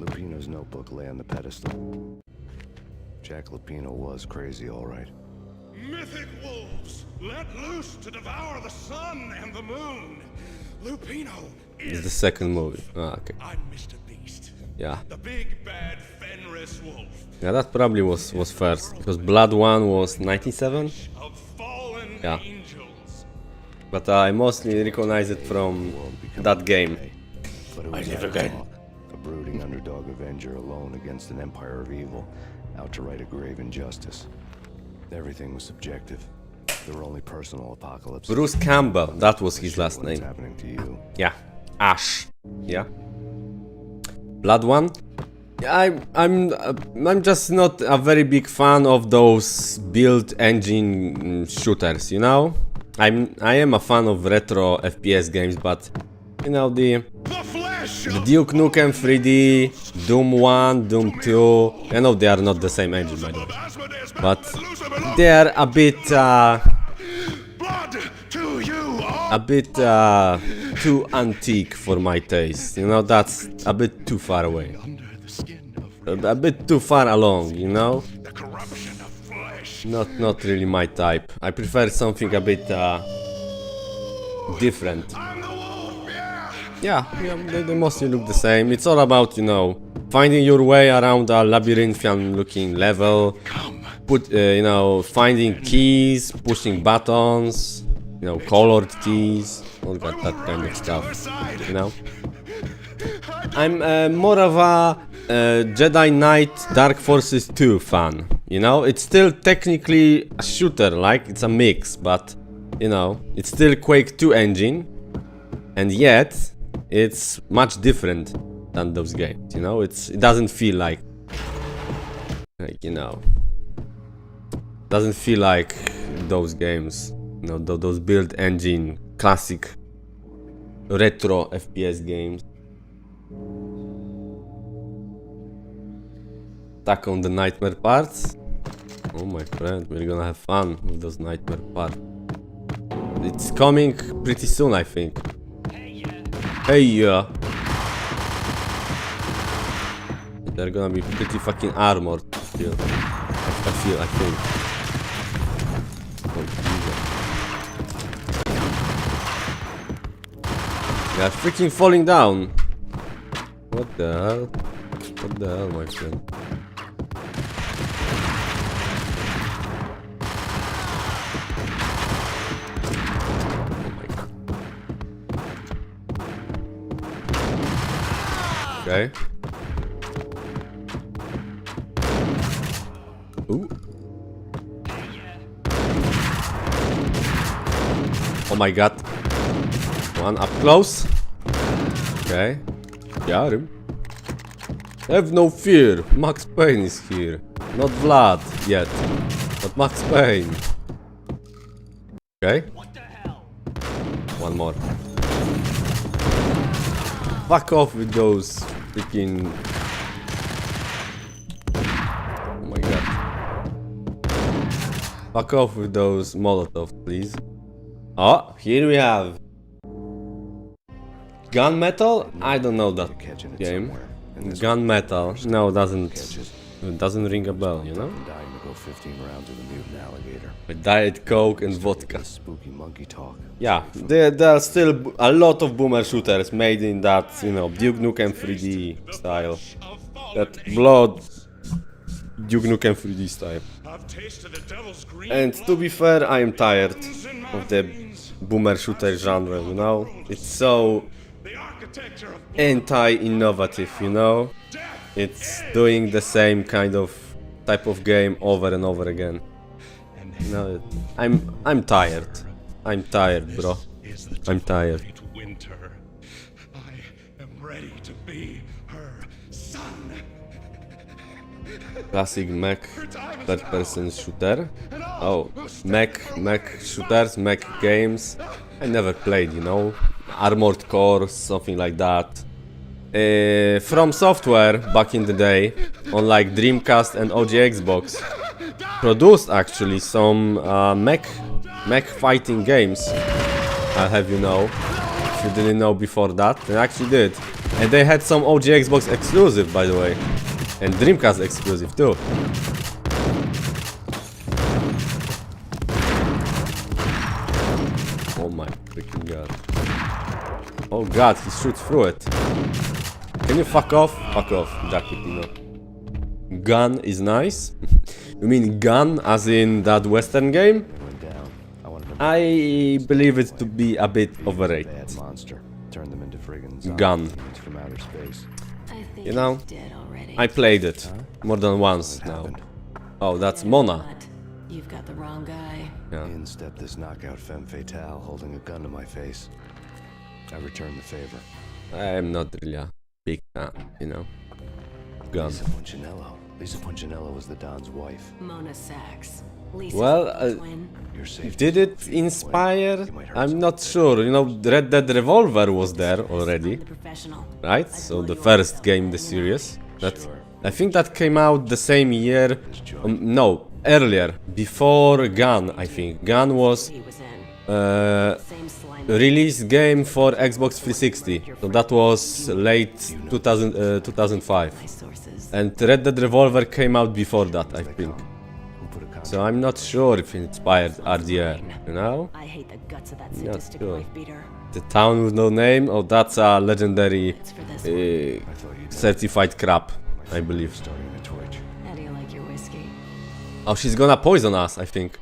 Lupino's notebook lay on the pedestal. Jack Lupino was crazy, all right. Mythic wolves, let loose to devour the sun and the moon. Lupino It's the second movie. Ah, okay. I'm Mr. Beast. Yeah. The big bad Fenris wolf. Yeah, that probably was first, because Blood 1 was 97. Yeah. But I mostly recognize it from that game. I live again. A brooding underdog avenger alone against an empire of evil, out to right a grave injustice. Everything was subjective. There were only personal apocalypses. Bruce Campbell, that was his last name. Happening to you. Yeah, Ash. Yeah. Blood 1. I'm just not a very big fan of those build engine shooters, you know? I am a fan of retro FPS games, but you know, the Duke Nukem 3D, Doom 1, Doom 2, I know they are not the same engine by the way, but they are a bit too antique for my taste, you know, that's a bit too far away. A bit too far along, you know? Not really my type. I prefer something a bit different. Yeah, they mostly look the same. It's all about, you know, finding your way around a labyrinthian looking level, you know, finding keys, pushing buttons, you know, colored keys, all that kind of stuff, you know. I'm more of a Jedi Knight Dark Forces 2 fan, you know. It's still technically a shooter, like it's a mix, but you know, it's still Quake 2 engine, and yet it's much different than those games, you know. It doesn't feel like you know, doesn't feel like those games, you know, those build engine classic retro FPS games. Attack on the nightmare parts. Oh my friend, we're gonna have fun with those nightmare parts. It's coming pretty soon, I think. Hey yeah. They're gonna be pretty fucking armored still. I think. Oh, they are freaking falling down. What the hell? What the hell, my friend? Okay. Ooh. Oh my god. One up close. Okay. Got him. Have no fear. Max Payne is here. Not Vlad yet, but Max Payne. Okay. One more. Fuck off with those freaking... Oh my god. Fuck off with those Molotovs, please. Oh, here we have... Gunmetal? I don't know that game. Gunmetal. No, doesn't ring a bell, you know? With Diet Coke and vodka. Yeah, there are still a lot of boomer shooters made in that, you know, Duke Nukem 3D style. That blood Duke Nukem 3D style. And to be fair, I am tired of the boomer shooter genre, you know? It's so anti-innovative, you know? It's doing the same kind of type of game over and over again. You know, I'm tired. I'm tired, bro. I'm tired. I am ready to be her son. Classic mech third-person shooter. Oh, mech shooters, mech games. I never played, you know. Armored Core, something like that. From Software back in the day, on like Dreamcast and OG Xbox, produced actually some mech fighting games. I'll have you know, if you didn't know before that, they actually did. And they had some OG Xbox exclusive, by the way, and Dreamcast exclusive too. Oh my freaking god. Oh god, he shoots through it. Can you fuck off? Fuck off, Jackie Pino. Gun is nice. You mean gun as in that Western game? I believe it to be a bit overrated. Gun. You know, I played it more than once now. Oh, that's Mona. You've got the wrong guy. Yeah. In stepped this knockout femme fatale holding a gun to my face. I returned the favor. I'm not really a big fan, you know. Gun. Lisa Punchinello was the Don's wife. Mona Sachs. Well, did it inspire? I'm not sure. You know, Red Dead Revolver was there already, right? So the first game in the series. I think that came out the same year. No, earlier, before Gun. I think Gun was release game for Xbox 360. So that was late 2005. And Red Dead Revolver came out before that, I think. So I'm not sure if it inspired RDR, you know? I hate the guts of that Not sadistic sure. wife beater. The town with no name? Oh, that's a legendary certified crap, I believe. How do you like your whiskey? Oh, she's gonna poison us, I think.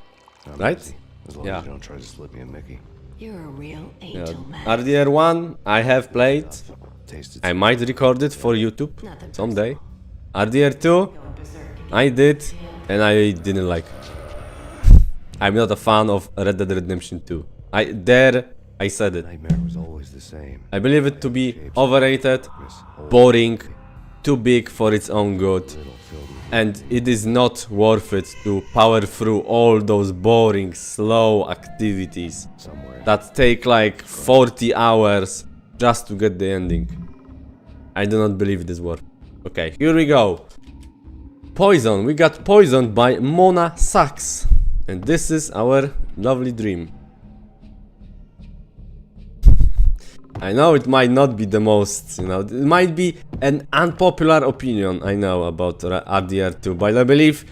Right? As long as you don't try to slip me a Mickey. You're a real angel, man. RDR 1, I have played. I might record it for YouTube someday. RDR 2, I did, and I didn't like it. I'm not a fan of Red Dead Redemption 2. I said it. I believe it to be overrated, boring, too big for its own good, and it is not worth it to power through all those boring, slow activities that take like 40 hours just to get the ending. I do not believe it is worth it. Okay, here we go. Poison. We got poisoned by Mona Sachs. And this is our lovely dream. I know it might not be the most, you know, it might be an unpopular opinion, I know, about RDR2, but I believe,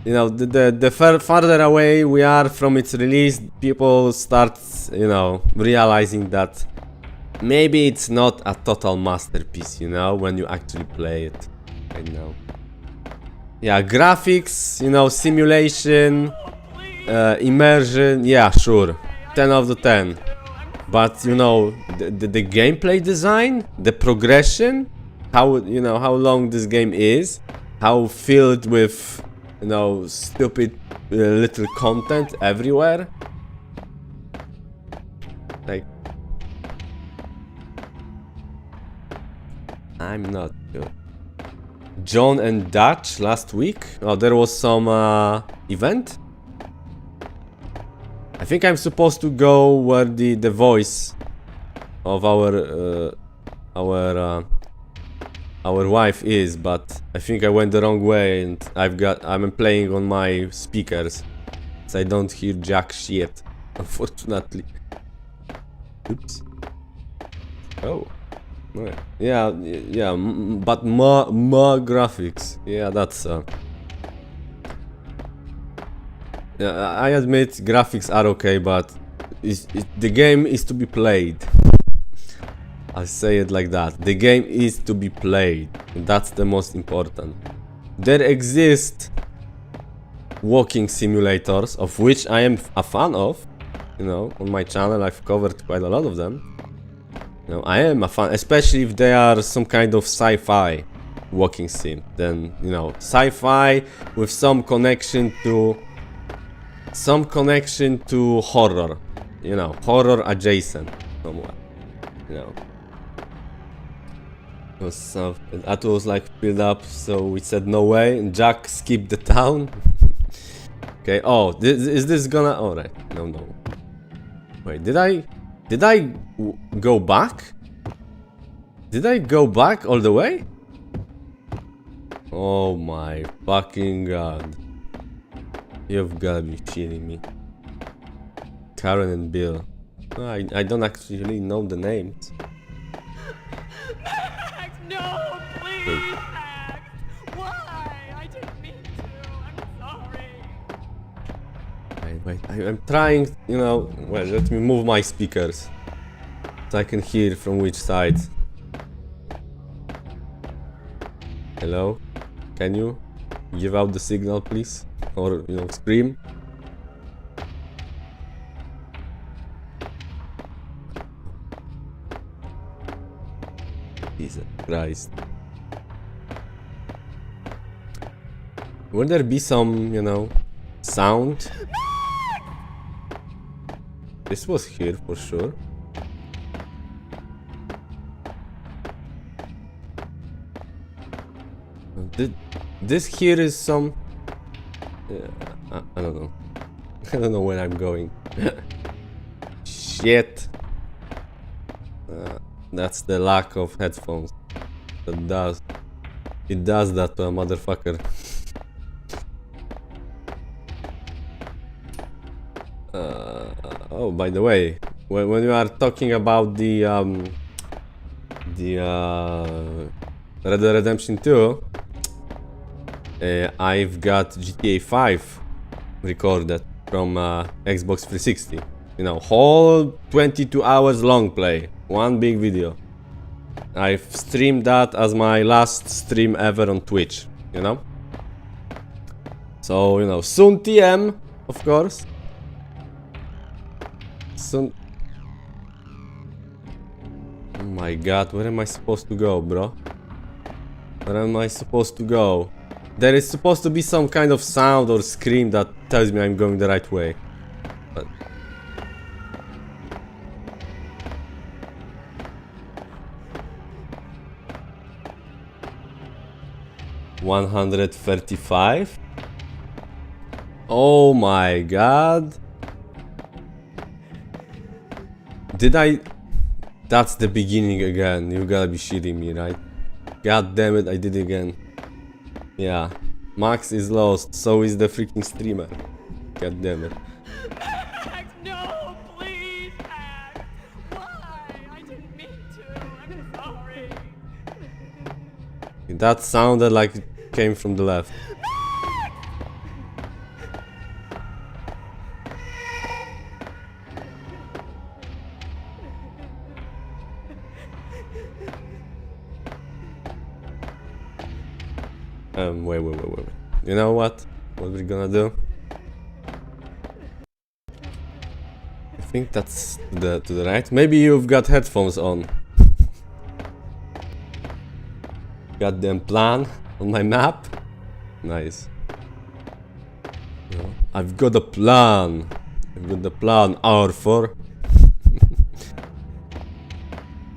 you know, the farther away we are from its release, people start, you know, realizing that maybe it's not a total masterpiece, you know, when you actually play it. I know. Yeah, graphics, you know, simulation, immersion, yeah, sure. 10 out of 10. But, you know, the gameplay design, the progression, how, you know, how long this game is, how filled with, you know, stupid little content everywhere. Like, I'm not sure. John and Dutch last week. Oh, there was some event. I think I'm supposed to go where the voice of our wife is, but I think I went the wrong way, and I'm playing on my speakers, so I don't hear jack shit, unfortunately. Oops. Oh. Yeah, but more graphics. Yeah, that's yeah, I admit graphics are okay, but the game is to be played. I say it like that. The game is to be played. And that's the most important. There exist walking simulators, of which I am a fan of. You know, on my channel I've covered quite a lot of them. You know, I am a fan, especially if they are some kind of sci-fi walking sim. Then, you know, sci-fi with some connection to horror. You know, horror adjacent somewhere. You know. was something that was like filled up, so we said no way, and Jack skipped the town. Okay, oh, is this gonna... Alright, no. Wait, did I go back? Did I go back all the way? Oh my fucking god. You've gotta be shitting me. Karen and Bill. I don't actually know the names. Max, no, please, Max. Why? I didn't mean to. I'm sorry. Wait, I'm trying, you know... Well, let me move my speakers. So I can hear from which side. Hello? Can you give out the signal, please? Or, you know, scream? Jesus Christ. Will there be some, you know, sound? This was here for sure. This here is some... I don't know. I don't know where I'm going. Shit. That's the lack of headphones. It does that to a motherfucker. Oh, by the way, when you are talking about the Red Dead Redemption 2, I've got GTA 5 recorded from Xbox 360. You know, whole 22 hours long play, one big video. I've streamed that as my last stream ever on Twitch, you know? So, you know, soon TM, of course. Soon... Oh my god, where am I supposed to go, bro? Where am I supposed to go? There is supposed to be some kind of sound or scream that tells me I'm going the right way. But... 135? Oh my god. Did I... That's the beginning again. You gotta be shitting me, right? God damn it, I did it again. Yeah. Max is lost, so is the freaking streamer. God damn it. Max, no, please, Max. Why? I didn't mean to. I'm sorry. That sounded like it came from the left. Wait. You know what? What we're gonna do? I think that's to the right. Maybe you've got headphones on. Goddamn plan on my map. Nice. No, I've got a plan. I've got the plan. R4.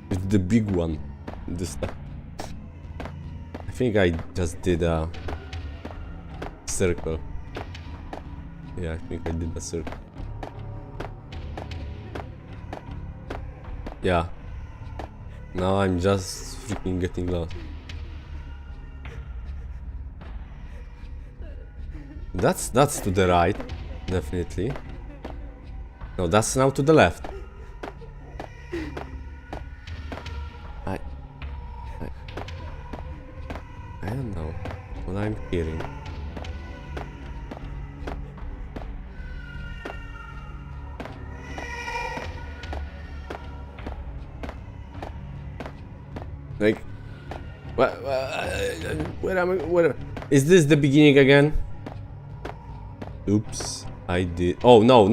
It's the big one. This time. I think I just did a circle. Yeah, I think I did a circle. Yeah. Now I'm just freaking getting lost. That's to the right, definitely. No, that's now to the left. I don't know what I'm hearing. Like, where am I? Where is this the beginning again? Oops, I did. Oh no.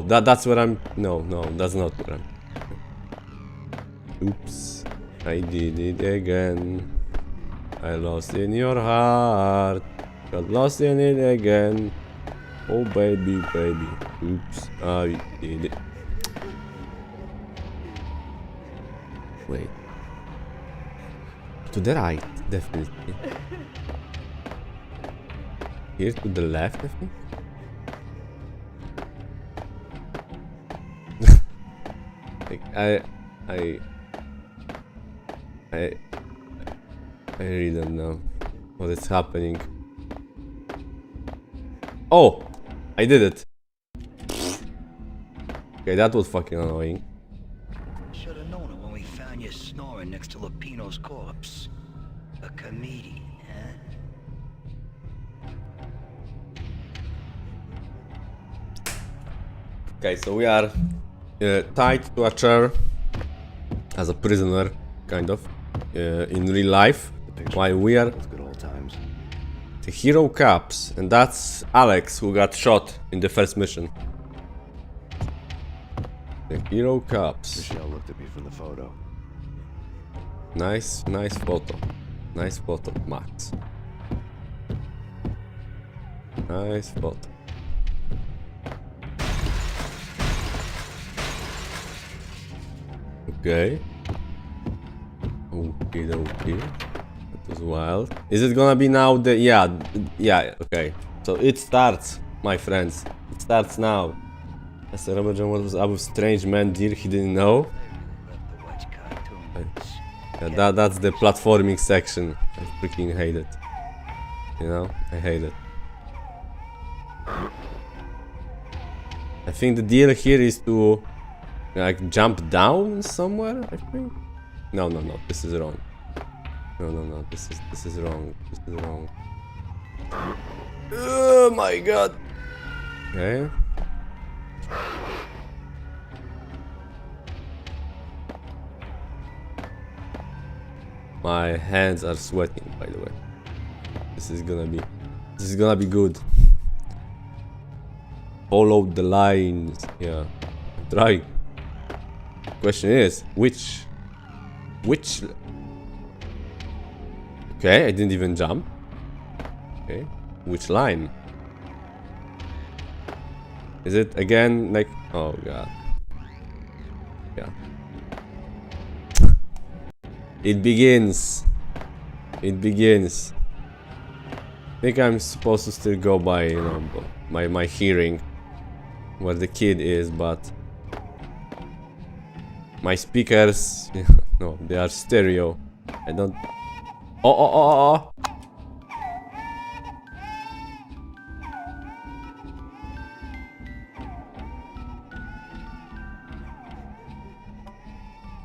That's where I'm. No, that's not where I'm. Oops, I did it again. I lost in your heart. Got lost in it again. Oh baby. Oops, I did it. To the right, definitely. Here to the left, I think. Like, I really don't know what is happening. Oh! I did it! Okay, that was fucking annoying. Should have known it when we found you snoring next to Lupino's corpse. A comedian, huh? Okay, so we are tied to a chair as a prisoner, kind of, in real life, while we are the hero cops, and that's Alex who got shot in the first mission. The hero cops. Michelle looked at me from the photo. Nice photo. Nice photo, Max. Nice photo. Okay. Okay. That was wild. Is it gonna be now the... Yeah, okay. So it starts, my friends. It starts now. As Ermacgerd was up with strange man deer he didn't know. Yeah, that's the platforming section. I freaking hate it. You know? I hate it. I think the deal here is to... like jump down somewhere, I think? No, this is wrong. No, this is wrong. This is wrong. Oh my god! Okay. My hands are sweating, by the way. This is gonna be good. Follow the lines. Yeah. Try. Question is, which... Okay, I didn't even jump. Okay, which line? Is it again like... Oh god. Yeah. It begins. It begins. I think I'm supposed to still go by, you know, my hearing. Where the kid is, but... my speakers... no, they are stereo. I don't... Oh!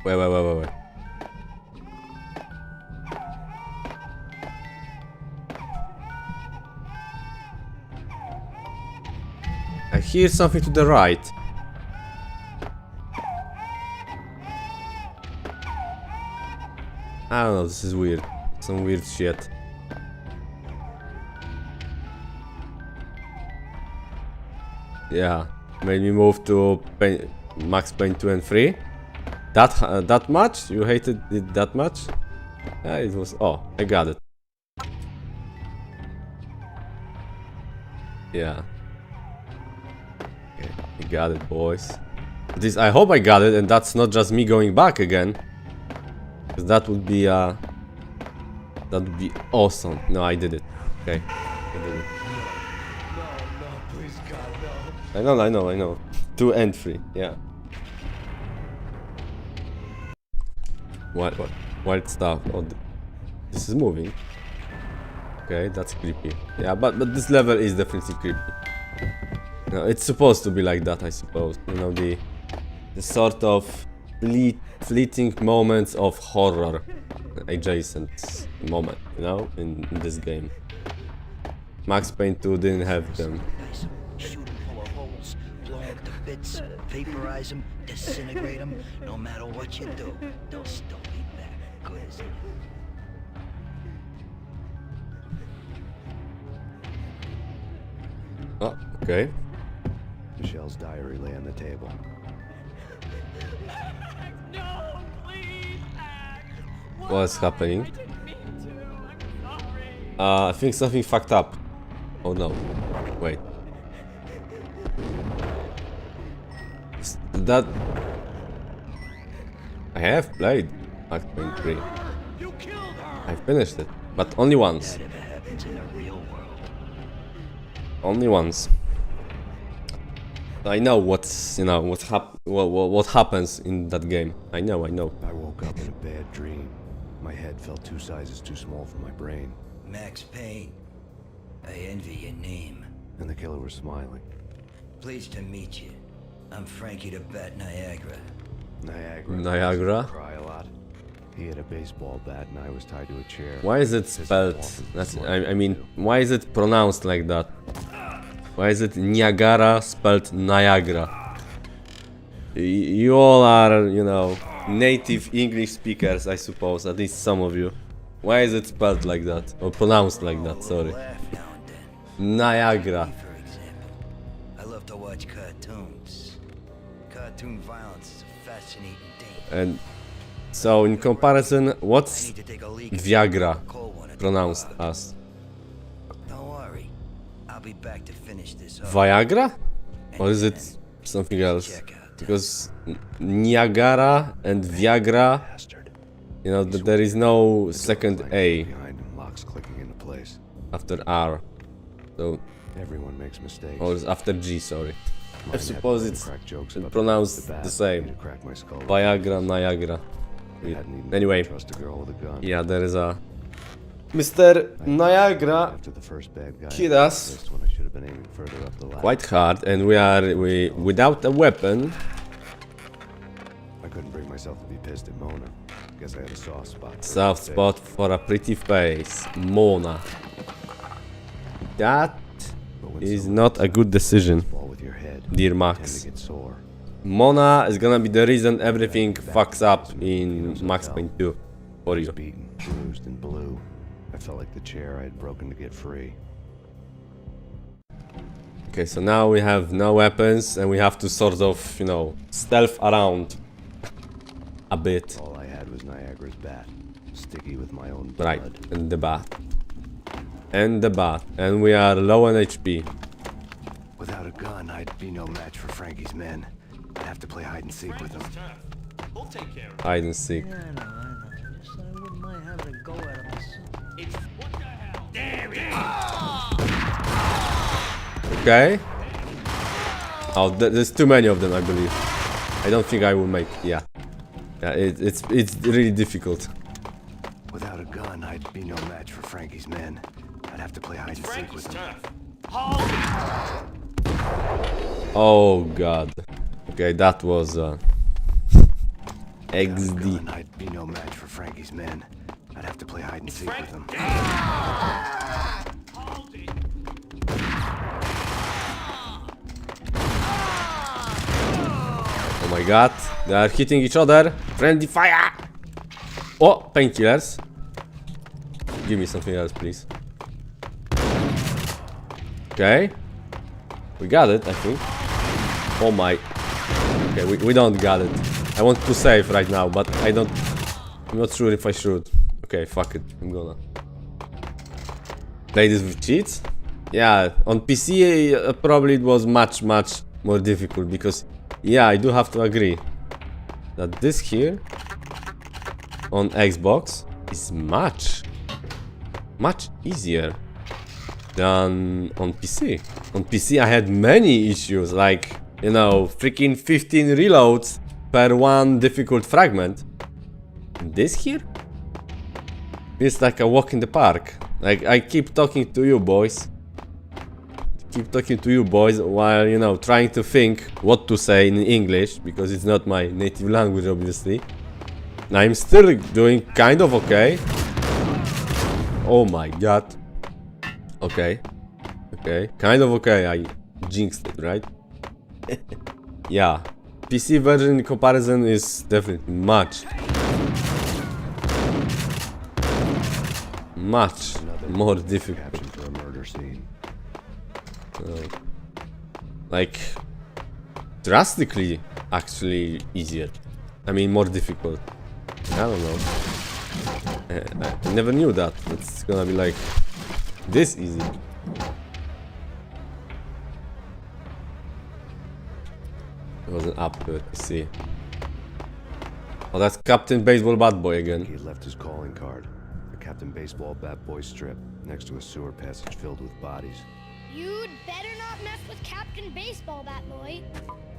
Wait. I hear something to the right. I don't know, this is weird. Some weird shit. Yeah, made me move to Max Payne 2 and 3. That much? You hated it that much? Yeah, it was... Oh, I got it. Yeah. Okay, I got it, boys. This, I hope I got it, and that's not just me going back again. Because that would be awesome. No, I did it. Okay, I did it. No, please God, no. I know. 2 and 3, yeah. What? Wild stuff. Oh, this is moving. Okay, that's creepy. Yeah, but this level is definitely creepy. No, it's supposed to be like that, I suppose. You know, the sort of fleeting moments of horror adjacent moment, you know, in this game. Max Payne 2 didn't have them. Shoot them full of holes, blow them to bits, vaporize them, disintegrate them. No matter what you do, they'll still be back. Good as it. Oh, okay. Michelle's diary lay on the table. No, please, Max. What's happening? I didn't mean to. I'm sorry. I think something fucked up. Oh no. Wait. That... I have played Max Payne 3. I finished it, but only once. That ever happens in the real world. Only once. I know what's, you know, what happens in that game. I know. I woke up in a bad dream. My head felt 2 sizes too small for my brain. Max Payne. I envy your name. And the killer was smiling. Pleased to meet you. I'm Frankie the Bat Niagara. Niagara? Cry a lot. He had a baseball bat and I was tied to a chair. Why is it spelled? I mean, why is it pronounced like that? Why is it Niagara spelled Niagara? You all are, you know, native English speakers, I suppose, at least some of you. Why is it spelled like that? Or pronounced like that, sorry. Niagara. For example, I love to watch cartoons. Cartoon violence is a fascinating thing. And so, in comparison, what's Viagra pronounced as? Don't worry, I'll be back to finish this. Viagra? Or is it something else? Because Niagara and Viagra, you know, there is no second A after R. So everyone makes mistakes. Or after G, sorry. I suppose it's pronounced the same. Viagra, Niagara. Anyway, yeah, there is a Mr. Niagara hit us quite hard, and we without a weapon. I couldn't bring myself to be pissed at Mona. Guess I had a soft spot. Soft spot for a pretty face, Mona. That is not a good decision, dear Max. Mona is gonna be the reason everything fucks up in Max Payne 2 for you. Beaten, bruised, and blue. I felt like the chair I had broken to get free. Okay, so now we have no weapons and we have to sort of, you know, stealth around a bit. All I had was Niagara's bat, sticky with my own blood. Right, and the bat. And the bat. And we are low on HP. Without a gun, I'd be no match for Frankie's men. I'd have to play hide and seek with them. We'll take care of it. Hide and seek. Yeah, I know. Just I wouldn't mind having a go at him myself. It's what the hell? Damn it! Okay. Oh, there's too many of them, I believe. I don't think I will make. Yeah. Yeah, it's really difficult. Without a gun, I'd be no match for Frankie's men. I'd have to play hide and seek with them. Oh god. Okay, that was XD. I'd be no match for Frankie's men. I'd have to play hide and seek with them. Oh my god, they are hitting each other. Friendly fire! Oh, painkillers. Give me something else, please. Okay. We got it, I think. Oh my. Okay, we don't got it. I want to save right now, but I'm not sure if I should. Okay, fuck it. I'm gonna play this with cheats. Yeah, on PC probably it was much more difficult because, yeah, I do have to agree that this here on Xbox is much easier than on PC. On PC I had many issues, like, you know, freaking 15 reloads per one difficult fragment. And this here feels like a walk in the park. Like, I keep talking to you boys. While, you know, trying to think what to say in English, because it's not my native language, obviously. And I'm still doing kind of okay. Oh my god. Okay. Kind of okay, I jinxed it, right? Yeah. PC version in comparison is definitely much more difficult. Like, drastically actually easier. I mean, more difficult. I don't know. I never knew that. It's gonna be like this easy. It wasn't up to it. Let's see. Oh, that's Captain Baseball Bad Boy again. He left his calling card. The Captain Baseball Bat Boy strip next to a sewer passage filled with bodies. You'd better not mess with Captain Baseball Bat Boy.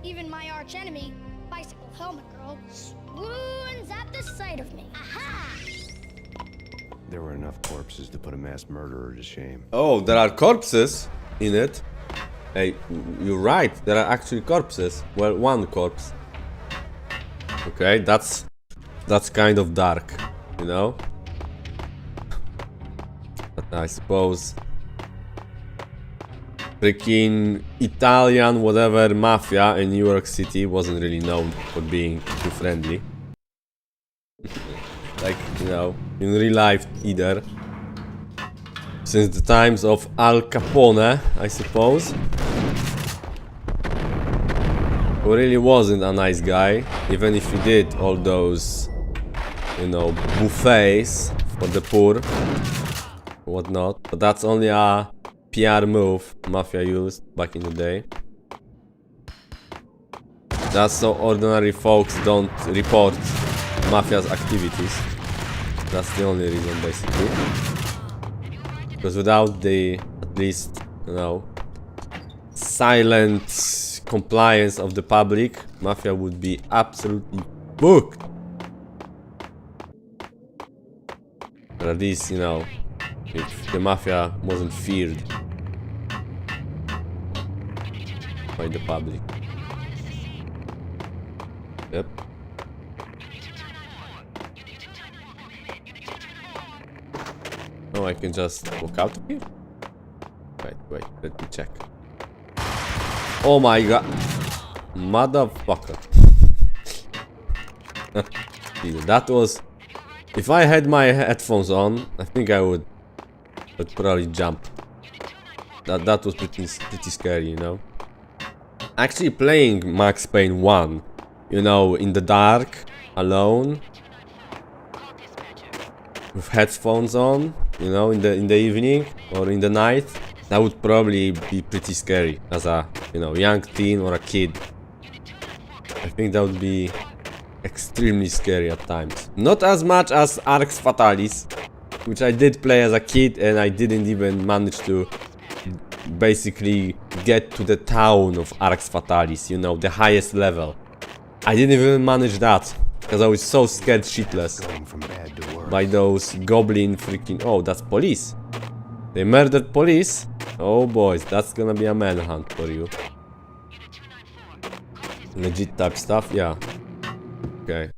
Even my arch enemy, Bicycle Helmet Girl, swoons at the sight of me. Aha! There were enough corpses to put a mass murderer to shame. Oh, there are corpses in it. Hey, you're right. There are actually corpses. Well, one corpse. Okay, that's kind of dark, you know. But I suppose freaking Italian whatever mafia in New York City wasn't really known for being too friendly. Like, you know, in real life either. Since the times of Al Capone, I suppose. Who really wasn't a nice guy, even if he did all those, you know, buffets for the poor, whatnot. But that's only a PR move Mafia used back in the day. That's so ordinary folks don't report Mafia's activities. That's the only reason, basically. Because without the, at least, you know, silent compliance of the public, Mafia would be absolutely booked. Or at least, you know, if the Mafia wasn't feared by the public. Yep. Oh, I can just walk out of here? Wait, let me check. Oh my god. Motherfucker. That was... If I had my headphones on, I think I would probably jump. That was pretty scary, you know. Actually playing Max Payne 1, you know, in the dark, alone, with headphones on, you know, in the evening or in the night, that would probably be pretty scary as a, you know, young teen or a kid. I think that would be extremely scary at times. Not as much as Arx Fatalis, which I did play as a kid and I didn't even manage to basically get to the town of Arx Fatalis, you know, the highest level. I didn't even manage that, because I was so scared shitless by those goblin freaking... Oh, that's police. They murdered police? Oh boys, that's gonna be a manhunt for you. Legit type stuff, yeah. Okay.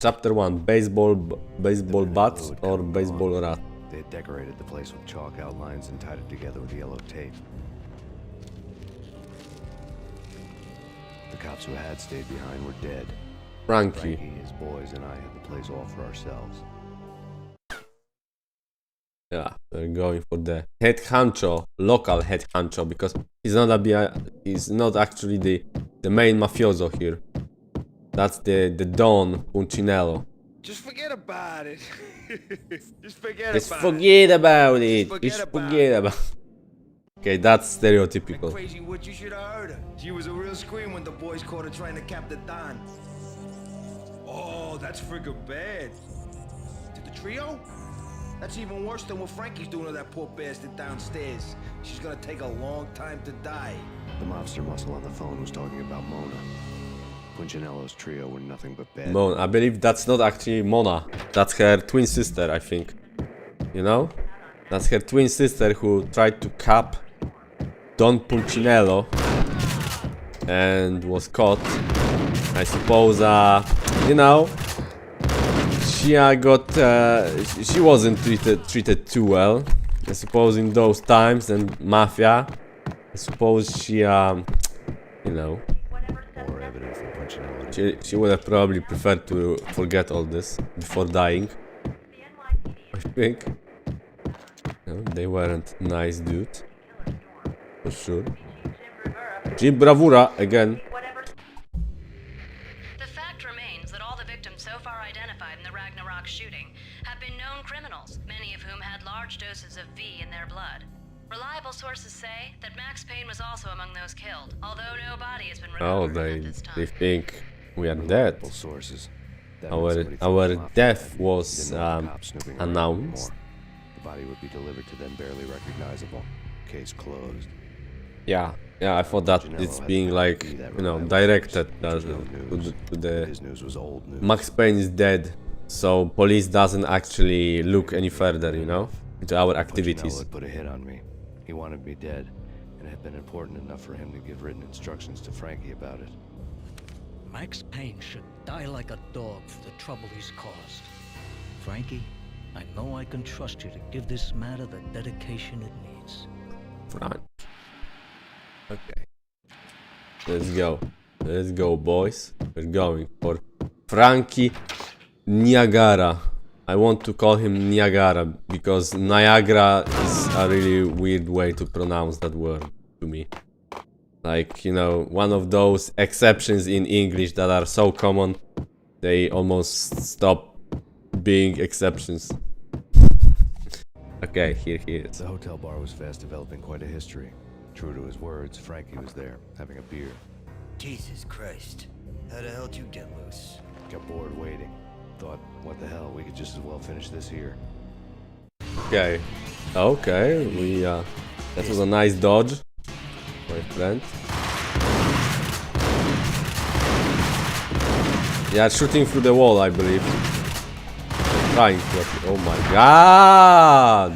Chapter 1, baseball bats or baseball rat. They had decorated the place with chalk outlines and tied it together with yellow tape. The cops who had stayed behind were dead. Frankie, his boys, and I had the place all for ourselves. Yeah, they're going for the head honcho, local head honcho, because he's not actually the main mafioso here. That's the Don Punchinello. Just forget about it. Just forget about it. Okay, that's stereotypical. Crazy what you should have heard her. She was a real scream when the boys caught her trying to cap the Don. Oh, that's friggin' bad. To the trio? That's even worse than what Frankie's doing to that poor bastard downstairs. She's gonna take a long time to die. The mobster muscle on the phone was talking about Mona. Punchinello's trio were nothing but bad. Mona, I believe that's not actually Mona. That's her twin sister, I think. You know? That's her twin sister who tried to cap Don Punchinello and was caught. I suppose, you know, she wasn't treated too well. I suppose in those times and mafia. I suppose she, you know, she would have probably preferred to forget all this before dying. I think. No, they weren't nice dudes. For sure. Jeep Bravura again. The fact remains that all the victims so far identified in the Ragnarok shooting have been known criminals, many of whom had large doses of V in their blood. Reliable sources say that Max Payne was also among those killed, although no body has been recovered at this time. They think we are dead. Sources. our death was announced. The body would be delivered to them barely recognizable. Case closed. Yeah, I thought that it's being like, you know, directed to the Max Payne is dead, so police doesn't actually look any further, you know, into our activities. Punchinello had put a hit on me. He wanted me dead, and it had been important enough for him to give written instructions to Frankie about it. Max Payne should die like a dog for the trouble he's caused. Frankie, I know I can trust you to give this matter the dedication it needs. Frank. Okay. Let's go, boys. We're going for Frankie Niagara. I want to call him Niagara because Niagara is a really weird way to pronounce that word to me. Like, you know, one of those exceptions in English that are so common, they almost stop being exceptions. Okay, here he is. The hotel bar was fast developing quite a history. True to his words, Frankie was there, having a beer. Jesus Christ. How the hell did you get loose? Got bored waiting. Thought, what the hell, we could just as well finish this here. Okay. Okay, that was a nice dodge, my friend. Yeah, shooting through the wall, I believe. Trying to. Oh my god!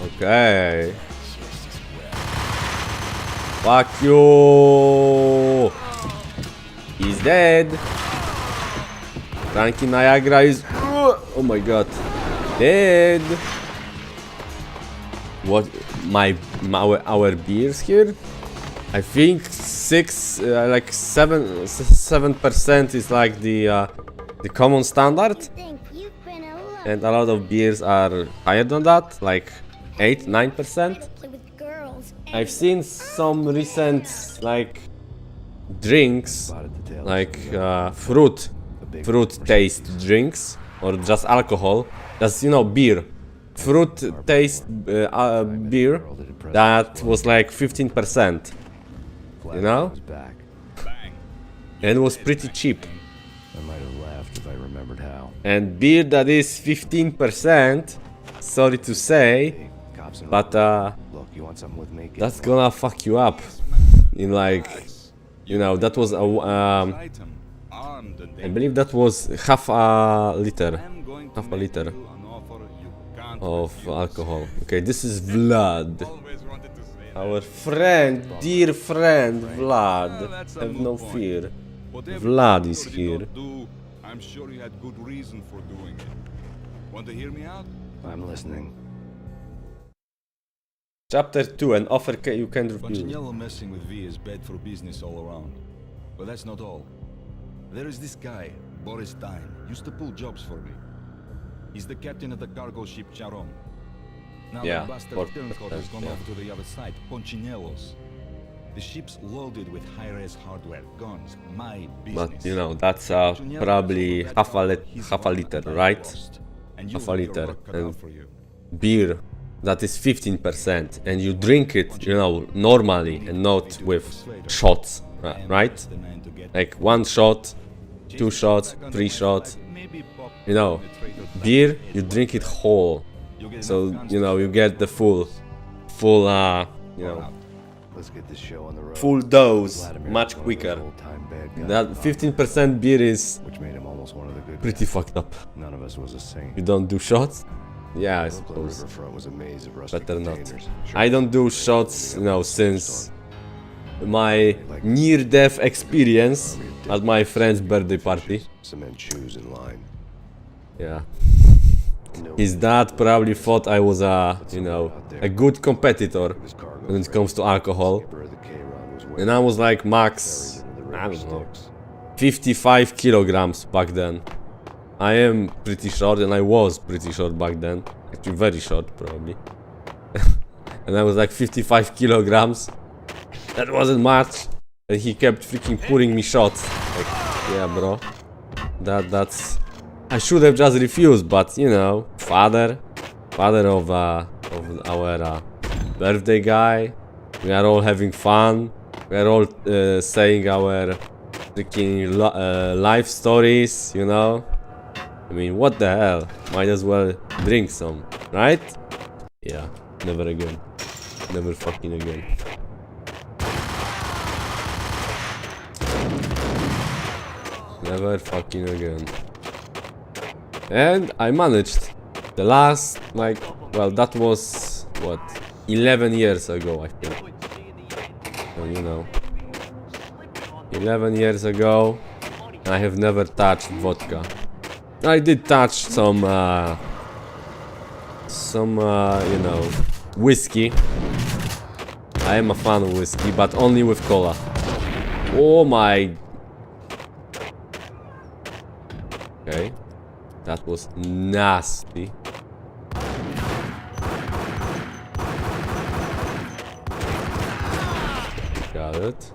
Okay. Fuck you! He's dead. Frankie Niagara is. Oh my god. Dead. What? Our beers here? I think 7% is like the common standard, and a lot of beers are higher than that, like 8-9%. I've seen some recent like drinks, like fruit taste drinks, or just alcohol. That's, you know, beer. Fruit taste beer that was like 15%. You know? And it was pretty cheap. I might have laughed if I remembered how. And beer that is 15%, sorry to say, but that's gonna fuck you up. In like, you know, that was I believe that was half a liter of alcohol. Okay, this is Vlad. Our friend, dear friend, Vlad. Have no fear. Vlad is here. I'm sure you had good reason for doing it. Want to hear me out? I'm listening. Chapter 2, an offer you can refuse. Punchinello messing with V is bad for business all around. But that's not all. There is this guy, Boris Dine, used to pull jobs for me. He's the captain of the cargo ship Charon. Now Yeah, the bastard turncoat has gone over to the other side, Punchinello's. The ship's loaded with high-res hardware, guns, my business. But you know, that's probably half a liter, right? Half a liter. And beer that is 15%, and you drink it, you know, normally and not with shots, right? Like 1 shot, 2 shots, 3 shots. You know, beer, you drink it whole. So, you know, you get the full, you know, full dose much quicker. That 15% beer is pretty fucked up. None of us was a saint. You don't do shots? Yeah, I suppose. Better not. I don't do shots, you know, since my near-death experience at my friend's birthday party. Cement shoes in line. Yeah. His dad probably thought I was a, you know, a good competitor when it comes to alcohol. And I was like max, I don't know, 55 kilograms back then. I am pretty short, and I was pretty short back then. Actually very short, probably. And I was like 55 kilograms. That wasn't much. And he kept freaking pouring me shots. Like, yeah, bro. That's... I should have just refused, but you know, father of our birthday guy. We are all having fun. We are all saying our freaking life stories, you know? I mean, what the hell? Might as well drink some, right? Yeah, never again. Never fucking again. Never fucking again. And I managed. The last, like, well, that was, what, 11 years ago, I think. So, you know. 11 years ago, I have never touched vodka. I did touch some, you know, whiskey. I am a fan of whiskey, but only with cola. Oh my... Okay. That was nasty. Got it.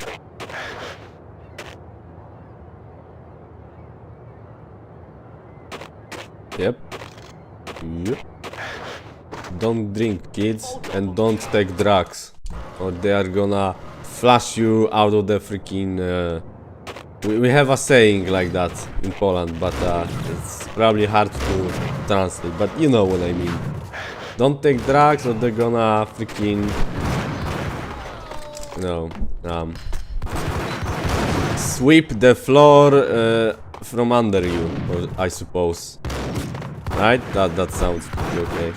Yep. Yep. Don't drink, kids, and don't take drugs, or they are gonna flush you out of the freaking. We have a saying like that in Poland, but it's probably hard to translate. But you know what I mean. Don't take drugs, or they're gonna freaking, you know, sweep the floor from under you, or I suppose. Right? That sounds okay.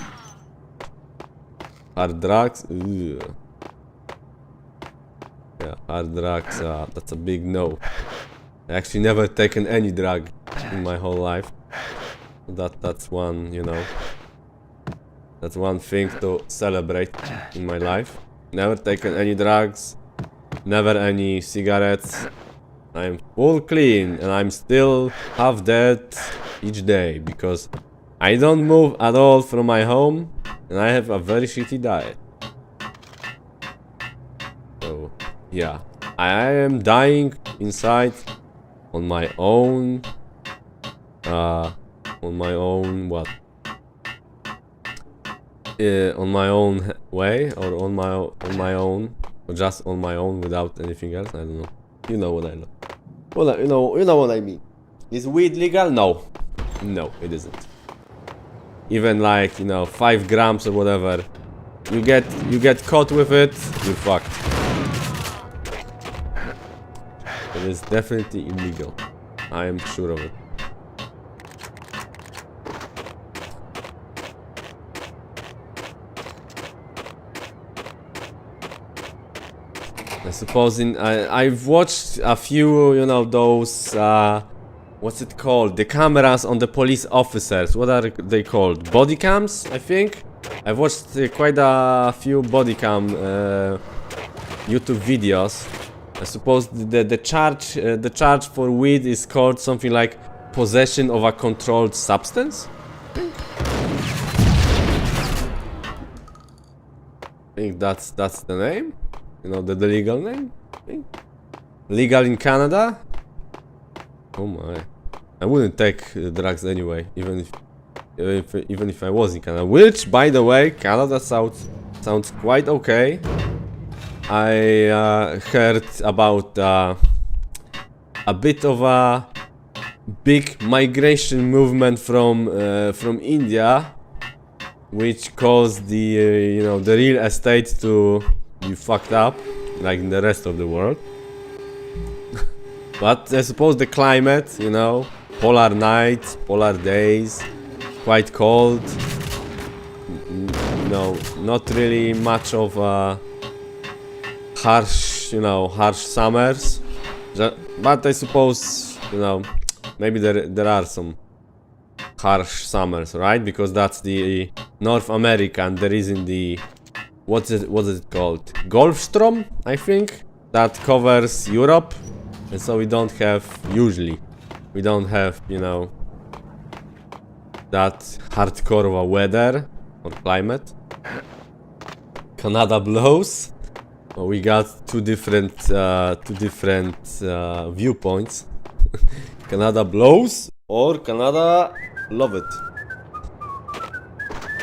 Hard drugs? Ugh. Yeah, hard drugs, that's a big no. I actually never taken any drug in my whole life. That's one, you know. That's one thing to celebrate in my life. Never taken any drugs. Never any cigarettes. I'm full clean and I'm still half dead each day because I don't move at all from my home and I have a very shitty diet. So, yeah. I am dying inside on my own. On my own what? On my own way, or on my own, or just on my own without anything else. I don't know. You know what I know. Well, you know what I mean. Is weed legal? No, no, it isn't. Even like, you know, 5 grams or whatever, you get caught with it, you're fucked. It is definitely illegal. I am sure of it. I suppose I've watched a few, you know, those what's it called? The cameras on the police officers. What are they called? Body cams, I think. I've watched quite a few body cam YouTube videos. I suppose the charge for weed is called something like possession of a controlled substance. I think that's the name. You know, the legal name? I think. Legal in Canada? Oh my. I wouldn't take drugs anyway, even if I was in Canada. Which, by the way, Canada sounds quite okay. I heard about a bit of a big migration movement from India, which caused the you know, the real estate to be fucked up, like in the rest of the world. But I suppose the climate, you know, polar nights, polar days, quite cold. You know, not really much of harsh, you know, harsh summers. But I suppose, you know, maybe there are some harsh summers, right? Because that's the North America, and there is in the what is it called? Gulfstream, I think, that covers Europe, and so we don't have, you know, that hardcore of a weather or climate. Canada blows. Well, we got two different viewpoints. Canada blows or Canada love it.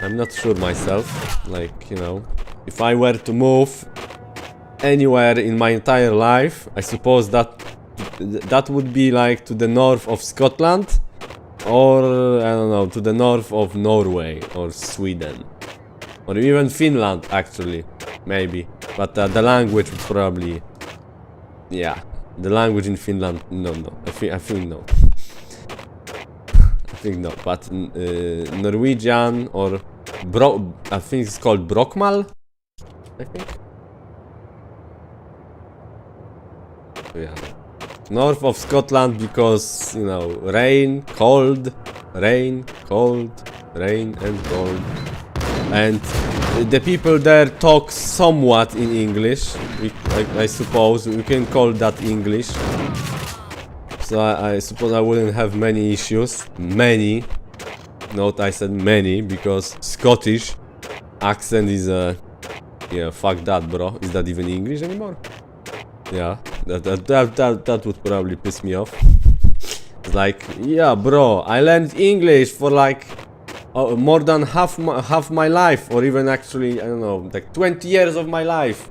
I'm not sure myself. Like, you know, if I were to move anywhere in my entire life, I suppose that that would be like to the north of Scotland, or I don't know, to the north of Norway or Sweden, or even Finland actually, maybe. But the language would probably, yeah, the language in Finland, no, I think no. I think no, but Norwegian or I think it's called Brockmal, I think. Yeah. North of Scotland because, you know, rain, cold, rain, cold, rain and cold. And the people there talk somewhat in English. I suppose we can call that English. So I suppose I wouldn't have many issues. Many. Note I said many because Scottish accent is yeah, fuck that, bro. Is that even English anymore? Yeah, that would probably piss me off. It's like, yeah, bro, I learned English for like more than half my life, or even actually, I don't know, like 20 years of my life.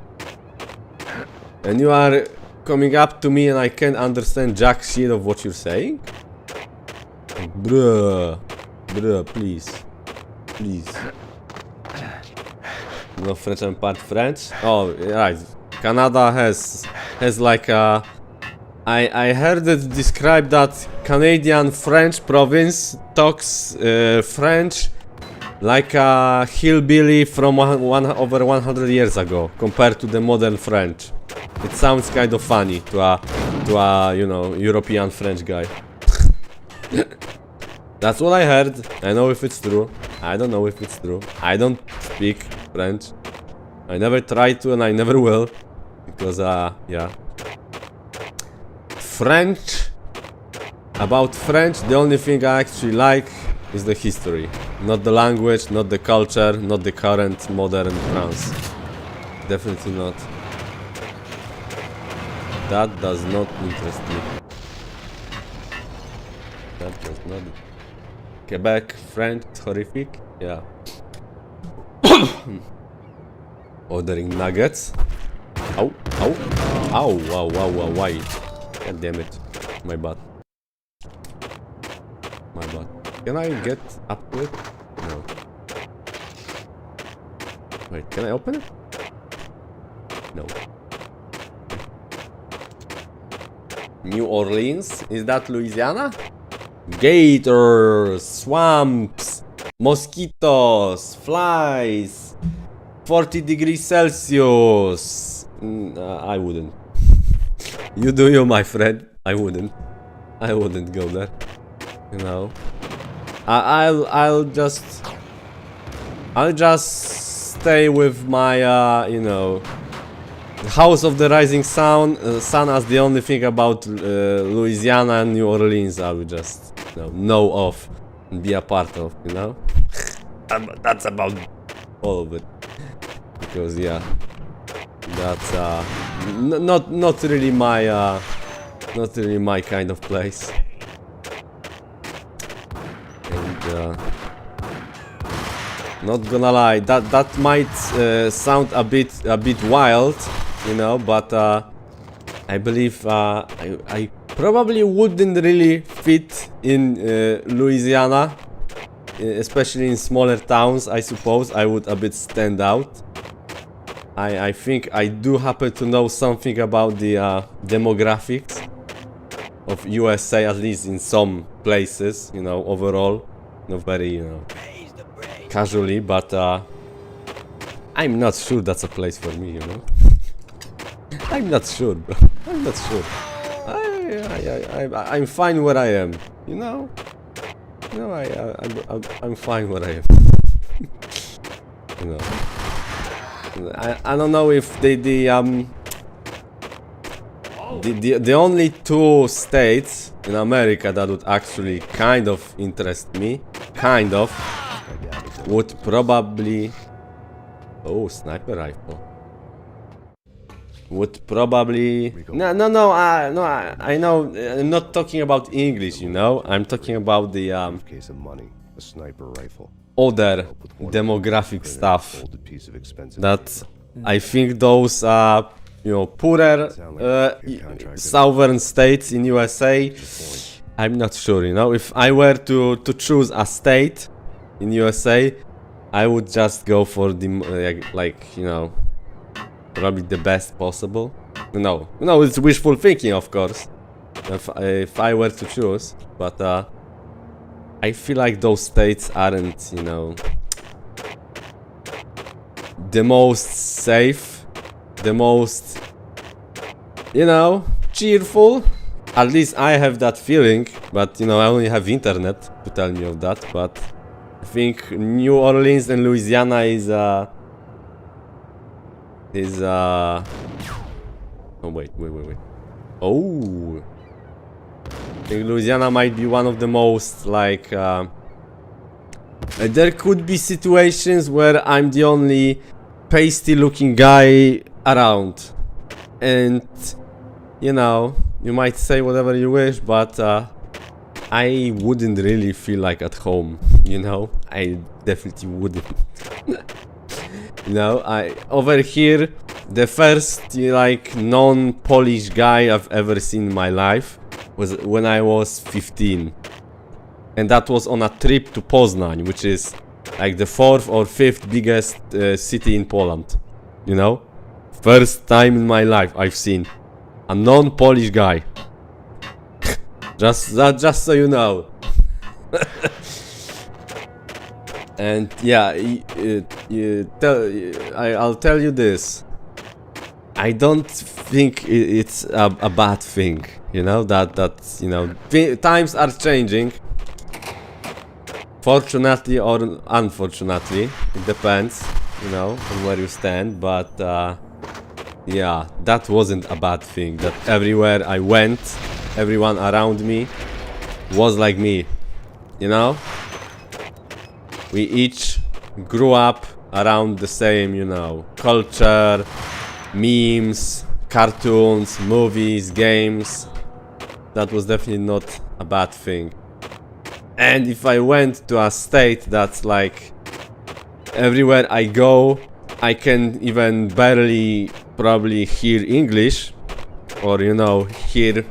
And you are coming up to me and I can't understand jack shit of what you're saying? Bruh, please. No French and part French? Oh, right. Canada has like a... I heard it described that Canadian French province talks French like a hillbilly from over 100 years ago compared to the modern French. It sounds kind of funny to a you know, European French guy. That's what I heard. I know if it's true. I don't know if it's true. I don't speak French. I never tried to and I never will. Because, yeah. French. About French, the only thing I actually like is the history. Not the language, not the culture, not the current modern France. Definitely not. That does not interest me. That does not. Quebec, French, horrific. Yeah. Ordering nuggets. Ow, wow, why? God damn it. My butt. Can I get up to it? No. Wait, can I open it? No. New Orleans? Is that Louisiana? Gators, swamps, mosquitoes, flies, 40 degrees Celsius. I wouldn't. You do you, my friend. I wouldn't go there. You know. I'll just stay with my you know, House of the Rising Sun as the only thing about Louisiana and New Orleans I would just, you know of and be a part of, you know. That's about all of it. Because yeah, that's not really my kind of place. And not gonna lie, that might sound a bit wild, you know, but I believe I probably wouldn't really fit in Louisiana, especially in smaller towns. I suppose I would a bit stand out. I think I do happen to know something about the demographics of USA, at least in some places, you know, overall, not very, you know, casually, but I'm not sure that's a place for me, you know. I'm not sure, bro. I'm not sure. I'm fine where I am, you know. You know, I'm fine where I am. You know. I don't know if the only two states in America that would actually kind of interest me, would probably... Oh, sniper rifle. Would probably... No, I know, I'm not talking about English, you know. I'm talking about the other demographic stuff. That I think those you know, poorer southern states in USA. I'm not sure, you know. If I were to choose a state in USA, I would just go for the like you know, probably the best possible. No, it's wishful thinking, of course. If I were to choose, but I feel like those states aren't, you know, the most safe, the most, you know, cheerful. At least I have that feeling, but you know, I only have internet to tell me of that. But I think New Orleans and Louisiana is oh wait. Oh, I think Louisiana might be one of the most like there could be situations where I'm the only pasty looking guy around, and you know, you might say whatever you wish, but I wouldn't really feel like at home, you know. I definitely wouldn't. You know, over here, the first like non-Polish guy I've ever seen in my life was when I was 15, and that was on a trip to Poznań, which is like the 4th or 5th biggest city in Poland. You know, first time in my life I've seen a non-Polish guy. just so you know. And yeah, I'll tell you this. I don't think it's a bad thing, you know, that you know, times are changing. Fortunately or unfortunately, it depends, you know, on where you stand. But yeah, that wasn't a bad thing. That everywhere I went, everyone around me was like me, you know. We each grew up around the same, you know, culture, memes, cartoons, movies, games. That was definitely not a bad thing. And if I went to a state that's like everywhere I go, I can even barely probably hear English, or you know, hear,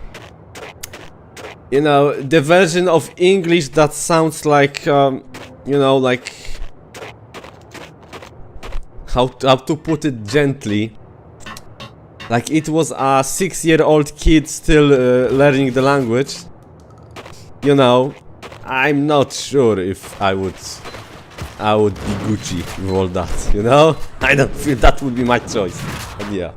you know, the version of English that sounds like you know, like how to put it gently, like it was a 6-year-old kid still learning the language. You know, I'm not sure if I would be Gucci with all that, you know. I don't feel that would be my choice. But yeah,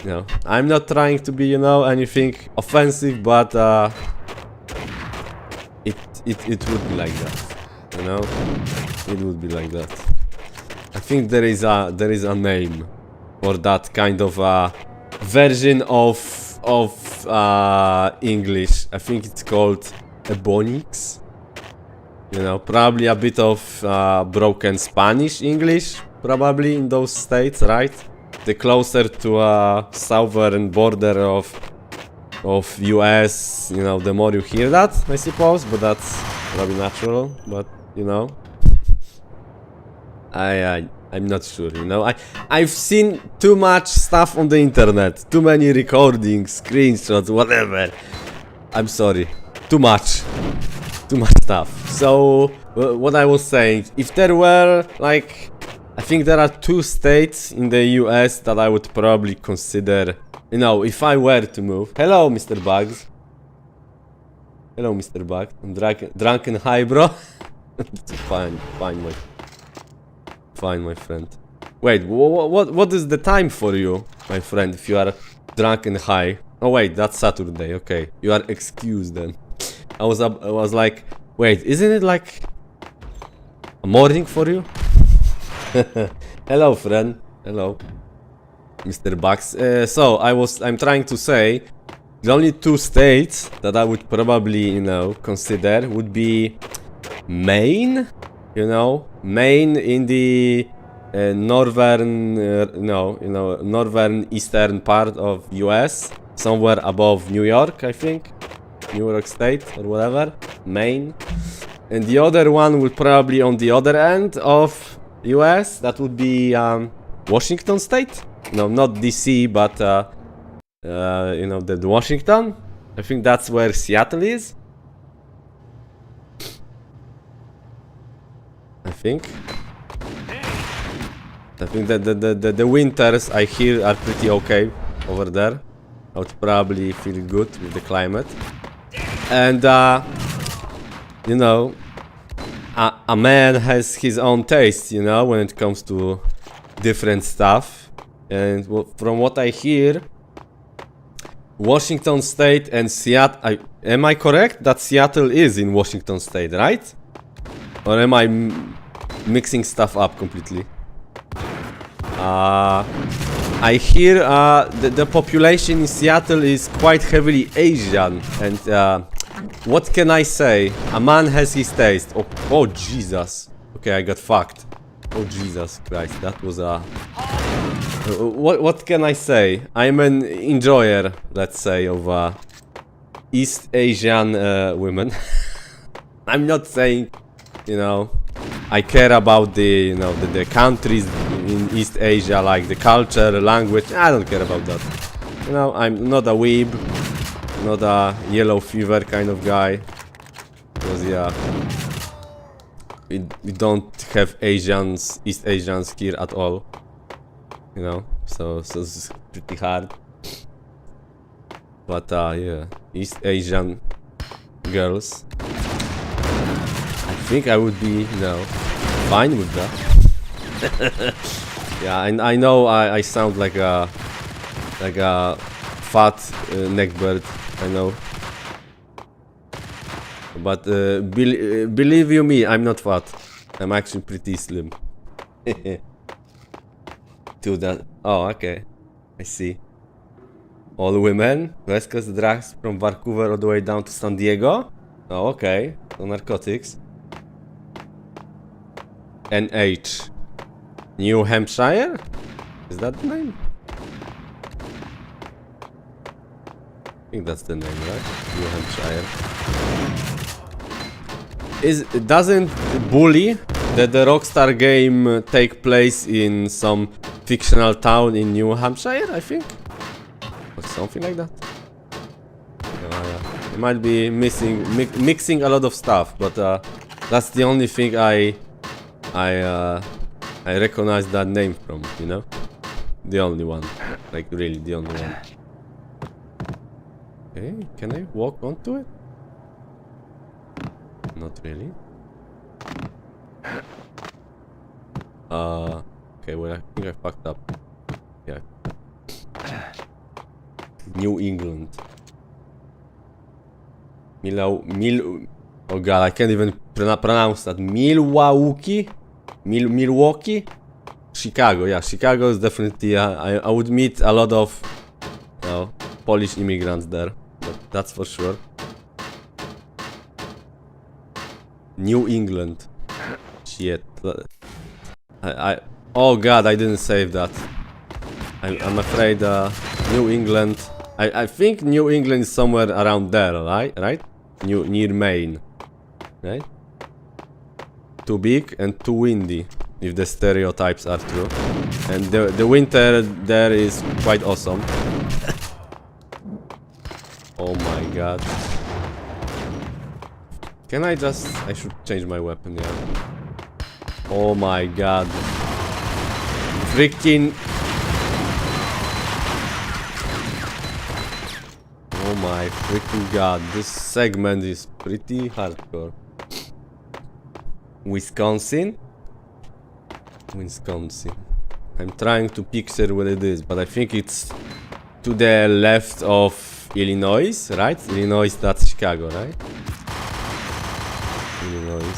you know, I'm not trying to be, you know, anything offensive, but it would be like that. You know, it would be like that. I think there is a name for that kind of version of English. I think it's called Ebonics. You know, probably a bit of broken Spanish English, probably in those states, right? The closer to a southern border of US, you know, the more you hear that, I suppose. But that's probably natural. But you know, I'm not sure, you know. I've seen too much stuff on the internet, too many recordings, screenshots, whatever. I'm sorry, too much stuff. So what I was saying, if there were like, I think there are 2 states in the US that I would probably consider, you know, if I were to move. Hello, Mr. Bugs. Hello, Mr. Bugs. I'm drunk and high, bro. Fine, my friend. Wait, what is the time for you, my friend, if you are drunk and high? Oh wait, that's Saturday. Okay, you are excused then. I was like, wait, isn't it like a morning for you? Hello, friend. Hello, Mr. Bucks. So I'm trying to say, the only 2 states that I would probably, you know, consider would be Maine. You know, Maine in the northern, northern eastern part of US, somewhere above New York, I think, New York State or whatever, Maine. And the other one would probably on the other end of US. That would be Washington State. no, not DC, but you know, the Washington. I think that's where Seattle is. I think that the winters I hear are pretty okay over there. I would probably feel good with the climate. And you know, a man has his own taste, you know, when it comes to different stuff. And from what I hear, Washington State and Seattle. Am I correct that Seattle is in Washington State, right? Or am I mixing stuff up completely? I hear the population in Seattle is quite heavily Asian, and what can I say? A man has his taste. Oh Jesus. Okay, I got fucked. Oh Jesus Christ, that was a... What can I say? I'm an enjoyer, let's say, of East Asian women. I'm not saying, you know, I care about the, you know, the countries in East Asia, like the culture, the language. I don't care about that. You know, I'm not a weeb, not a yellow fever kind of guy. Because yeah, we don't have Asians, East Asians here at all. You know, so it's pretty hard. But yeah, East Asian girls. I think I would be, you know, fine with that. Yeah, and I know I sound like a fat neckbeard, I know. But believe you me, I'm not fat. I'm actually pretty slim. To that. Oh, okay. I see. All women. West Coast drugs from Vancouver all the way down to San Diego. Oh, okay. No narcotics. NH. New Hampshire? Is that the name? I think that's the name, right? New Hampshire. Doesn't Bully, the Rockstar game, take place in some fictional town in New Hampshire, I think? Or something like that. Yeah. It might be mixing a lot of stuff, but that's the only thing I recognize that name from, you know? The only one. Like, really, the only one. Okay, can I walk onto it? Not really. Okay, well, I think I fucked up. Yeah. New England. Oh god, I can't even pronounce that. Milwaukee? Milwaukee? Chicago, yeah, Chicago is definitely, I would meet a lot of, you know, Polish immigrants there. That's for sure. New England. Shit. Oh god, I didn't save that. I'm afraid New England. I think New England is somewhere around there, right? Near Maine. Right? Too big and too windy, if the stereotypes are true. And the winter there is quite awesome. Oh my god. Can I should change my weapon, yeah. Oh my god. Freaking... Oh my freaking god, this segment is pretty hardcore. Wisconsin? I'm trying to picture where it is, but I think it's to the left of Illinois, right? Illinois, that's Chicago, right? Illinois.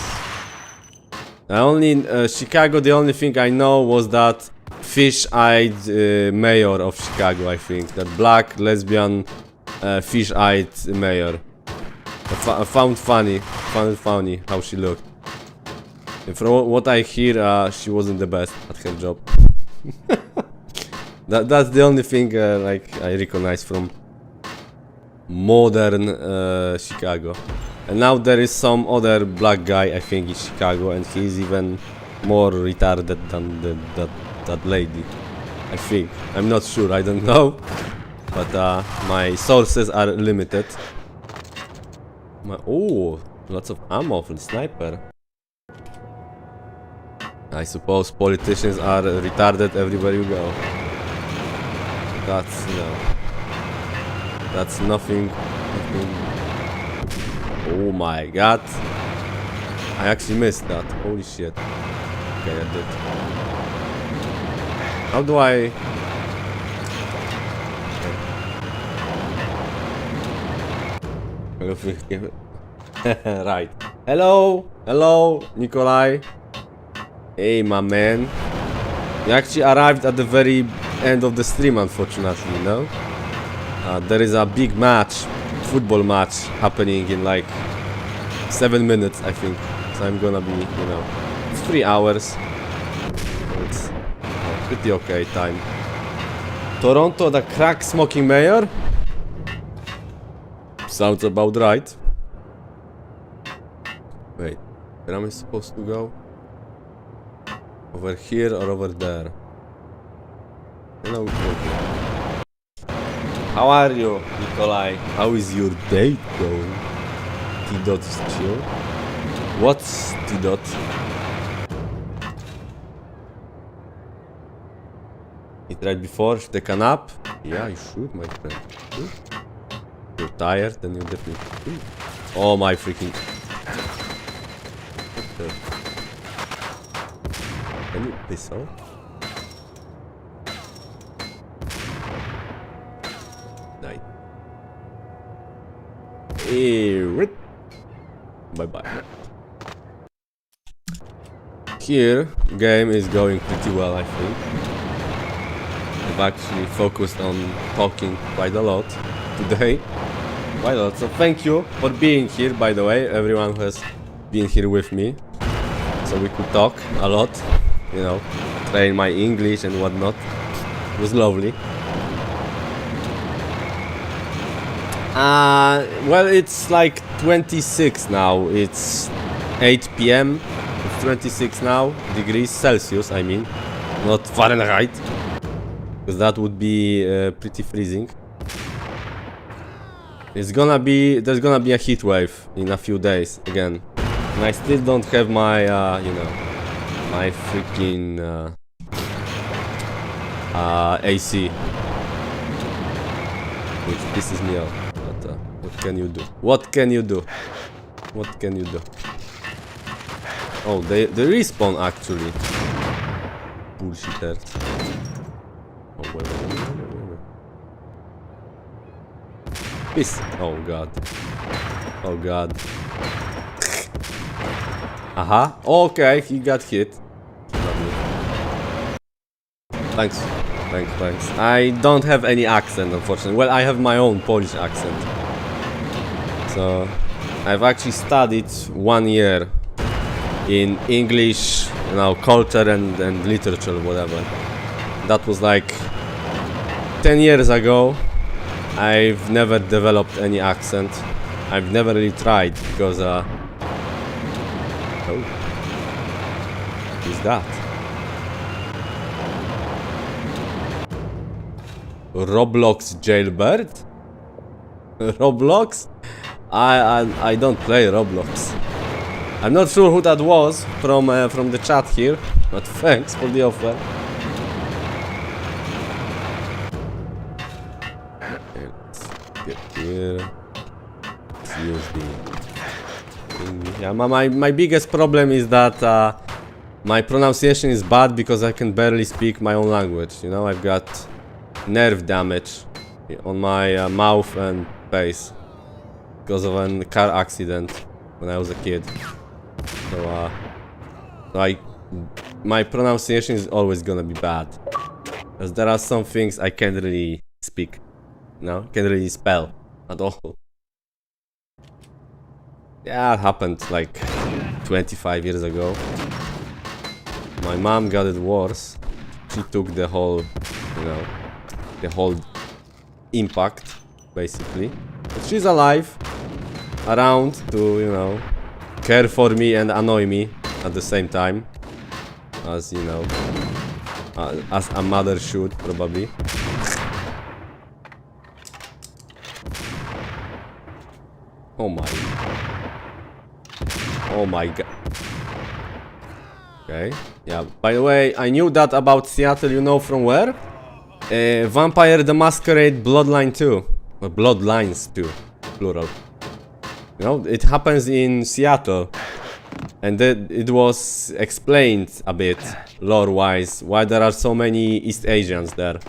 Chicago, the only thing I know was that fish-eyed mayor of Chicago, I think. That black, lesbian, fish-eyed mayor. I found funny how she looked. And from what I hear, she wasn't the best at her job. That's the only thing like I recognize from modern Chicago. And now there is some other black guy, I think, in Chicago, and he's even more retarded than that lady. I think. I'm not sure, I don't know. But my sources are limited. Oh, lots of ammo for the sniper. I suppose politicians are retarded everywhere you go. That's, you know, that's nothing. Oh my god. I actually missed that. Holy shit. Okay, I did. How do I... Right. Hello! Hello, Nikolai. Hey, my man. You actually arrived at the very end of the stream, unfortunately, no? There is a big match, football match, happening in like 7 minutes, I think. So I'm gonna be, you know, it's 3 hours. So it's pretty okay time. Toronto, the crack smoking mayor? Sounds about right. Wait, where am I supposed to go? Over here or over there? Hello. How are you, Nikolai? How is your date going? T-Dot is chill. What's T-Dot? Eat right before, take a nap? Yeah, you should, my friend. You're tired, then you definitely... Oh my freaking... Can you piss off? Nice. Bye bye. Here, game is going pretty well, I think. I've actually focused on talking quite a lot today. Quite a lot. So thank you for being here, by the way, everyone who has been here with me. So we could talk a lot, you know, train my English and whatnot. It was lovely. Well, it's like 26 now. It's 8 PM. It's 26 now, degrees Celsius, I mean, not Fahrenheit, because that would be pretty freezing. There's gonna be a heat wave in a few days again, and I still don't have my, you know, my freaking AC, which pisses me off. But what can you do? What can you do? What can you do? Oh, they respawn actually. Bullshitters. Oh, wait. Peace. Oh god. Oh god. Aha. Okay, he got hit. Lovely. Thanks. Thanks. I don't have any accent, unfortunately. Well, I have my own Polish accent. So, I've actually studied 1 year in English, you know, culture and literature, whatever. That was like 10 years ago. I've never developed any accent. I've never really tried because oh, who's that? Roblox jailbird? Roblox? I don't play Roblox. I'm not sure who that was from the chat here, but thanks for the offer. Okay, let's get here. Let's use the thing. Yeah, my biggest problem is that my pronunciation is bad because I can barely speak my own language. You know, I've got nerve damage on my mouth and face because of a car accident when I was a kid. So, my pronunciation is always gonna be bad, because there are some things I can't really speak, you know, can't really spell at all. Yeah, it happened like 25 years ago. My mom got it worse. She took the whole, you know, the whole impact, basically. But she's alive, around to, you know, care for me and annoy me at the same time, as, you know, as a mother should, probably. Oh my god. Okay, yeah. By the way, I knew that about Seattle, you know from where? Vampire the Masquerade Bloodline 2. Or Bloodlines 2, plural. You know, it happens in Seattle. And it was explained a bit, lore-wise, why there are so many East Asians there.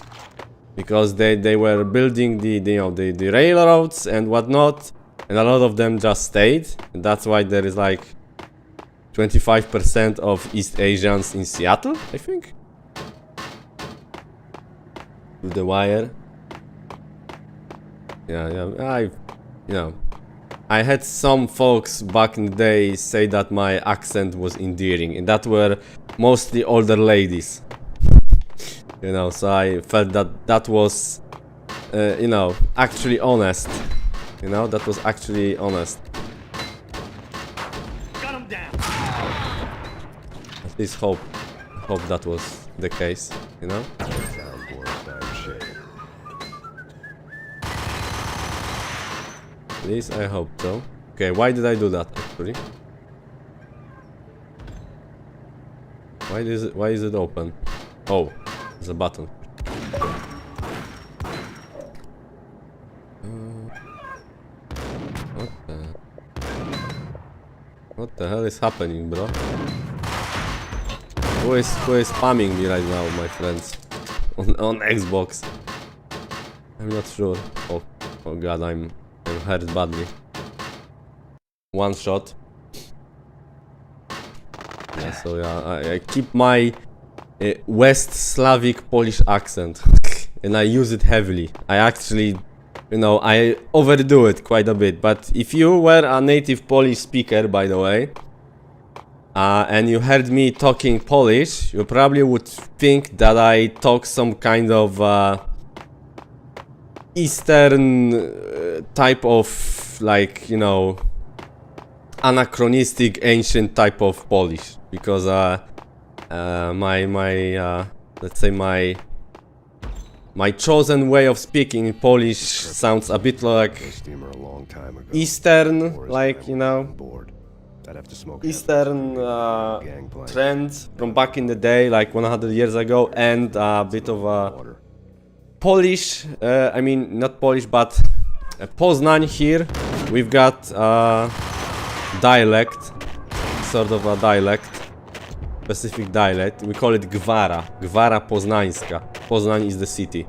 Because they were building the railroads and whatnot, and a lot of them just stayed. And that's why there is like 25% of East Asians in Seattle, I think. With the wire. Yeah, I had some folks back in the day say that my accent was endearing, and that were mostly older ladies. You know, so I felt that was, you know, actually honest. You know, that was actually honest. Got him down. At least hope that was the case, you know? At least I hope so. Okay, why did I do that actually? Why is it open? Oh, there's a button. What the hell is happening, bro? Who is spamming me right now, my friends? On Xbox. I'm not sure. Oh god, I'm hurt badly. One shot. Yeah, so yeah, I keep my West Slavic Polish accent and I use it heavily. I actually, you know, I overdo it quite a bit. But if you were a native Polish speaker, by the way, and you heard me talking Polish, you probably would think that I talk some kind of Eastern type of, like, you know, anachronistic ancient type of Polish, because let's say my chosen way of speaking in Polish sounds a bit like Eastern, like, you know, Eastern trend from back in the day, like 100 years ago, and a bit of a Polish, I mean, not Polish, but Poznań here. We've got dialect, sort of a dialect, specific dialect. We call it Gwara, Gwara Poznańska. Poznań is the city.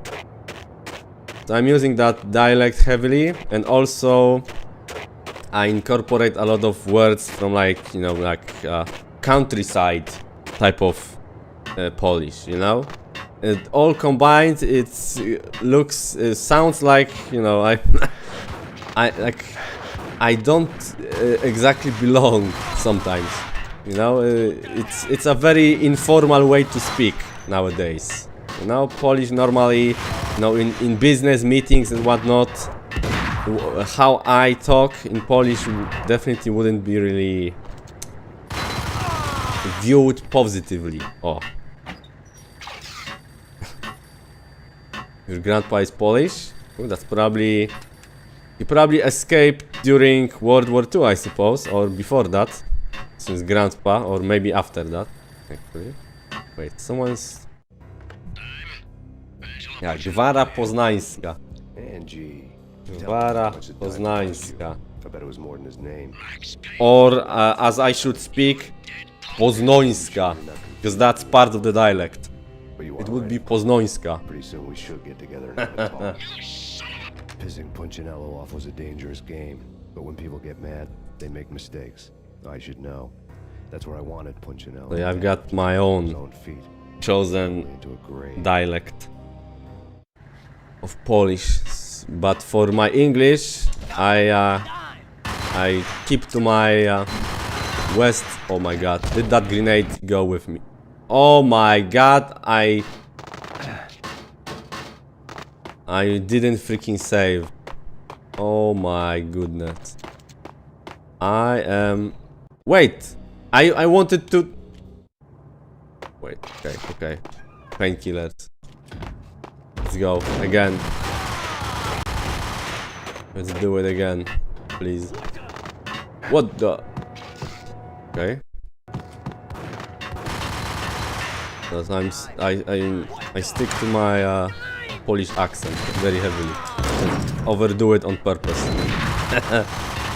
So I'm using that dialect heavily, and also I incorporate a lot of words from, like, you know, like countryside type of Polish, you know? It all combined, it sounds like, you know, I don't exactly belong sometimes, you know. It's a very informal way to speak nowadays, you know. Polish normally, you know, in business meetings and whatnot, how I talk in Polish definitely wouldn't be really viewed positively. Oh. Your grandpa is Polish? Oh, that's probably... He probably escaped during World War II, I suppose, or before that. Since grandpa, or maybe after that, actually. Wait, someone's... Yeah, Gwara Poznańska. Gwara Poznańska. Or, as I should speak, Poznońska, because that's part of the dialect. It would be Poznońska. Pretty soon we should get together and have a talk. Pissing Punchinello off was a dangerous game, but when people get mad, they make mistakes. I should know. That's where I wanted Punchinello. So yeah, I've got my own chosen dialect of Polish, but for my English, I keep to my West. Oh my god, did that grenade go with me? Oh my god, I didn't freaking save. Oh my goodness. I am... Wait! I wanted to... Wait, okay. painkillers. Let's go again. Let's do it again, please. What the? Okay. Sometimes I stick to my Polish accent very heavily. And overdo it on purpose.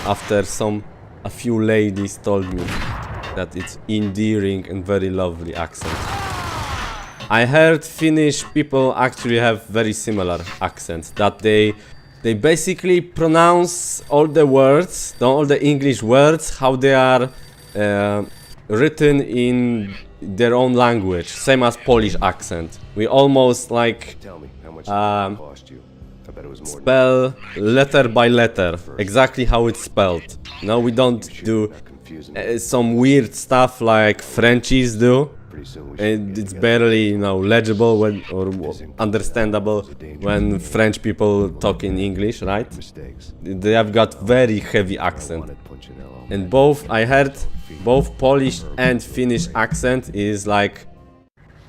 After a few ladies told me that it's endearing and very lovely accent. I heard Finnish people actually have very similar accents, that they basically pronounce all the words, all the English words, how they are written in their own language, same as Polish accent. We almost like spell letter by letter, exactly how it's spelled. No, we don't do some weird stuff like Frenchies do. And it's barely, you know, legible when, or understandable when French people talk in English, right? They have got very heavy accent. And both, I heard, both Polish and Finnish accent is like,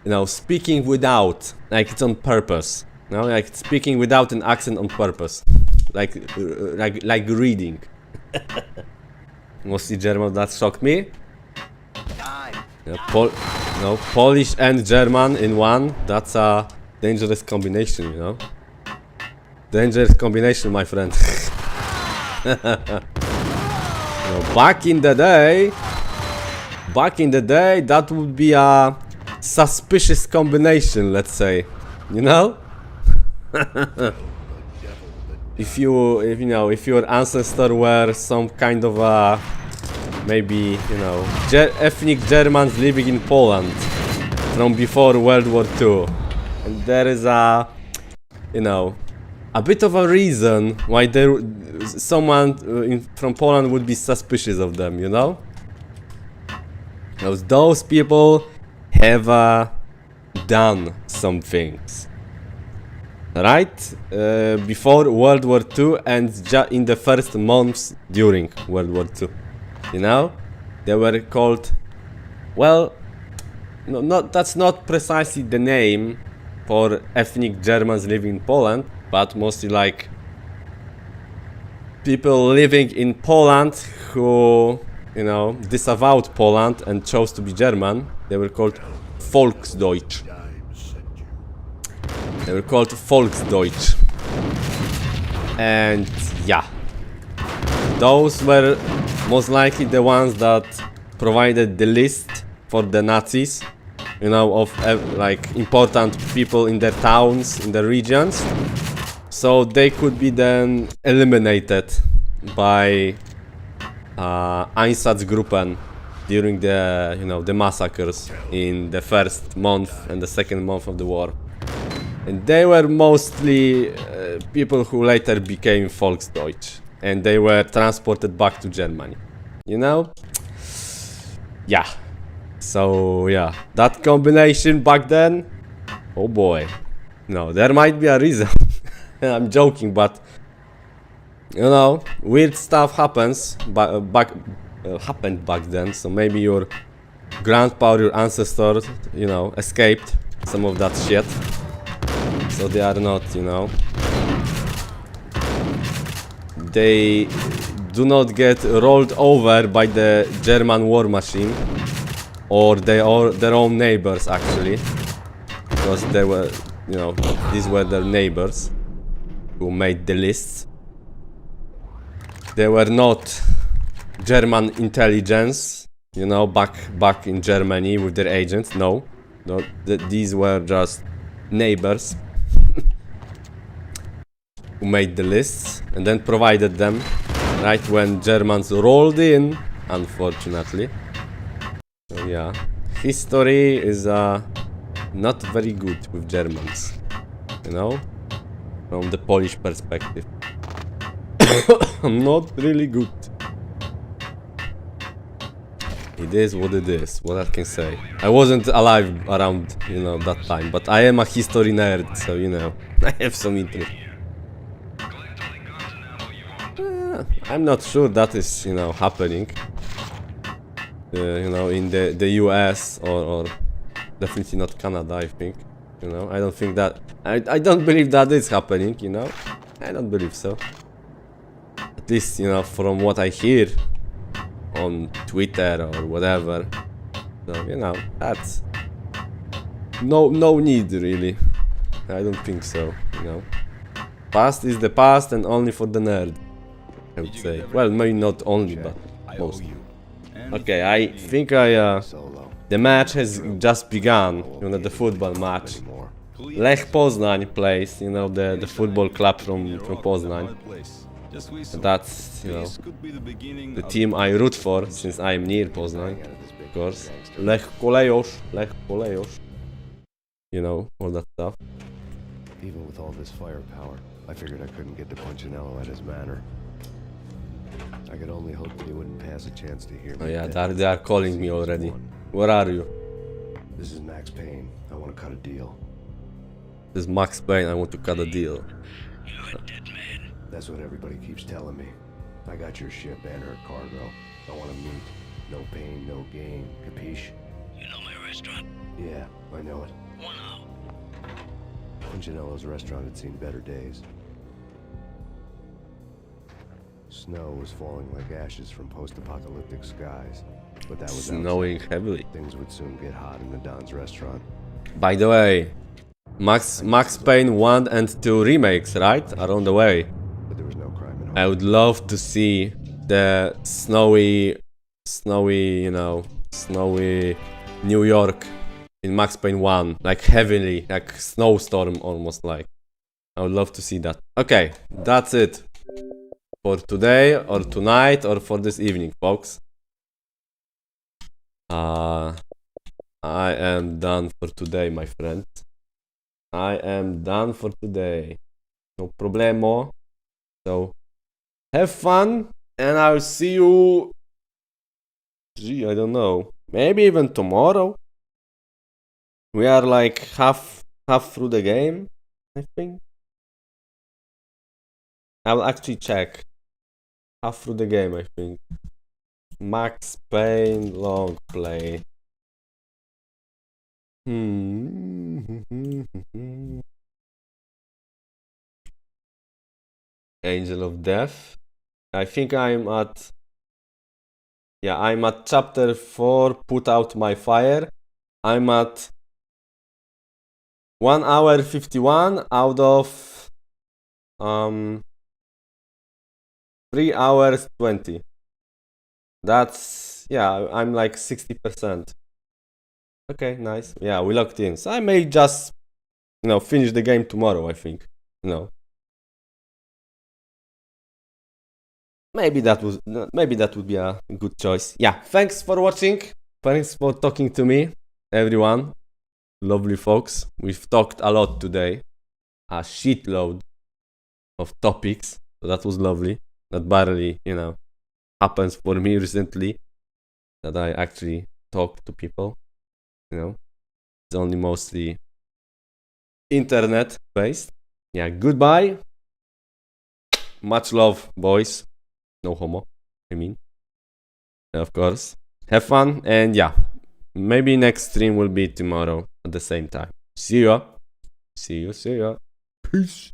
you know, speaking without, like it's on purpose. You know, like speaking without an accent on purpose. Like reading. Mostly German, that shocked me. Yeah, Polish and German in one, that's a dangerous combination, you know? Dangerous combination, my friend. You know, back in the day, that would be a suspicious combination, let's say. You know? If your ancestor were some kind of a maybe, you know, ethnic Germans living in Poland from before World War II. And there is a, you know, a bit of a reason why someone from Poland would be suspicious of them, you know? Because those people have done some things. Right? Before World War II and in the first months during World War II. You know, they were called, well, no, that's not precisely the name for ethnic Germans living in Poland, but mostly like people living in Poland who, you know, disavowed Poland and chose to be German. They were called Volksdeutsch. They were called Volksdeutsch. And yeah, those were most likely the ones that provided the list for the Nazis, you know, of like important people in their towns, in their regions, so they could be then eliminated by Einsatzgruppen during the, you know, the massacres in the first month and the second month of the war. And they were mostly people who later became Volksdeutsch. And they were transported back to Germany. You know? Yeah. So, yeah. That combination back then... Oh boy. No, there might be a reason. I'm joking, but... You know, weird stuff happens happened back then. So maybe your grandpa or your ancestor, you know, escaped some of that shit. So they are not, you know... They do not get rolled over by the German war machine or their own neighbors, actually, because they were, you know, these were their neighbors who made the lists. They were not German intelligence, you know, back in Germany with their agents. No, these were just neighbors who made the lists and then provided them right when Germans rolled in, unfortunately. So yeah, history is not very good with Germans, you know, from the Polish perspective. Not really good. It is what it is, what I can say. I wasn't alive around, you know, that time, but I am a history nerd, so, you know, I have some interest. I'm not sure that is, you know, happening, you know, in the US or definitely not Canada, I think. You know, I don't think that... I don't believe that is happening, you know? I don't believe so. At least, you know, from what I hear on Twitter or whatever. So, you know, that's... No need, really. I don't think so, you know. Past is the past and only for the nerd, I would say. Well, maybe not only, but mostly. Okay, I think the match has just begun, you know, the football match. Lech Poznań plays, you know, the football club from Poznań. That's, you know, the team I root for, since I'm near Poznań, of course. Lech Kolejosz. You know, all that stuff. Even with all this firepower, I figured I couldn't get to Punchinello at his manor. I could only hope that he wouldn't pass a chance to hear me. Oh yeah, they are calling me already. Where are you? This is Max Payne. I want to cut a deal. This is Max Payne. I want to cut a deal. You're a dead man. That's what everybody keeps telling me. I got your ship and her cargo. I want to meet. No pain, no gain. Capiche? You know my restaurant? Yeah, I know it. One out. Punchinello's restaurant had seen better days. Snow was falling like ashes from post-apocalyptic skies, but that was snowing outside. Heavily. Things would soon get hot in the Don's restaurant. By the way, Max Payne 1 and 2 remakes, right? Are on the way. But there was no crime at all. I would love to see the snowy, you know, snowy New York in Max Payne 1, like heavily, like snowstorm almost like. I would love to see that. Okay, that's it for today or tonight or for this evening, folks. I am done for today, my friends. I am done for today. No problemo. So, have fun and I'll see you... Gee, I don't know. Maybe even tomorrow. We are like half through the game, I think. I'll actually check. Half through the game, I think. Max Payne long play. Angel of Death. I think I'm at... Yeah, I'm at chapter 4, Put Out My Fire. I'm at 1 hour 51 out of 3 hours 20. That's, yeah, I'm like 60%. Okay, nice. Yeah, we locked in. So I may just, you know, finish the game tomorrow, I think. You know. Maybe that would be a good choice. Yeah, thanks for watching. Thanks for talking to me, everyone. Lovely folks. We've talked a lot today. A shitload of topics. So that was lovely. That barely, you know, happens for me recently. That I actually talk to people. You know, it's only mostly internet based. Yeah, goodbye. Much love, boys. No homo, I mean. Of course. Have fun, and yeah, maybe next stream will be tomorrow at the same time. See ya. See ya. Peace.